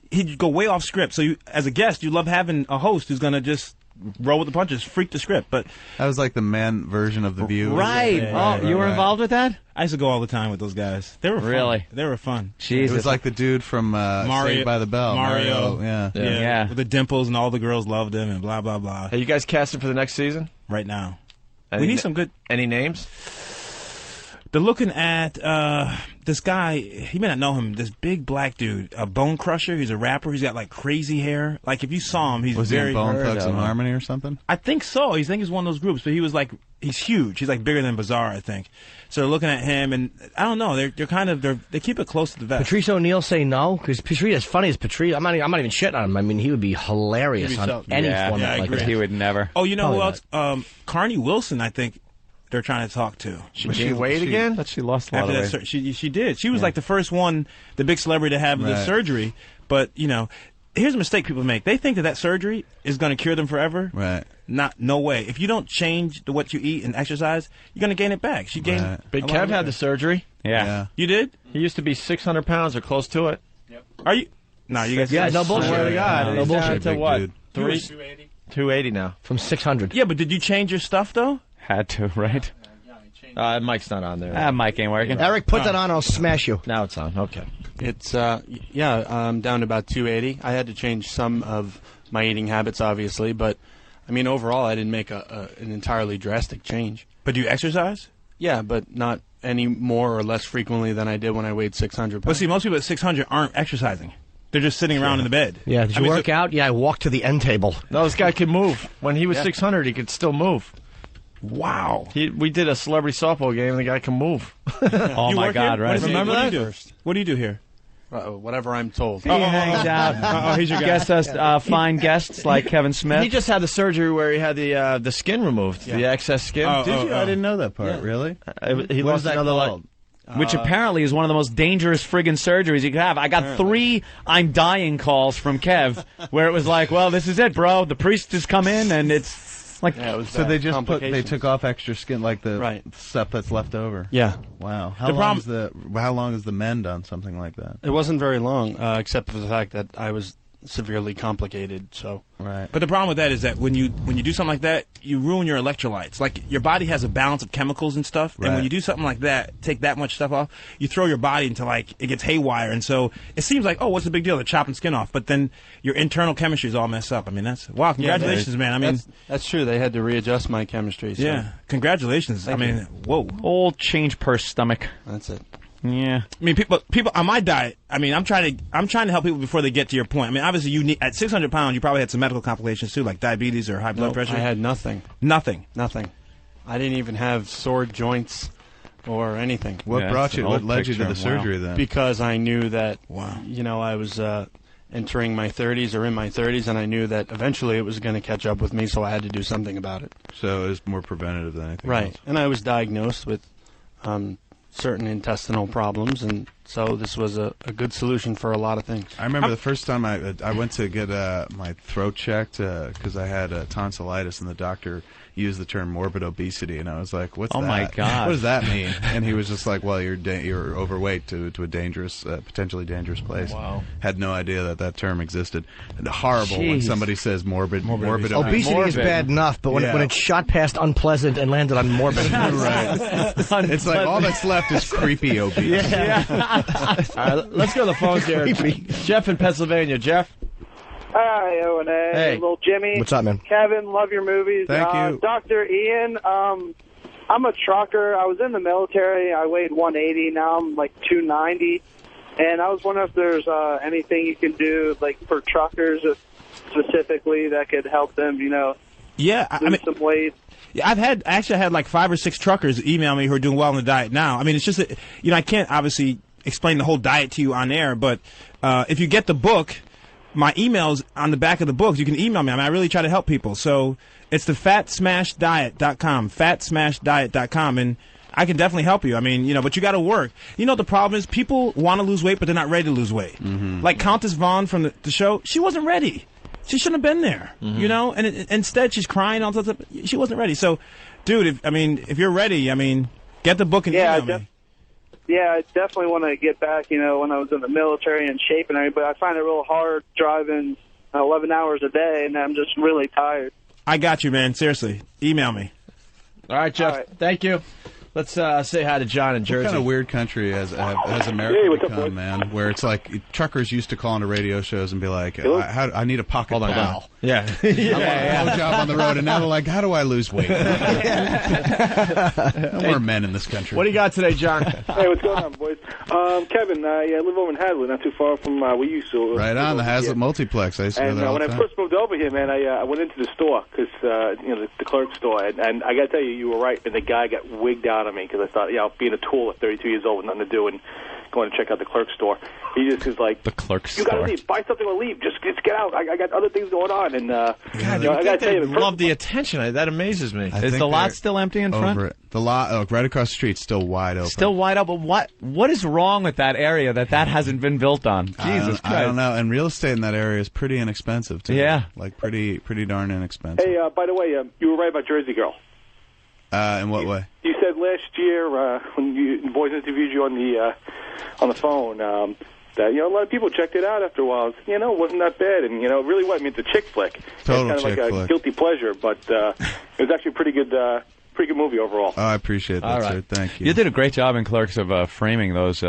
he'd go way off script. So you, as a guest, you love having a host who's going to just roll with the punches, freak the script. But that was like the man version of The View. Right. You were involved with that? I used to go all the time with those guys. They were fun. Really? They were fun. Jesus. It was like the dude from Saved by the Bell. Mario. Yeah. With the dimples, and all the girls loved him, and blah, blah, blah. Are you guys casting for the next season? Right now. We need some good... Any names? They're looking at this guy. You may not know him. This big black dude, a Bone Crusher. He's a rapper. He's got like crazy hair. Like if you saw him, he's was very. he in Bone Thugs and Harmony or something? I think so. I think he's one of those groups. But he was like, he's huge. He's like bigger than Bizarre, I think. So they're looking at him, and I don't know. They're kind of they keep it close to the vest. Patrice O'Neal say no because Patrice, as funny as Patrice, I'm not even shitting on him. I mean, he would be hilarious on any format like that. He would never. Oh, you know who else? Carney Wilson, I think. They're trying to talk to. Was she weight again? But she lost a lot of weight. She did. She was like the first one, the big celebrity to have the surgery. But, here's a mistake people make. They think that surgery is going to cure them forever. Right. No way. If you don't change what you eat and exercise, you're going to gain it back. She gained. Big Kev had the surgery. Yeah. You did? He used to be 600 pounds or close to it. Yep. Are you? No, you guys. Yeah, no bullshit. Swear to God. No bullshit. To what? 280. 280 now. From 600. Yeah, but did you change your stuff, though? Had to, right? Mike's not on there. Mike ain't working. Eric, put that on, I'll smash you. Now it's on. Okay. It's, I'm down to about 280. I had to change some of my eating habits, obviously, but, I mean, overall, I didn't make an entirely drastic change. But do you exercise? Yeah, but not any more or less frequently than I did when I weighed 600 pounds. But see, most people at 600 aren't exercising. They're just sitting around in the bed. Yeah, did you work out? Yeah, I walked to the end table. No, this guy can move. When he was 600, he could still move. Wow. We did a celebrity softball game, and the guy can move. Oh, my God, right? Remember that? What do you do here? Whatever I'm told. He hangs out. He's your guy. Gets us fine guests like Kevin Smith. He just had the surgery where he had the skin removed, the excess skin. Did you? I didn't know that part. Really? He lost another leg. Which apparently is one of the most dangerous friggin' surgeries you could have. I got 3 I'm dying calls from Kev where it was like, well, this is it, bro. The priest has come in, and it's like... Yeah, it was so they just they took off extra skin, like the stuff that's left over. Yeah. Wow. How long is the mend on something like that? It wasn't very long, except for the fact that I was severely complicated. So. Right. But the problem with that is that when you do something like that, you ruin your electrolytes. Like your body has a balance of chemicals and stuff, and when you do something like that, take that much stuff off, you throw your body into like it gets haywire, and so it seems like, oh, what's the big deal? They're chopping skin off, but then your internal chemistry is all messed up. I mean, that's wow. Congratulations, man. I mean, that's true. They had to readjust my chemistry. So. Yeah, congratulations. Thank you. Whoa. Old change purse stomach. That's it. Yeah. I mean, people on my diet. I mean, I'm trying to help people before they get to your point. I mean, obviously, you need at 600 pounds, you probably had some medical complications too, like diabetes or high blood pressure. I had nothing. Nothing. I didn't even have sore joints or anything. What led you to the surgery then? Because I knew that, I was entering my 30s or in my 30s, and I knew that eventually it was going to catch up with me, so I had to do something about it. So it was more preventative than anything else. Right. And I was diagnosed with certain intestinal problems, and so this was a good solution for a lot of things. I remember the first time I went to get my throat checked because I had tonsillitis, and the doctor used the term morbid obesity, and I was like, "What's that? Oh my God! What does that mean?" And he was just like, "Well, you're overweight to a dangerous, potentially dangerous place." Wow! Had no idea that term existed. And horrible when somebody says morbid obesity. Obesity is bad enough, but when it's shot past unpleasant and landed on morbid, right? It's like all that's left is creepy obesity. Yeah. All right, let's go to the phones here. Jeff in Pennsylvania. Jeff. Hi, O&A. Hey. Little Jimmy. What's up, man? Kevin, love your movies. Thank you. Dr. Ian, I'm a trucker. I was in the military. I weighed 180. Now I'm like 290. And I was wondering if there's anything you can do like for truckers specifically that could help them, lose some weight. Yeah, I actually had like 5 or 6 truckers email me who are doing well on the diet now. I mean, it's just that, I can't obviously explain the whole diet to you on air. But if you get the book, my email's on the back of the book. You can email me. I mean, I really try to help people. So it's the fatsmashdiet.com, fatsmashdiet.com, and I can definitely help you. I mean, you know, but you got to work. You know, the problem is people want to lose weight, but they're not ready to lose weight. Like Countess Vaughn from the show, she wasn't ready. She shouldn't have been there, you know? And instead, she's crying all the time. She wasn't ready. So, dude, if you're ready, I mean, get the book and email me. Yeah, I definitely want to get back, you know, when I was in the military and shape and everything, but I find it real hard driving 11 hours a day, and I'm just really tired. I got you, man. Seriously. Email me. All right, Jeff. All right. Thank you. Let's say hi to John in Jersey. What kind of weird country has America become, man? Where it's like truckers used to call into radio shows and be like, I need a pocket pal. Yeah. I want a job on the road. And now they're like, how do I lose weight? We're men in this country. What do you got today, John? Hey, what's going on, boys? Kevin, I live over in Hazlet, not too far from where you used to. Right on, the Hazlet Multiplex. I used to go there all the time. When I first moved over here, man, I went into the store, because, you know, the clerk store, and I got to tell you were right, and the guy got wigged out on me, because I thought, being a tool at 32 years old with nothing to do and going to check out the clerk store. He just is like, the clerk store. You got to leave. Buy something or leave. Just get out. I got other things going on. And God, you know, I got to tell you, love the attention. That amazes me. Is the lot still empty in front? The lot, right across the street, still wide open. Still wide open. What is wrong with that area that hasn't been built on? Jesus Christ. I don't know. And real estate in that area is pretty inexpensive too. Yeah, like pretty darn inexpensive. Hey, by the way, you were right about Jersey Girl. In what way? You said last year when the boys interviewed you on the phone that, you know, a lot of people checked it out after a while. You know, it wasn't that bad, and, you know, it really was. I mean, it's a chick flick. Total it's kind of like a guilty pleasure, but it was actually a pretty good movie overall. Oh, I appreciate that, right. sir. Thank you. You did a great job in Clerks of framing those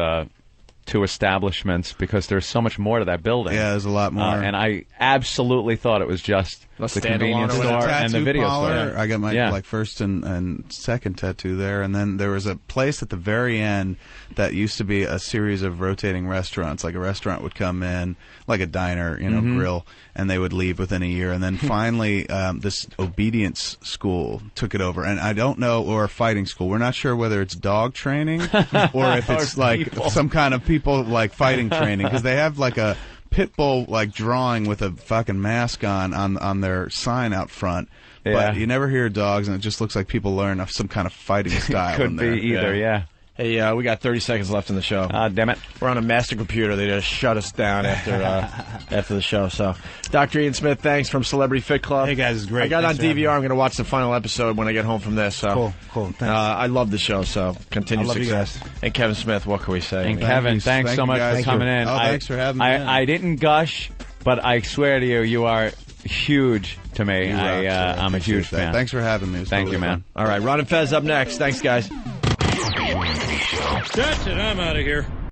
two establishments, because there's so much more to that building. Yeah, there's a lot more. And I absolutely thought it was just the convenience store and the video store. I got my first and second tattoo there, and then there was a place at the very end that used to be a series of rotating restaurants. Like a restaurant would come in, like a diner, you know, grill, and they would leave within a year. And then finally, this obedience school took it over, and I don't know, or a fighting school. We're not sure whether it's dog training or if it's like some kind of people like fighting training, because they have like a pit bull like drawing with a fucking mask on their sign out front. Yeah. But you never hear dogs, and it just looks like people learn some kind of fighting style. Could be either, yeah. Hey, we got 30 seconds left in the show. Damn it. We're on a master computer. They just shut us down after the show. So, Dr. Ian Smith, thanks from Celebrity Fit Club. Hey, guys, it's great. I got Thanks on DVR. I'm going to watch the final episode when I get home from this. So. Cool. Thanks. I love the show, so continue success. You guys. And Kevin Smith, what can we say? And Kevin, thanks so much for coming in. Oh, thanks for having me. I didn't gush, but I swear to you, you are huge to me. I'm a huge fan. Thanks for having me. Thank you, man. All right, Ron and Fez up next. Thanks, guys. That's it. I'm out of here.